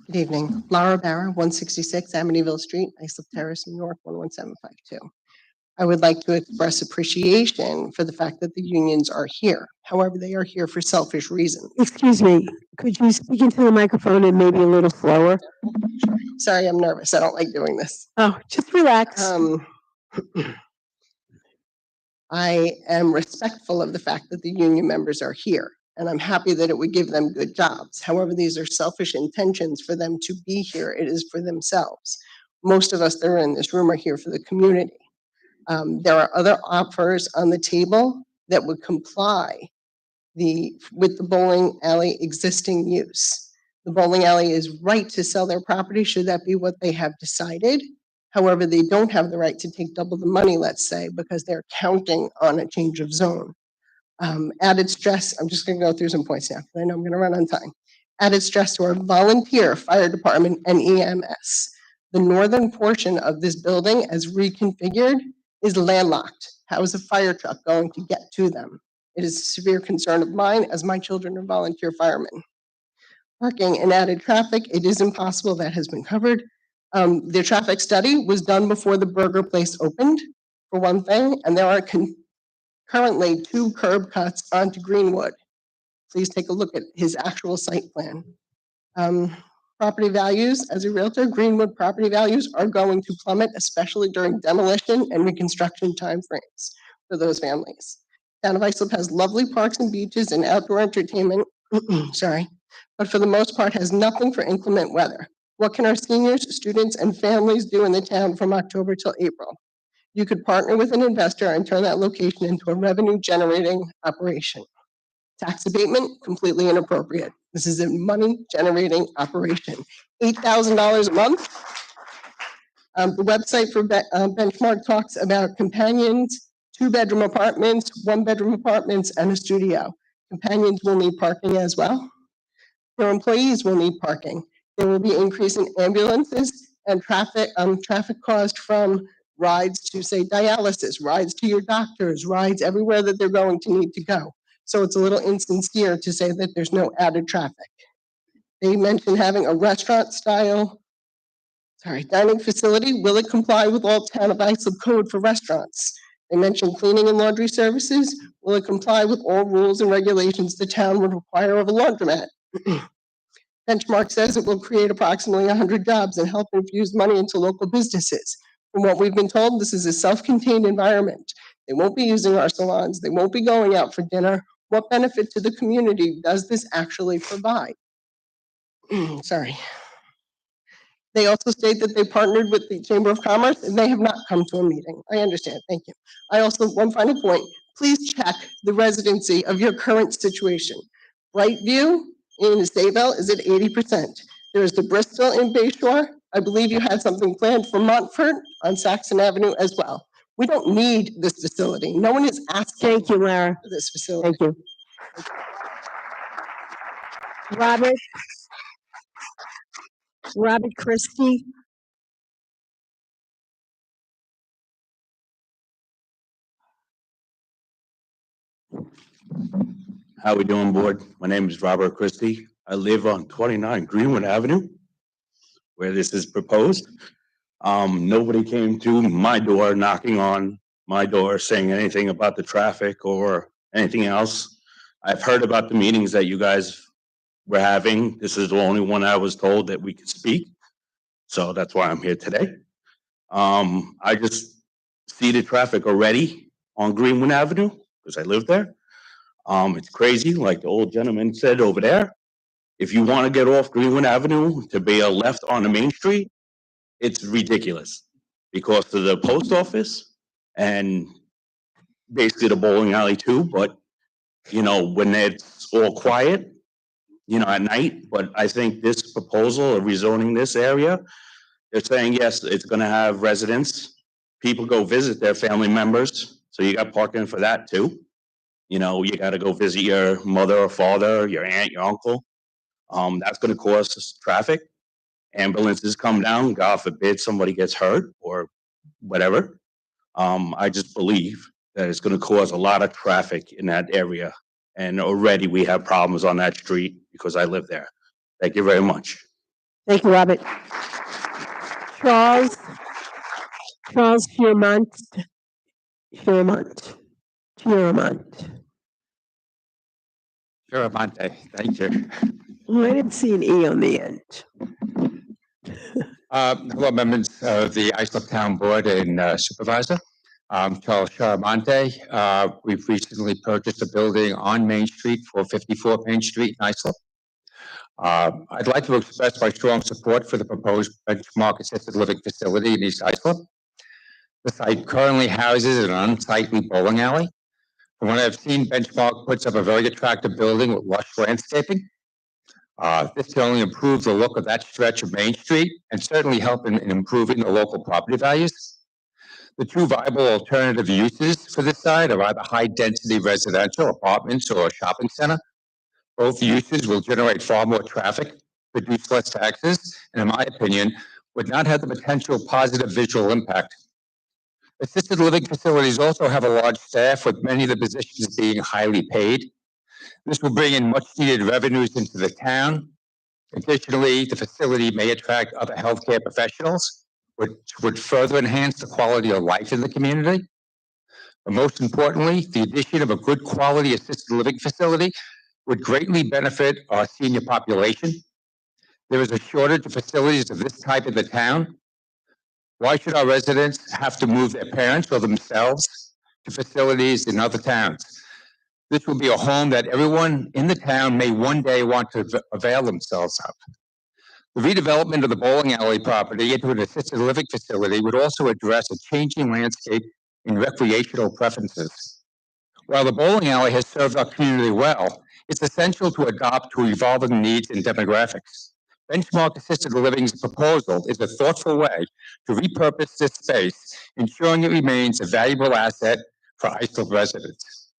Good evening. Laura Barra, 166 Amityville Street, Islip Terrace, New York, 11752. I would like to express appreciation for the fact that the unions are here. However, they are here for selfish reasons. Excuse me, could you speak into the microphone and maybe a little slower? Sorry, I'm nervous. I don't like doing this. Oh, just relax. I am respectful of the fact that the union members are here, and I'm happy that it would give them good jobs. However, these are selfish intentions for them to be here. It is for themselves. Most of us that are in this room are here for the community. There are other offers on the table that would comply with the bowling alley existing use. The bowling alley is right to sell their property should that be what they have decided. However, they don't have the right to take double the money, let's say, because they're counting on a change of zone. Added stress, I'm just gonna go through some points now, because I know I'm gonna run on time. Added stress to our volunteer fire department and EMS. The northern portion of this building, as reconfigured, is landlocked. How is a fire truck going to get to them? It is a severe concern of mine, as my children are volunteer firemen. Parking and added traffic, it is impossible, that has been covered. The traffic study was done before the burger place opened, for one thing, and there are currently 2 curb cuts onto Greenwood. Please take a look at his actual site plan. Property values, as a realtor, Greenwood property values are going to plummet, especially during demolition and reconstruction timeframes for those families. Town of Islip has lovely parks and beaches and outdoor entertainment, sorry, but for the most part has nothing for inclement weather. What can our seniors, students, and families do in the town from October till April? You could partner with an investor and turn that location into a revenue-generating operation. Tax abatement, completely inappropriate. This is a money-generating operation. $8,000 a month. The website for Benchmark talks about companions, 2-bedroom apartments, 1-bedroom apartments, and a studio. Companions will need parking as well. Their employees will need parking. There will be increase in ambulances and traffic caused from rides to, say, dialysis, rides to your doctors, rides everywhere that they're going to need to go. So it's a little insincere to say that there's no added traffic. They mentioned having a restaurant-style, dining facility. Will it comply with all Town of Islip code for restaurants? They mentioned cleaning and laundry services. Will it comply with all rules and regulations the town would require of a laundromat? Benchmark says it will create approximately 100 jobs and help infuse money into local businesses. From what we've been told, this is a self-contained environment. They won't be using our salons. They won't be going out for dinner. What benefit to the community does this actually provide? Sorry. They also state that they partnered with the Chamber of Commerce and they have not come to a meeting. I understand, thank you. I also, one final point, please check the residency of your current situation. Brightview in Sayville is at 80%. There is the Bristol in Bayshore. I believe you had something planned for Montfort on Saxon Avenue as well. We don't need this facility. No one is asking. Thank you, Lara. For this facility. Thank you. Robert Christie. How we doing, board? My name is Robert Christie. I live on 29 Greenwood Avenue, where this is proposed. Nobody came to my door, knocking on my door, saying anything about the traffic or anything else. I've heard about the meetings that you guys were having. This is the only one I was told that we could speak. So that's why I'm here today. I just see the traffic already on Greenwood Avenue because I live there. It's crazy, like the old gentleman said over there. If you want to get off Greenwood Avenue to be a left on the main street, it's ridiculous because of the post office and basically the bowling alley too. But, you know, when it's all quiet, you know, at night, but I think this proposal of rezoning this area, they're saying, yes, it's going to have residents. People go visit their family members. So you got parking for that too. You know, you got to go visit your mother or father, your aunt, your uncle. That's going to cause traffic. Ambulances come down, God forbid somebody gets hurt or whatever. I just believe that it's going to cause a lot of traffic in that area. And already we have problems on that street because I live there. Thank you very much. Thank you, Robert. Charles Fiermont. Fioramonte, thank you. Oh, I didn't see an E on the end. Hello, members of the Islip Town Board and Supervisor. Charles Fioramonte. We've recently purchased a building on Main Street, 454 Main Street in Islip. I'd like to express my strong support for the proposed Benchmark Assisted Living Facility in East Islip. The site currently houses an unsightly bowling alley. From what I've seen, Benchmark puts up a very attractive building with lush landscaping. This can only improve the look of that stretch of Main Street and certainly help in improving the local property values. The two viable alternative uses for this site are either high-density residential apartments or a shopping center. Both uses will generate far more traffic, produce less taxes, and in my opinion, would not have the potential positive visual impact. Assisted living facilities also have a large staff, with many of the positions being highly paid. This will bring in much-needed revenues into the town. Additionally, the facility may attract other healthcare professionals, which would further enhance the quality of life in the community. But most importantly, the addition of a good quality assisted living facility would greatly benefit our senior population. There is a shortage of facilities of this type in the town. Why should our residents have to move their parents or themselves to facilities in other towns? This will be a home that everyone in the town may one day want to avail themselves of. The redevelopment of the bowling alley property into an assisted living facility would also address a changing landscape in recreational preferences. While the bowling alley has served our community well, it's essential to adapt to evolving needs and demographics. Benchmark Assisted Living's proposal is a thoughtful way to repurpose this space, ensuring it remains a valuable asset for Islip residents.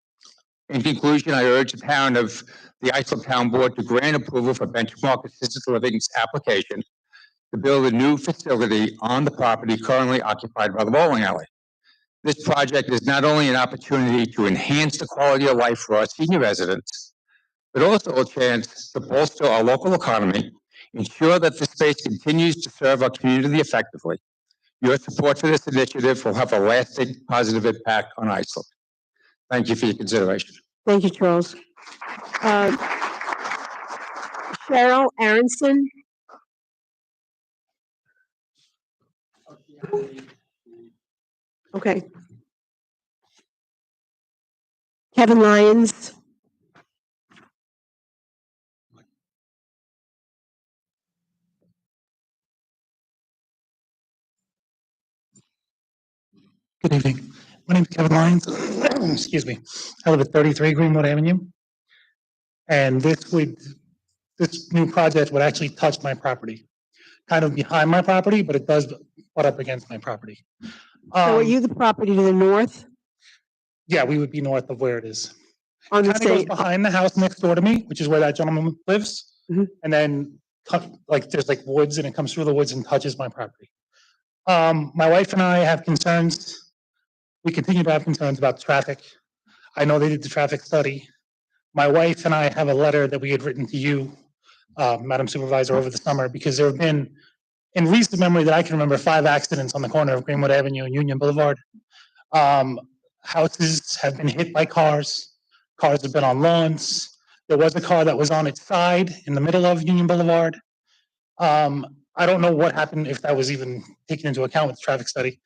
In conclusion, I urge the Islip Town Board to grant approval for Benchmark Assisted Living's application to build a new facility on the property currently occupied by the bowling alley. This project is not only an opportunity to enhance the quality of life for our senior residents, but also a chance to bolster our local economy, ensure that the space continues to serve our community effectively. Your support for this initiative will have a lasting positive impact on Islip. Thank you for your consideration. Thank you, Charles. Cheryl Aronson. Okay. Kevin Lyons. Good evening. My name is Kevin Lyons. Excuse me. I live at 33 Greenwood Avenue. And this new project would actually touch my property. Kind of behind my property, but it does butt up against my property. So are you the property to the north? Yeah, we would be north of where it is. On the Kind of goes same, behind the house next door to me, which is where that gentleman lives. And then there's like woods, and it comes through the woods and touches my property. My wife and I have concerns. We continue to have concerns about traffic. I know they did the traffic study. My wife and I have a letter that we had written to you, Madam Supervisor, over the summer, because there have been, in recent memory that I can remember, 5 accidents on the corner of Greenwood Avenue and Union Boulevard. Houses have been hit by cars. Cars have been on lawns. There was a car that was on its side in the middle of Union Boulevard. I don't know what happened, if that was even taken into account with the traffic study.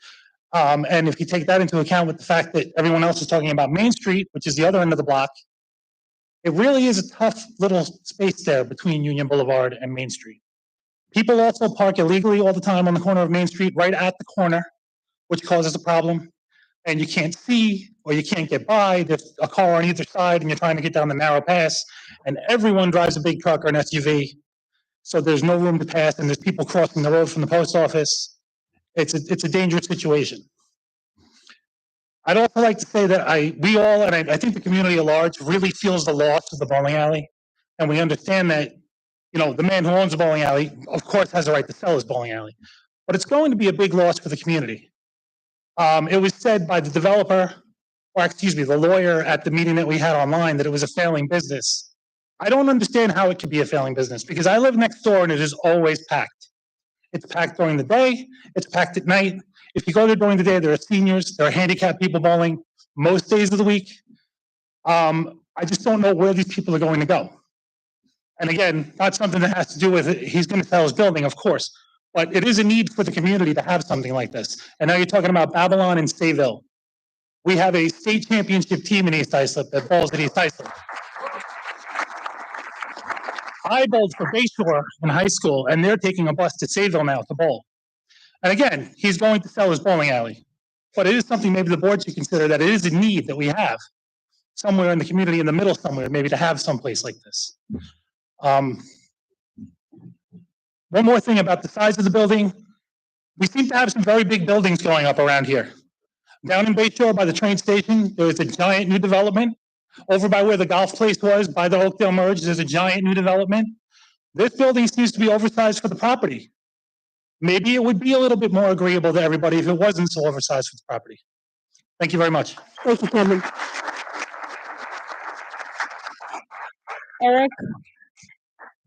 And if you take that into account with the fact that everyone else is talking about Main Street, which is the other end of the block, it really is a tough little space there between Union Boulevard and Main Street. People also park illegally all the time on the corner of Main Street, right at the corner, which causes a problem. And you can't see, or you can't get by. There's a car on either side, and you're trying to get down the narrow pass, and everyone drives a big truck or an SUV. So there's no room to pass, and there's people crossing the road from the post office. It's a dangerous situation. I'd also like to say that we all, and I think the community at large, really feels the loss of the bowling alley. And we understand that, the man who owns the bowling alley, of course, has a right to sell his bowling alley. But it's going to be a big loss for the community. It was said by the developer, or excuse me, the lawyer at the meeting that we had online, that it was a failing business. I don't understand how it could be a failing business, because I live next door and it is always packed. It's packed during the day, it's packed at night. If you go there during the day, there are seniors, there are handicapped people bowling most days of the week. I just don't know where these people are going to go. And again, not something that has to do with it. He's going to sell his building, of course, but it is a need for the community to have something like this. And now you're talking about Babylon and Sayville. We have a state championship team in East Islip that bowls at East Islip. I bowled for Bayshore in high school, and they're taking a bus to Sayville now to bowl. And again, he's going to sell his bowling alley. But it is something maybe the board should consider, that it is a need that we have somewhere in the community, in the middle somewhere, maybe to have someplace like this. One more thing about the size of the building. We seem to have some very big buildings going up around here. Down in Bay Shore by the train station, there is a giant new development. Over by where the golf place was, by the Oakdale Merge, there's a giant new development. This building seems to be oversized for the property. Maybe it would be a little bit more agreeable to everybody if it wasn't so oversized for the property. Thank you very much. Thank you, Kevin.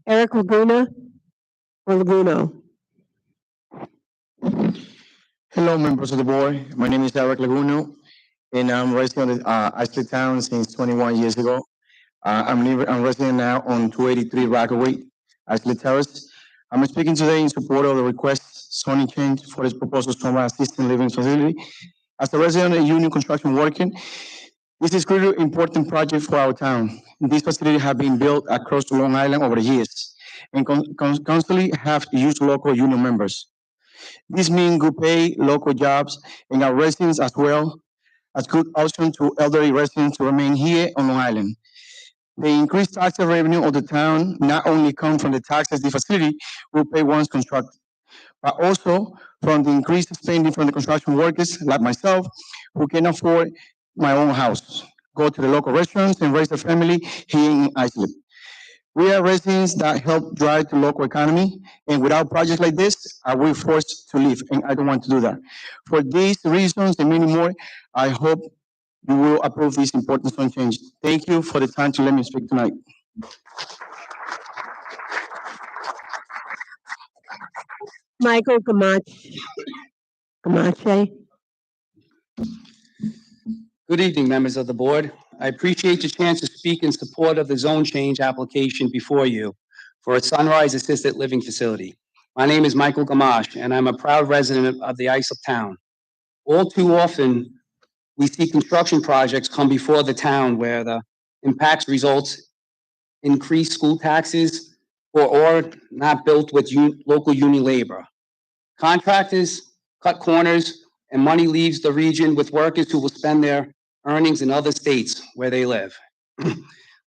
Eric Laguna or Laguno? Hello, members of the board. My name is Eric Laguno, and I'm resident of Islip Town since 21 years ago. I'm resident now on 283 Rockaway, Islip Terrace. I'm speaking today in support of the request zoning change for this proposed Soma assisted living facility. As a resident of Union Construction working, this is a really important project for our town. This facility has been built across Long Island over the years and constantly have used local union members. This means good pay, local jobs, and our residents as well as good option to elderly residents to remain here on Long Island. The increased tax revenue of the town not only comes from the taxes the facility will pay once constructed, but also from the increased spending from the construction workers like myself who can afford my own house, go to the local restaurants and raise a family here in Islip. We are residents that help drive the local economy, and without projects like this, we're forced to leave, and I don't want to do that. For these reasons and many more, I hope you will approve this important zone change. Thank you for the time to let me speak tonight. Michael Gamache. Good evening, members of the board. I appreciate the chance to speak in support of the zone change application before you for a Sunrise Assisted Living Facility. My name is Michael Gamache, and I'm a proud resident of the Islip town. All too often, we see construction projects come before the town where the impacts results increased school taxes or not built with local union labor. Contractors cut corners and money leaves the region with workers who will spend their earnings in other states where they live.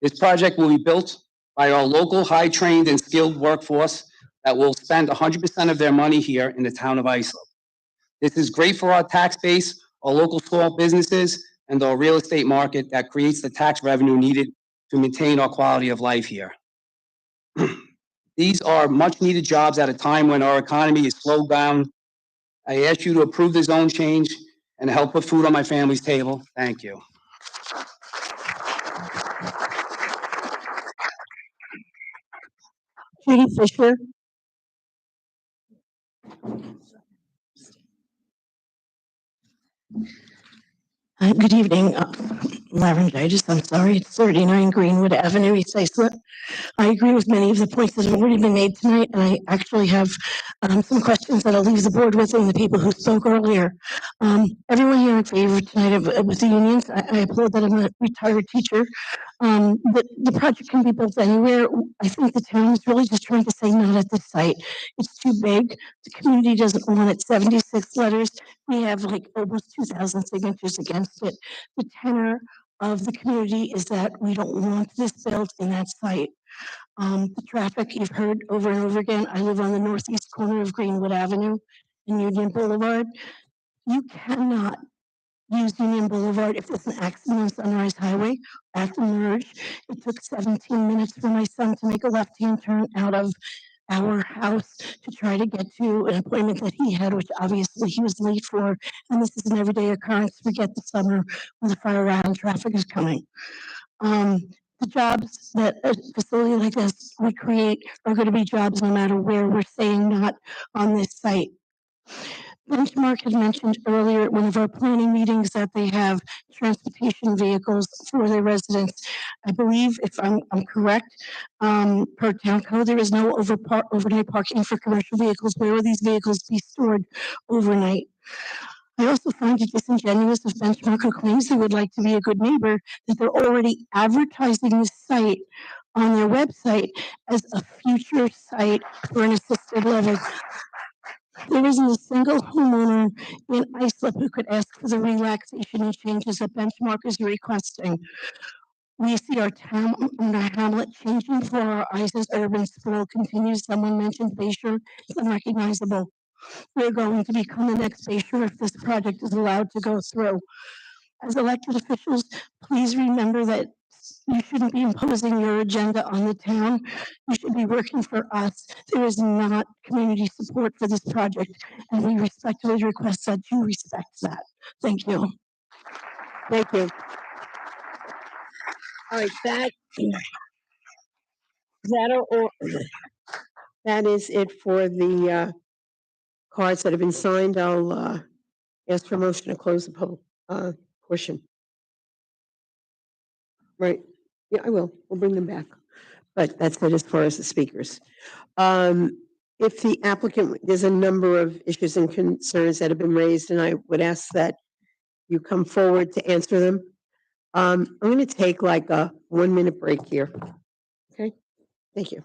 This project will be built by our local high-trained and skilled workforce that will spend 100% of their money here in the town of Islip. This is great for our tax base, our local small businesses, and our real estate market that creates the tax revenue needed to maintain our quality of life here. These are much-needed jobs at a time when our economy is slowed down. I ask you to approve the zone change and help put food on my family's table. Thank you. Judy Fisher. Good evening, laryngitis, I'm sorry, it's 39 Greenwood Avenue, East Islip. I agree with many of the points that have already been made tonight, and I actually have some questions that I'll leave the board with and the people who spoke earlier. Everyone here in favor tonight of with the unions, I applaud that. I'm a retired teacher. The project can be built anywhere. I think the town is really just trying to say not at this site. It's too big. The community doesn't want it. 76 letters. We have like almost 2,000 signatures against it. The tenor of the community is that we don't want this built in that site. The traffic you've heard over and over again. I live on the northeast corner of Greenwood Avenue and Union Boulevard. You cannot use Union Boulevard if there's an accident on Sunrise Highway at the merge. It took 17 minutes for my son to make a left-hand turn out of our house to try to get to an appointment that he had, which obviously he was late for. And this is an everyday occurrence. Forget the summer when the fire route and traffic is coming. The jobs that a facility like this would create are going to be jobs no matter where. We're saying not on this site. Benchmark had mentioned earlier at one of our planning meetings that they have transportation vehicles for their residents. I believe, if I'm correct, per town code, there is no overnight parking for commercial vehicles. Where will these vehicles be stored overnight? I also find it disingenuous of Benchmark, who claims they would like to be a good neighbor, that they're already advertising this site on their website as a future site for an assisted living. There isn't a single homeowner in Islip who could ask for the relaxation and changes that Benchmark is requesting. We see our town and our hamlet changing before our eyes as urban sprawl continues. Someone mentioned Bayshore is unrecognizable. We're going to become the next Bay Shore if this project is allowed to go through. As elected officials, please remember that you shouldn't be imposing your agenda on the town. You should be working for us. There is not community support for this project, and we respectfully request that you respect that. Thank you. Thank you. All right, that is it for the cards that have been signed. I'll ask for a motion to close the public portion. Right, yeah, I will. We'll bring them back. But that's it as far as the speakers. If the applicant, there's a number of issues and concerns that have been raised, and I would ask that you come forward to answer them. I'm going to take like a 1-minute break here. Okay, thank you.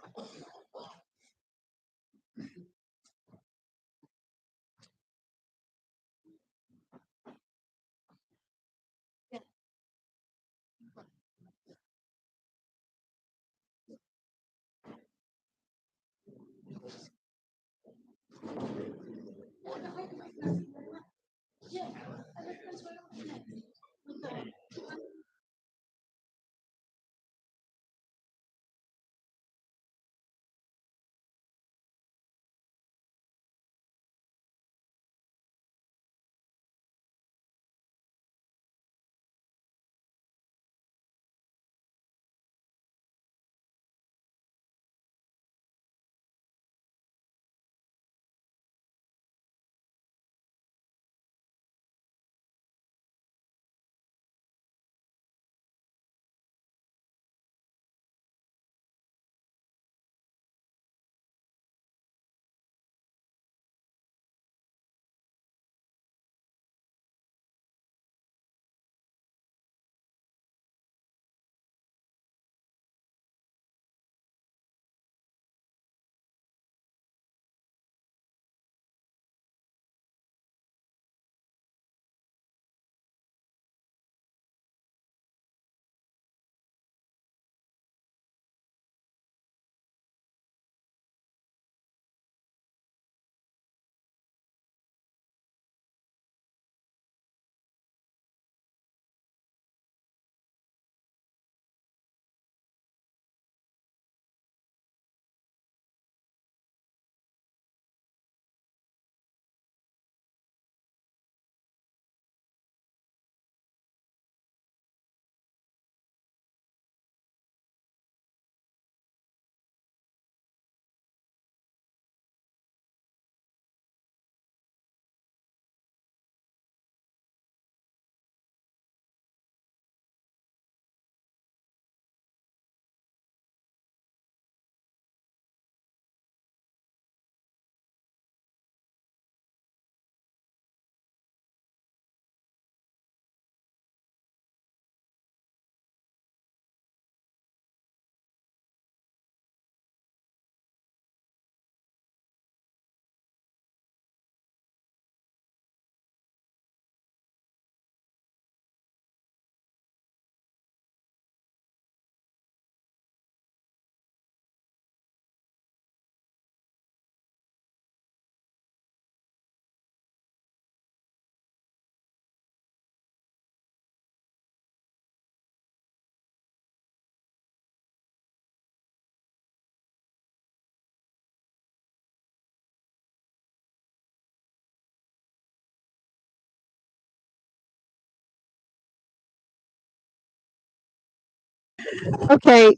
Okay.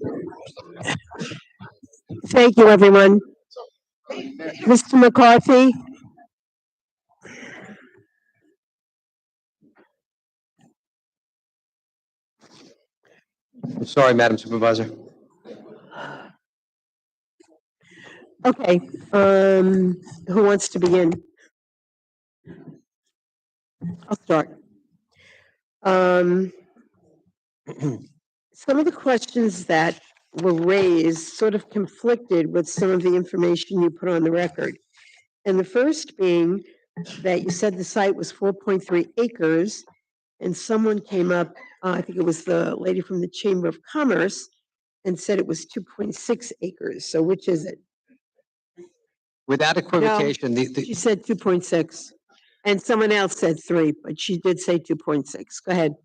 Thank you, everyone. Mr. McCarthy? Sorry, Madam Supervisor. Okay, who wants to begin? I'll start. Some of the questions that were raised sort of conflicted with some of the information you put on the record. And the first being that you said the site was 4.3 acres, and someone came up, I think it was the lady from the Chamber of Commerce, and said it was 2.6 acres. So which is it? Without equivocation, She said 2.6. And someone else said 3, but she did say 2.6. Go ahead.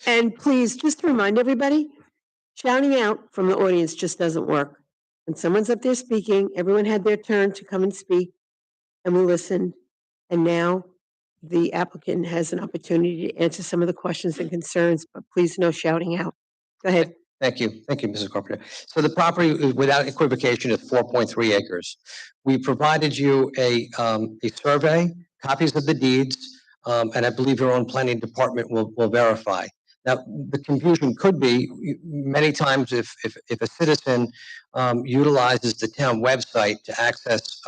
And please, just to remind everybody, shouting out from the audience just doesn't work. When someone's up there speaking, everyone had their turn to come and speak, and we listened. And now the applicant has an opportunity to answer some of the questions and concerns, but please no shouting out. Go ahead. Thank you. Thank you, Mrs. Carpenter. So the property, without equivocation, is 4.3 acres. We provided you a survey, copies of the deeds, and I believe your own planning department will verify. Now, the confusion could be many times if a citizen utilizes the town website to access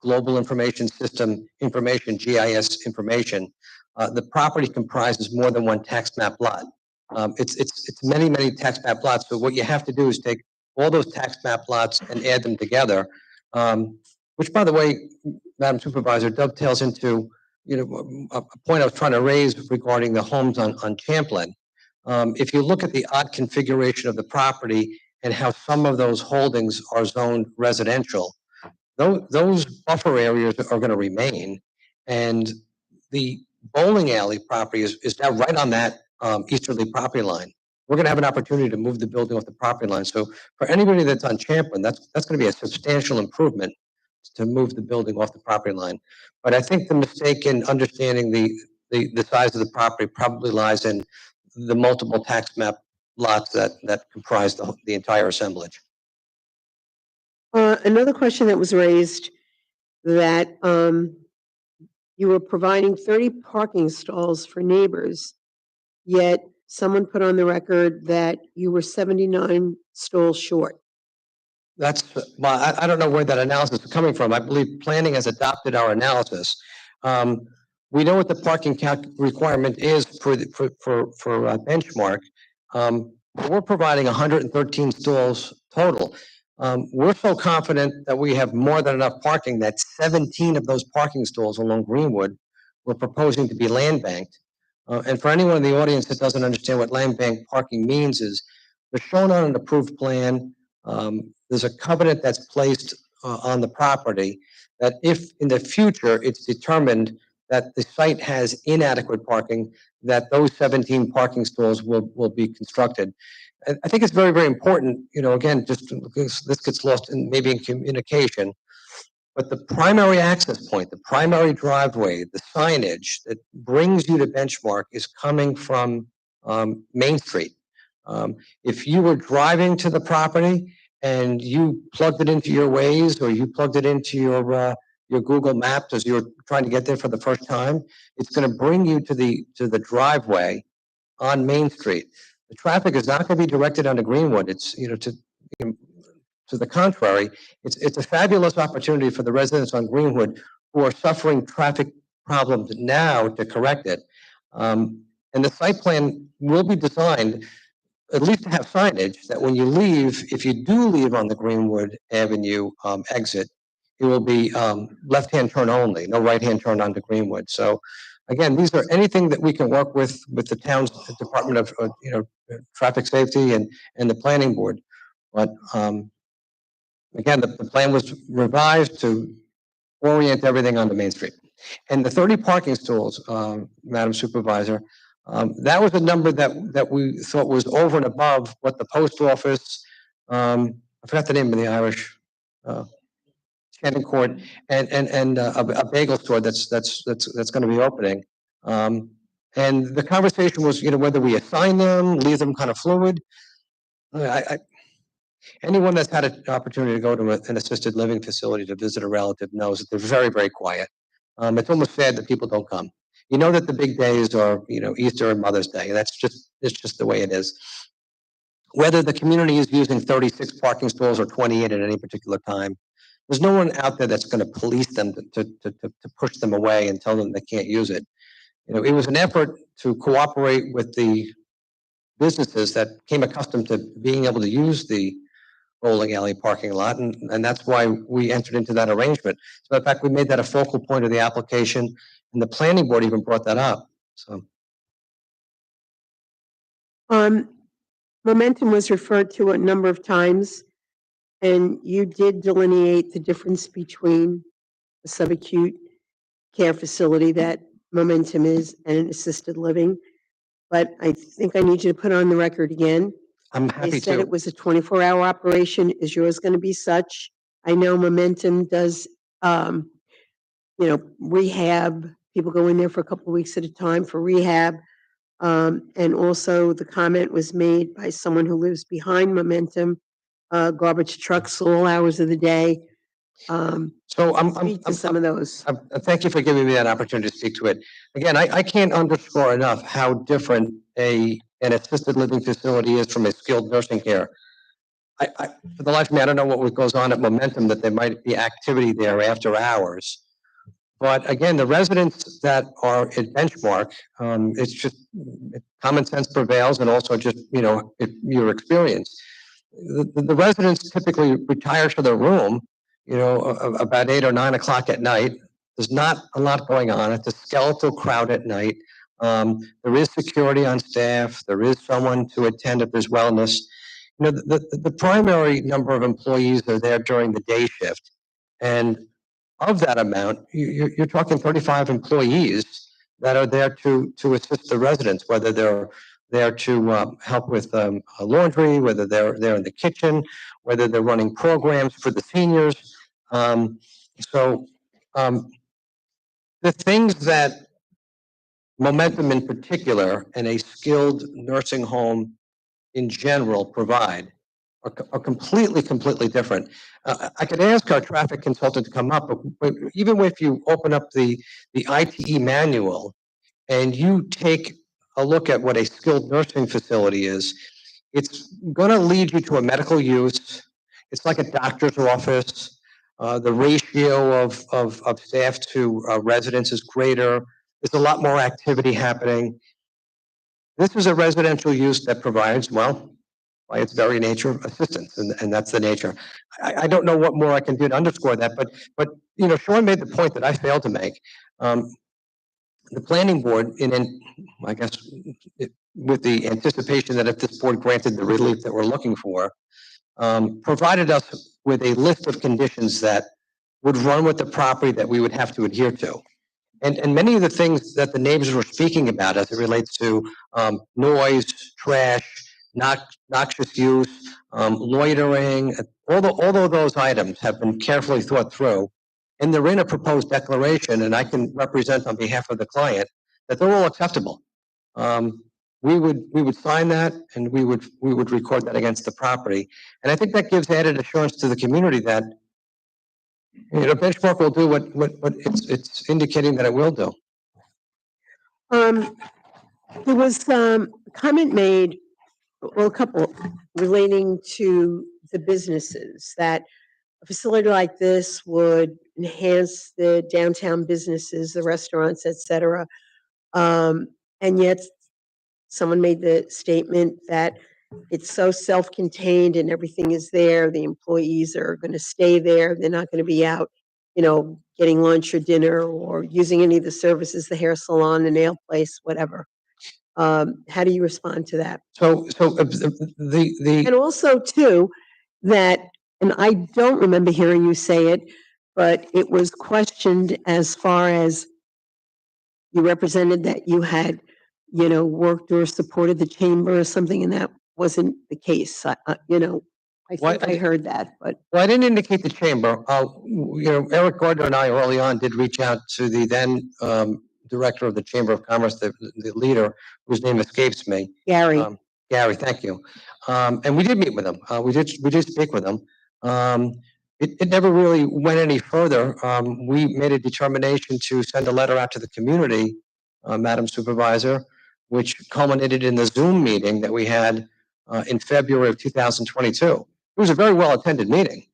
global information system information, GIS information, the property comprises more than one tax map lot. It's many, many tax map lots. So what you have to do is take all those tax map lots and add them together, which, by the way, Madam Supervisor, dovetails into a point I was trying to raise regarding the homes on Champlain. If you look at the odd configuration of the property and how some of those holdings are zoned residential, those buffer areas are going to remain, and the bowling alley property is now right on that easterly property line. We're going to have an opportunity to move the building off the property line. So for anybody that's on Champlain, that's going to be a substantial improvement to move the building off the property line. But I think the mistake in understanding the size of the property probably lies in the multiple tax map lots that comprise the entire assemblage. Another question that was raised, that you were providing 30 parking stalls for neighbors, yet someone put on the record that you were 79 stalls short. Well, I don't know where that analysis is coming from. I believe planning has adopted our analysis. We know what the parking requirement is for benchmark. We're providing 113 stalls total. We're so confident that we have more than enough parking that 17 of those parking stalls along Greenwood we're proposing to be land banked. And for anyone in the audience that doesn't understand what land bank parking means, is they're shown on an approved plan. There's a covenant that's placed on the property that if in the future it's determined that the site has inadequate parking, that those 17 parking stalls will be constructed. I think it's very, very important, again, just because this gets lost in maybe in communication, but the primary access point, the primary driveway, the signage that brings you to Benchmark is coming from Main Street. If you were driving to the property and you plugged it into your Waze or you plugged it into your Google Maps as you're trying to get there for the first time, it's going to bring you to the driveway on Main Street. The traffic is not going to be directed onto Greenwood. It's to the contrary. It's a fabulous opportunity for the residents on Greenwood who are suffering traffic problems now to correct it. And the site plan will be designed at least to have signage that when you leave, if you do leave on the Greenwood Avenue exit, it will be left-hand turn only, no right-hand turn onto Greenwood. So again, these are anything that we can work with the town's Department of Traffic Safety and the Planning Board. But again, the plan was revised to orient everything onto Main Street. And the 30 parking stalls, Madam Supervisor, that was a number that we thought was over and above what the post office, I forgot the name of the Irish, Shannon Court, and a bagel store that's going to be opening. And the conversation was, whether we assign them, leave them kind of fluid. Anyone that's had an opportunity to go to an assisted living facility to visit a relative knows that they're very, very quiet. It's almost sad that people don't come. You know that the big days are, Easter and Mother's Day. It's just the way it is. Whether the community is using 36 parking stalls or 28 at any particular time, there's no one out there that's going to police them to push them away and tell them they can't use it. It was an effort to cooperate with the businesses that came accustomed to being able to use the bowling alley parking lot, and that's why we entered into that arrangement. So in fact, we made that a focal point of the application, and the planning board even brought that up. So Momentum was referred to a number of times. And you did delineate the difference between a subacute care facility that Momentum is and an assisted living. But I think I need you to put on the record again. I'm They happy said to. it was a 24-hour operation. Is yours going to be such? I know Momentum does, rehab. People go in there for a couple of weeks at a time for rehab. And also the comment was made by someone who lives behind Momentum, garbage trucks all hours of the day. So Speak to some of those. Thank you for giving me that opportunity to speak to it. Again, I can't underscore enough how different an assisted living facility is from a skilled nursing care. For the life of me, I don't know what goes on at Momentum, that there might be activity there after hours. But again, the residents that are at Benchmark, it's just common sense prevails, and also just, your experience. The residents typically retire to their room, about 8 or 9 o'clock at night. There's not a lot going on. It's a skeletal crowd at night. There is security on staff. There is someone to attend if there's wellness. The primary number of employees are there during the day shift. And of that amount, you're talking 35 employees that are there to assist the residents, whether they're there to help with laundry, whether they're in the kitchen, whether they're running programs for the seniors. The things that Momentum in particular and a skilled nursing home in general provide are completely different. I could ask our traffic consultant to come up, but even if you open up the ITE manual and you take a look at what a skilled nursing facility is, it's going to lead you to a medical use. It's like a doctor's office. The ratio of staff to residents is greater. There's a lot more activity happening. This is a residential use that provides, well, by its very nature, assistance, and that's the nature. I don't know what more I can do to underscore that, but Sean made the point that I failed to make. The planning board, I guess, with the anticipation that if this board granted the relief that we're looking for, provided us with a list of conditions that would run with the property that we would have to adhere to. And many of the things that the neighbors were speaking about as it relates to noise, trash, noxious use, loitering, all of those items have been carefully thought through. And they're in a proposed declaration, and I can represent on behalf of the client that they're all acceptable. We would sign that, and we would record that against the property. And I think that gives added assurance to the community that Benchmark will do what it's indicating that it will do. There was comment made, well, a couple relating to the businesses, that a facility like this would enhance the downtown businesses, the restaurants, et cetera. And yet someone made the statement that it's so self-contained and everything is there. The employees are going to stay there. They're not going to be out, getting lunch or dinner or using any of the services, the hair salon, the nail place, whatever. How do you respond to that? And also too, that, and I don't remember hearing you say it, but it was questioned as far as you represented that you had, worked or supported the chamber or something, and that wasn't the case. I think I heard that, but. Well, I didn't indicate the chamber. Eric Gardner and I early on did reach out to the then director of the Chamber of Commerce, the leader, whose name escapes me. Gary. Gary, thank you. And we did meet with him. We did speak with him. It never really went any further. We made a determination to send a letter out to the community, Madam Supervisor, which culminated in the Zoom meeting that we had in February of 2022. It was a very well-attended meeting.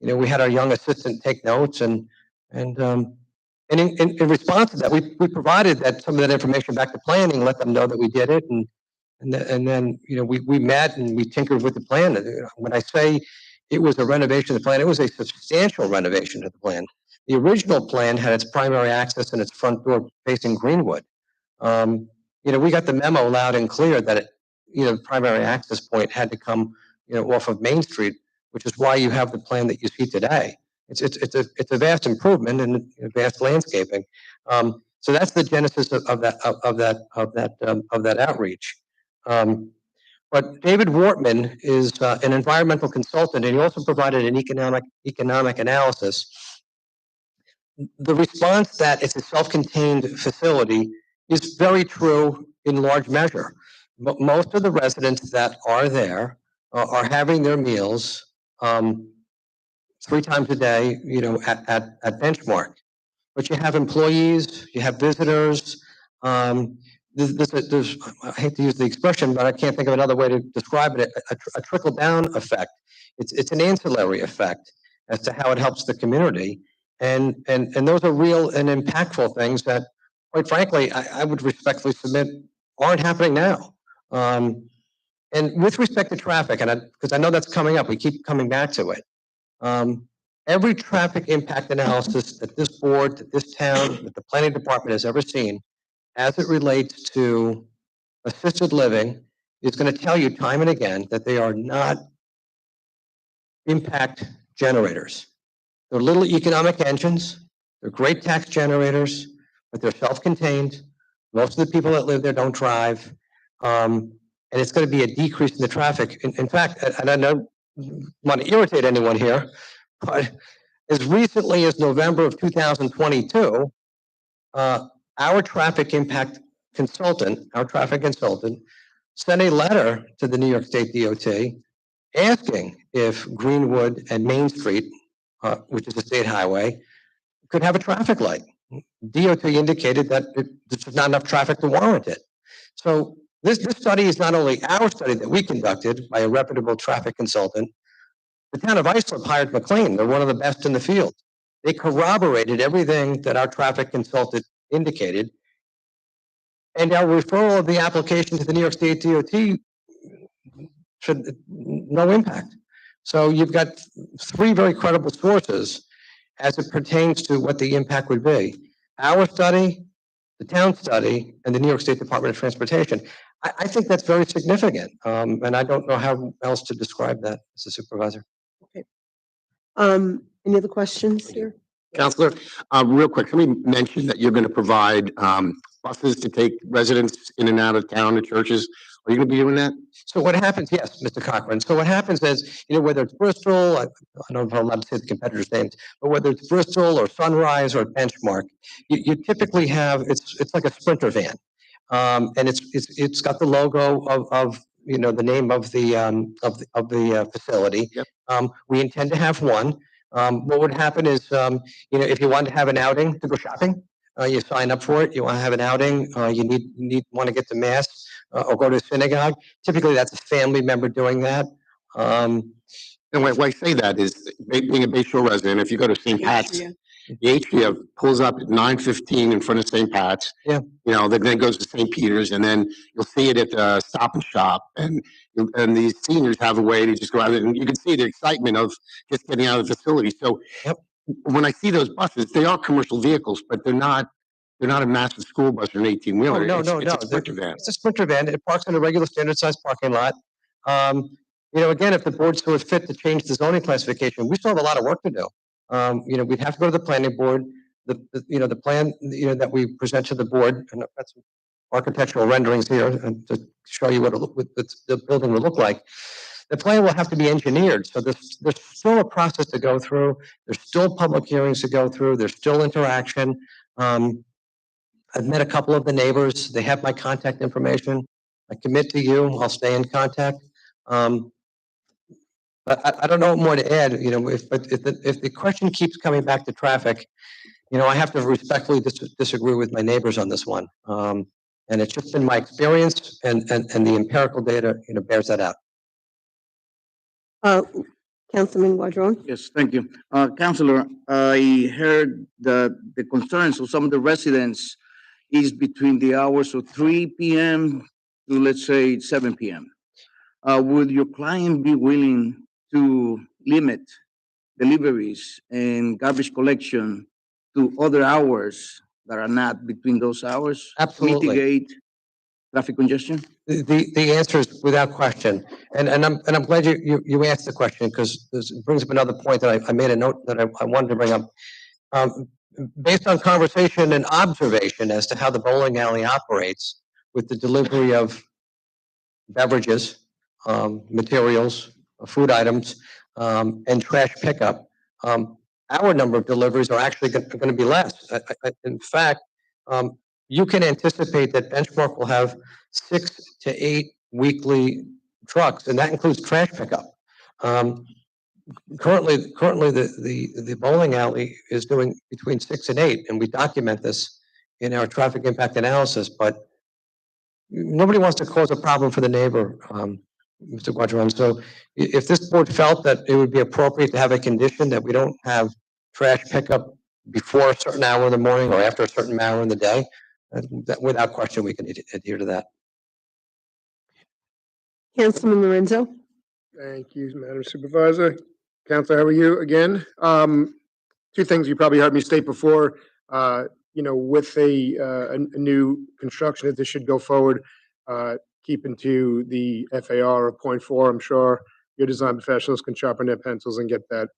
We had our young assistant take notes, and in response to that, we provided some of that information back to planning, let them know that we did it, and then we met and we tinkered with the plan. When I say it was a renovation of the plan, it was a substantial renovation of the plan. The original plan had its primary access and its front door facing Greenwood. We got the memo loud and clear that the primary access point had to come off of Main Street. which is why you have the plan that you see today. It's a vast improvement and vast landscaping. So that's the genesis of that outreach. But David Wortman is an environmental consultant, and he also provided an economic analysis. The response that it's a self-contained facility is very true in large measure. Most of the residents that are there are having their meals 3 times a day, at Benchmark. But you have employees, you have visitors. There's, I hate to use the expression, but I can't think of another way to describe it, a trickle-down effect. It's an ancillary effect as to how it helps the community. And those are real and impactful things that, quite frankly, I would respectfully submit aren't happening now. And with respect to traffic, and because I know that's coming up, we keep coming back to it. Every traffic impact analysis that this board, that this town, that the planning department has ever seen, as it relates to assisted living, is going to tell you time and again that they are not impact generators. They're little economic engines. They're great tax generators, but they're self-contained. Most of the people that live there don't drive. And it's going to be a decrease in the traffic. In fact, and I don't want to irritate anyone here, but as recently as November of 2022, our traffic consultant, sent a letter to the New York State DOT asking if Greenwood and Main Street, which is a state highway, could have a traffic light. DOT indicated that there's not enough traffic to warrant it. So this study is not only our study that we conducted by a reputable traffic consultant. The town of Islip hired McLean. They're one of the best in the field. They corroborated everything that our traffic consultant indicated. And our referral of the application to the New York State DOT should no impact. So you've got 3 very credible sources as it pertains to what the impact would be. Our study, the town study, and the New York State Department of Transportation. I think that's very significant. And I don't know how else to describe that, Mr. Supervisor. Okay. Any other questions here? Counselor, real quick, let me mention that you're going to provide buses to take residents in and out of town to churches. Are you going to be doing that? So what happens, yes, Mr. Cochran. So what happens is, whether it's Bristol, I don't know if I'm allowed to say the competitors' names, but whether it's Bristol or Sunrise or Benchmark, you typically have, it's like a Sprinter van. And it's got the logo of the name of the facility. Yep. We intend to have one. What would happen is, if you want to have an outing to go shopping, you sign up for it. You want to have an outing. You want to get to mass or go to a synagogue. Typically, that's a family member doing that. And why I say that is, being a Bay Shore resident, if you go to St. Pat's, the Atria pulls up at 9:15 in front of St. Pat's. Yeah. Then goes to St. Peter's, and then you'll see it at the Stop and Shop, and these seniors have a way to just go out there, and you can see the excitement of just getting out of the facility. So when I see those buses, they are commercial vehicles, but they're not a massive school bus or an 18-wheeler. No. It's a Sprinter van. It's a Sprinter van. It parks in a regular standard sized parking lot. Again, if the board so is fit to change the zoning classification, we still have a lot of work to do. We'd have to go to the planning board. The plan, that we present to the board, and I've got some architectural renderings here and to show you what the building would look like. The plan will have to be engineered. So there's still a process to go through. There's still public hearings to go through. There's still interaction. I've met a couple of the neighbors. They have my contact information. I commit to you. I'll stay in contact. But I don't know what more to add. If the question keeps coming back to traffic, I have to respectfully disagree with my neighbors on this one. And it's just been my experience, and the empirical data, bears that out. Councilman Guadron? Yes, thank you. Counselor, I heard that the concerns of some of the residents is between the hours of 3 p.m. to, let's say, 7 p.m. Would your client be willing to limit deliveries and garbage collection to other hours that are not between those hours? Absolutely. Mitigate traffic congestion? The answer is without question. And I'm glad you asked the question because this brings up another point that I made a note that I wanted to bring up. Based on conversation and observation as to how the bowling alley operates with the delivery of beverages, materials, food items, and trash pickup, our number of deliveries are actually going to be less. In fact, you can anticipate that Benchmark will have 6 to 8 weekly trucks, and that includes trash pickup. Currently, the bowling alley is doing between 6 and 8, and we document this in our traffic impact analysis, but nobody wants to cause a problem for the neighbor, Mr. Quadron. So if this board felt that it would be appropriate to have a condition that we don't have trash pickup before a certain hour in the morning or after a certain hour in the day, that without question, we can adhere to that. Councilman Lorenzo? Thank you, Madam Supervisor. Counselor, how are you again? Two things you probably heard me state before. With a new construction, that this should go forward, keeping to the FAR of 0.4. I'm sure your design professionals can sharpen their pencils and get that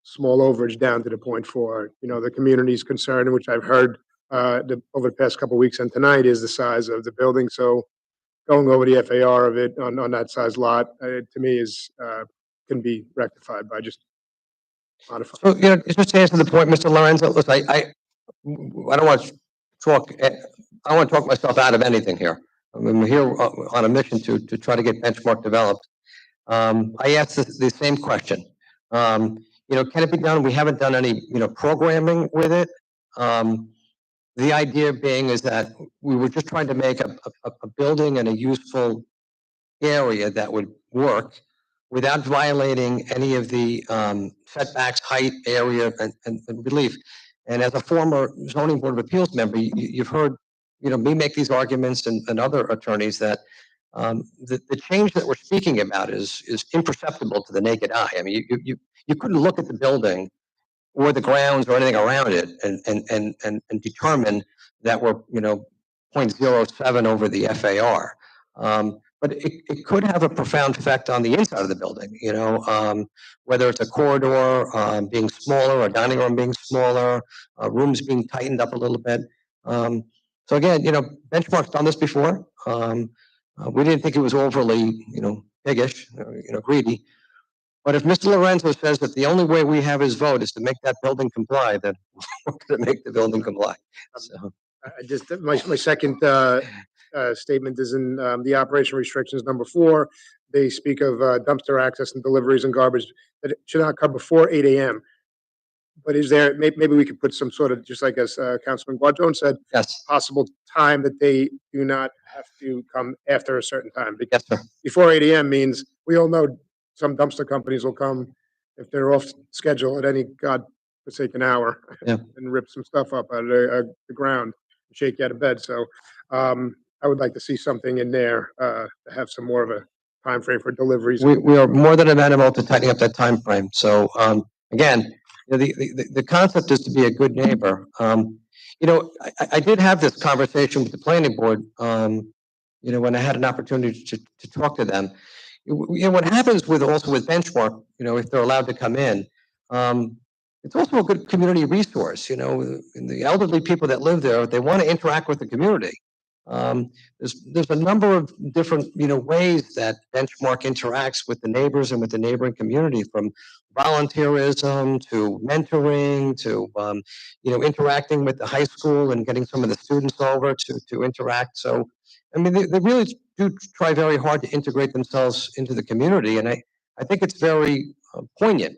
small overage down to the 0.4. The community's concern, which I've heard over the past couple of weeks and tonight, is the size of the building. So going over the FAR of it on that size lot, to me, can be rectified by just modifying. So, just to answer the point, Mr. Lorenzo, look, I don't want to talk, I want to talk myself out of anything here. I'm here on a mission to try to get Benchmark developed. I asked the same question. Can it be done? We haven't done any, programming with it. The idea being is that we were just trying to make a building and a useful area that would work without violating any of the setbacks, height, area, and relief. And as a former zoning board of appeals member, you've heard, me make these arguments and other attorneys that the change that we're speaking about is imperceptible to the naked eye. I mean, you couldn't look at the building or the grounds or anything around it and determine that we're, 0.07 over the FAR. But it could have a profound effect on the inside of the building, whether it's a corridor being smaller, a dining room being smaller, rooms being tightened up a little bit. So again, Benchmark's done this before. We didn't think it was overly, biggish, greedy. But if Mr. Lorenzo says that the only way we have his vote is to make that building comply, then we're going to make the building comply. So. My second statement is in the operation restrictions number 4. They speak of dumpster access and deliveries and garbage that it should not come before 8 a.m. But is there, maybe we could put some sort of, just like as Councilman Guadron said, yes, possible time that they do not have to come after a certain time? Because yes, sir. before 8 a.m. means we all know some dumpster companies will come if they're off schedule at any godforsaken hour and rip some stuff up out of the ground and shake you out of bed. So I would like to see something in there to have some more of a time frame for deliveries. We are more than amenable to tightening up that time frame. So again, the concept is to be a good neighbor. I did have this conversation with the planning board, when I had an opportunity to talk to them. What happens with Benchmark, if they're allowed to come in, it's also a good community resource. And the elderly people that live there, they want to interact with the community. There's a number of different, ways that Benchmark interacts with the neighbors and with the neighboring community, from volunteerism to mentoring to, interacting with the high school and getting some of the students over to interact. So, I mean, they really do try very hard to integrate themselves into the community. And I think it's very poignant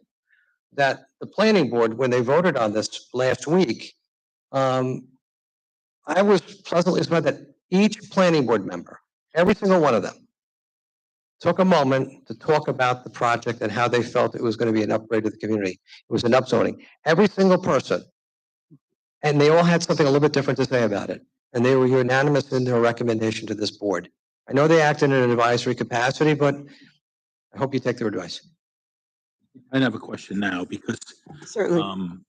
that the planning board, when they voted on this last week, I was pleasantly surprised that each planning board member, every single one of them, took a moment to talk about the project and how they felt it was going to be an upgrade to the community. It was an upzoning. Every single person. And they all had something a little bit different to say about it. And they were unanimous in their recommendation to this board. I know they acted in an advisory capacity, but I hope you take their advice. I have a question now because Certainly.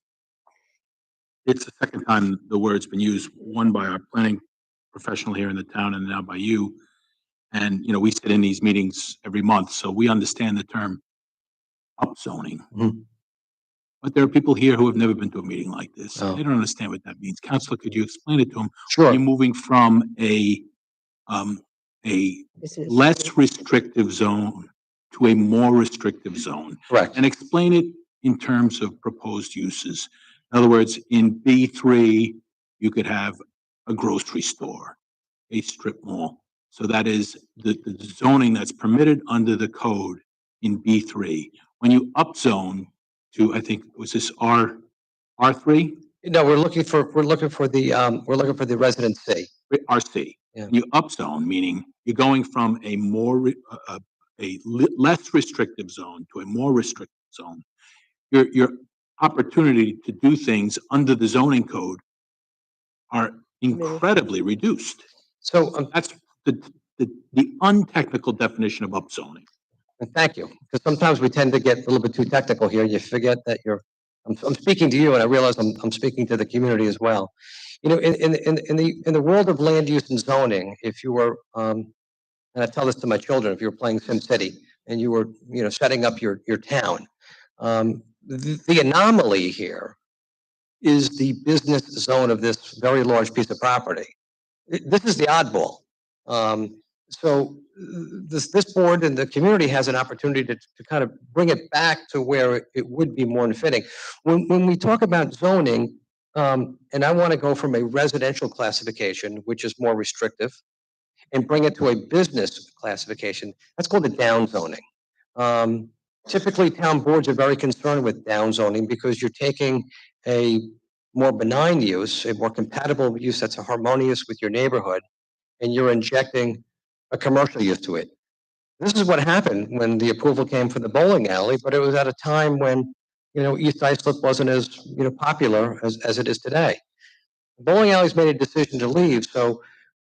it's the second time the word's been used, one by our planning professional here in the town and now by you. And, we sit in these meetings every month, so we understand the term upzoning. But there are people here who have never been to a meeting like this. Oh. They don't understand what that means. Counselor, could you explain it to them? Sure. You're moving from a Business. less restrictive zone to a more restrictive zone. Correct. And explain it in terms of proposed uses. In other words, in B3, you could have a grocery store, a strip mall. So that is the zoning that's permitted under the code in B3. When you upzone to, I think, was this R3? No, we're looking for the residency. RC. Yeah. You upzone, meaning you're going from a less restrictive zone to a more restrictive zone. Your opportunity to do things under the zoning code are incredibly reduced. So That's the untechnical definition of upzoning. and thank you, because sometimes we tend to get a little bit too technical here. You forget that I'm speaking to you, and I realize I'm speaking to the community as well. In the world of land use and zoning, if you were, and I tell this to my children, if you were playing SimCity and you were, setting up your town, the anomaly here is the business zone of this very large piece of property. This is the oddball. So this board and the community has an opportunity to kind of bring it back to where it would be more fitting. When we talk about zoning, and I want to go from a residential classification, which is more restrictive, and bring it to a business classification, that's called a down zoning. Typically, town boards are very concerned with down zoning because you're taking a more benign use, a more compatible use that's harmonious with your neighborhood, and you're injecting a commercial use to it. This is what happened when the approval came for the bowling alley, but it was at a time when, East Islip wasn't as, popular as it is today. The bowling alley's made a decision to leave, so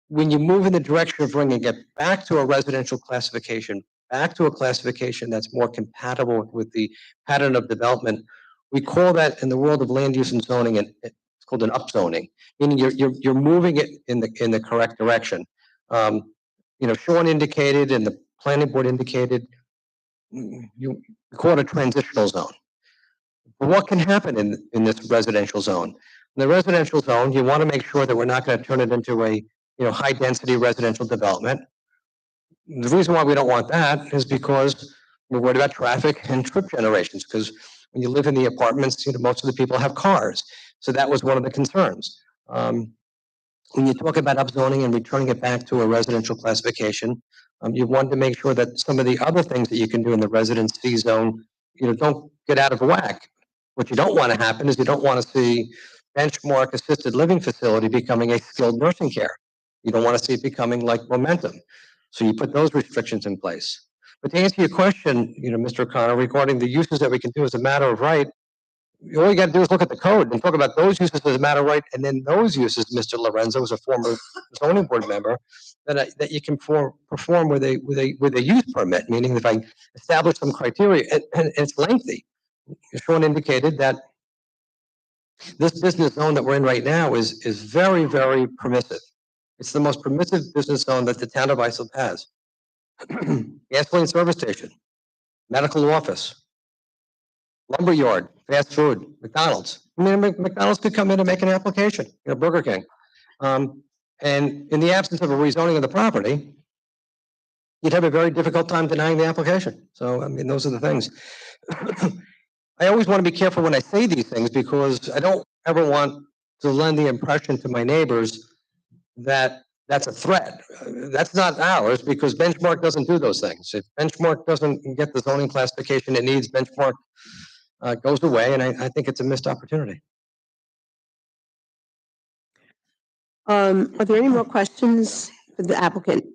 when you move in the direction of bringing it back to a residential classification, back to a classification that's more compatible with the pattern of development, we call that in the world of land use and zoning, it's called an upzoning, meaning you're moving it in the correct direction. Sean indicated and the planning board indicated, you call it a transitional zone. But what can happen in this residential zone? In the residential zone, you want to make sure that we're not going to turn it into a high density residential development. The reason why we don't want that is because we're worried about traffic and trip generations, because when you live in the apartments, most of the people have cars. So that was one of the concerns. When you talk about upzoning and returning it back to a residential classification, you want to make sure that some of the other things that you can do in the residency zone, don't get out of whack. What you don't want to happen is you don't want to see Benchmark Assisted Living Facility becoming a skilled nursing care. You don't want to see it becoming like Momentum. So you put those restrictions in place. But to answer your question, Mr. O'Connor, regarding the uses that we can do as a matter of right, all you got to do is look at the code and talk about those uses as a matter of right, and then those uses, Mr. Lorenzo, as a former zoning board member, that you can perform with a use permit, meaning if I establish some criteria, and it's lengthy. Sean indicated that this business zone that we're in right now is very, very permissive. It's the most permissive business zone that the town of Islip has. Gasoline service station, medical office, lumber yard, fast food, McDonald's. McDonald's could come in and make an application, Burger King. And in the absence of a rezoning of the property, you'd have a very difficult time denying the application. So, those are the things. I always want to be careful when I say these things because I don't ever want to lend the impression to my neighbors that that's a threat. That's not ours because Benchmark doesn't do those things. If Benchmark doesn't get the zoning classification it needs, Benchmark goes away, and I think it's a missed opportunity. Are there any more questions for the applicant?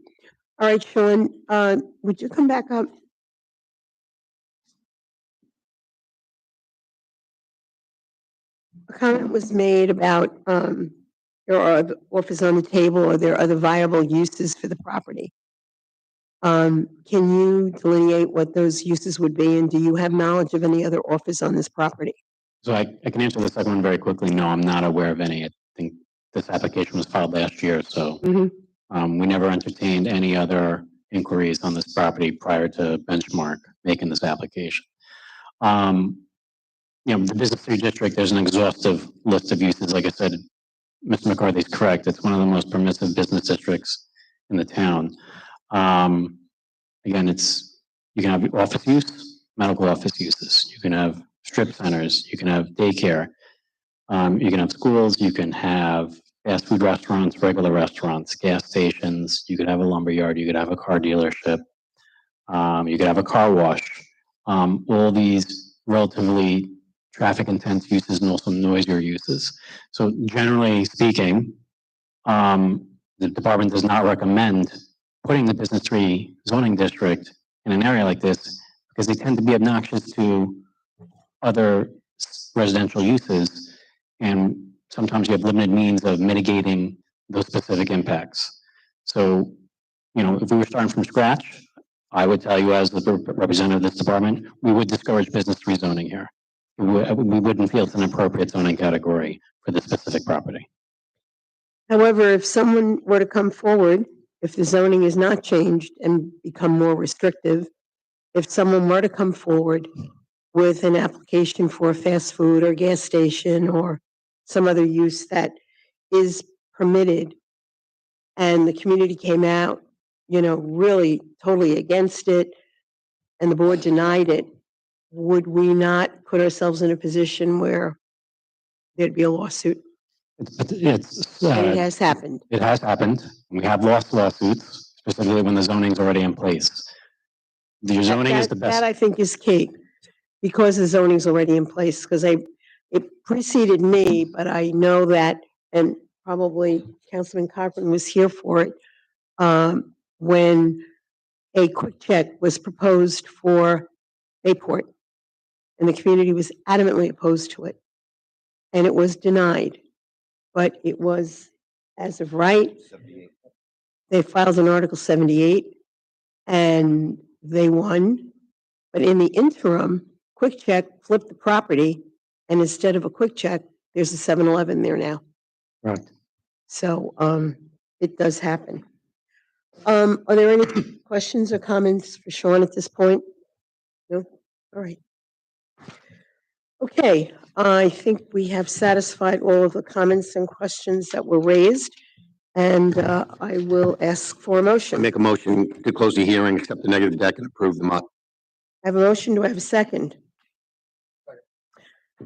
All right, Sean, would you come back up? A comment was made about there are other offers on the table, or there are other viable uses for the property. Can you delineate what those uses would be, and do you have knowledge of any other offers on this property? So I can answer the second one very quickly. No, I'm not aware of any. I think this application was filed last year, so Mhm. we never entertained any other inquiries on this property prior to Benchmark making this application. The Business 3 district, there's an exhaustive list of uses. Like I said, Mr. McCarthy's correct. It's one of the most permissive business districts in the town. Again, you can have office use, medical office uses. You can have strip centers. You can have daycare. You can have schools. You can have fast food restaurants, regular restaurants, gas stations. You could have a lumberyard. You could have a car dealership. You could have a car wash. All these relatively traffic intense uses and also noisier uses. So generally speaking, the department does not recommend putting the Business 3 zoning district in an area like this because they tend to be obnoxious to other residential uses. And sometimes you have limited means of mitigating those specific impacts. So, if we were starting from scratch, I would tell you as the representative of this department, we would discourage Business 3 zoning here. We wouldn't feel it's an appropriate zoning category for this specific property. However, if someone were to come forward, if the zoning is not changed and become more restrictive, if someone were to come forward with an application for a fast food or gas station or some other use that is permitted, and the community came out, really totally against it, and the board denied it, would we not put ourselves in a position where there'd be a lawsuit? It It has happened. It has happened. We have lost lawsuits, specifically when the zoning's already in place. The zoning is the best. That I think is key, because the zoning's already in place, because it preceded me, but I know that, and probably Councilman Cochran was here for it, when a quick check was proposed for Bayport, and the community was adamantly opposed to it, and it was denied. But it was, as of right, they filed an Article 78, and they won. But in the interim, Quick Check flipped the property, and instead of a Quick Check, there's a 7-Eleven there now. Right. So it does happen. Are there any questions or comments for Sean at this point? No? All right. Okay, I think we have satisfied all of the comments and questions that were raised, and I will ask for a I motion. make a motion to close the hearing, accept the negative deck and approve the mod. I have a motion. Do I have a second?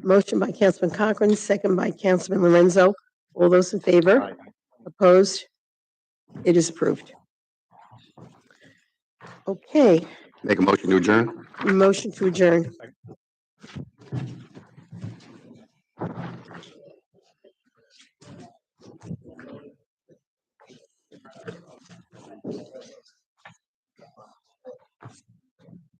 Motion by Councilman Cochran, second by Councilman Lorenzo. All those in favor? Opposed? It is approved. Okay, Make a motion to adjourn. motion to adjourn.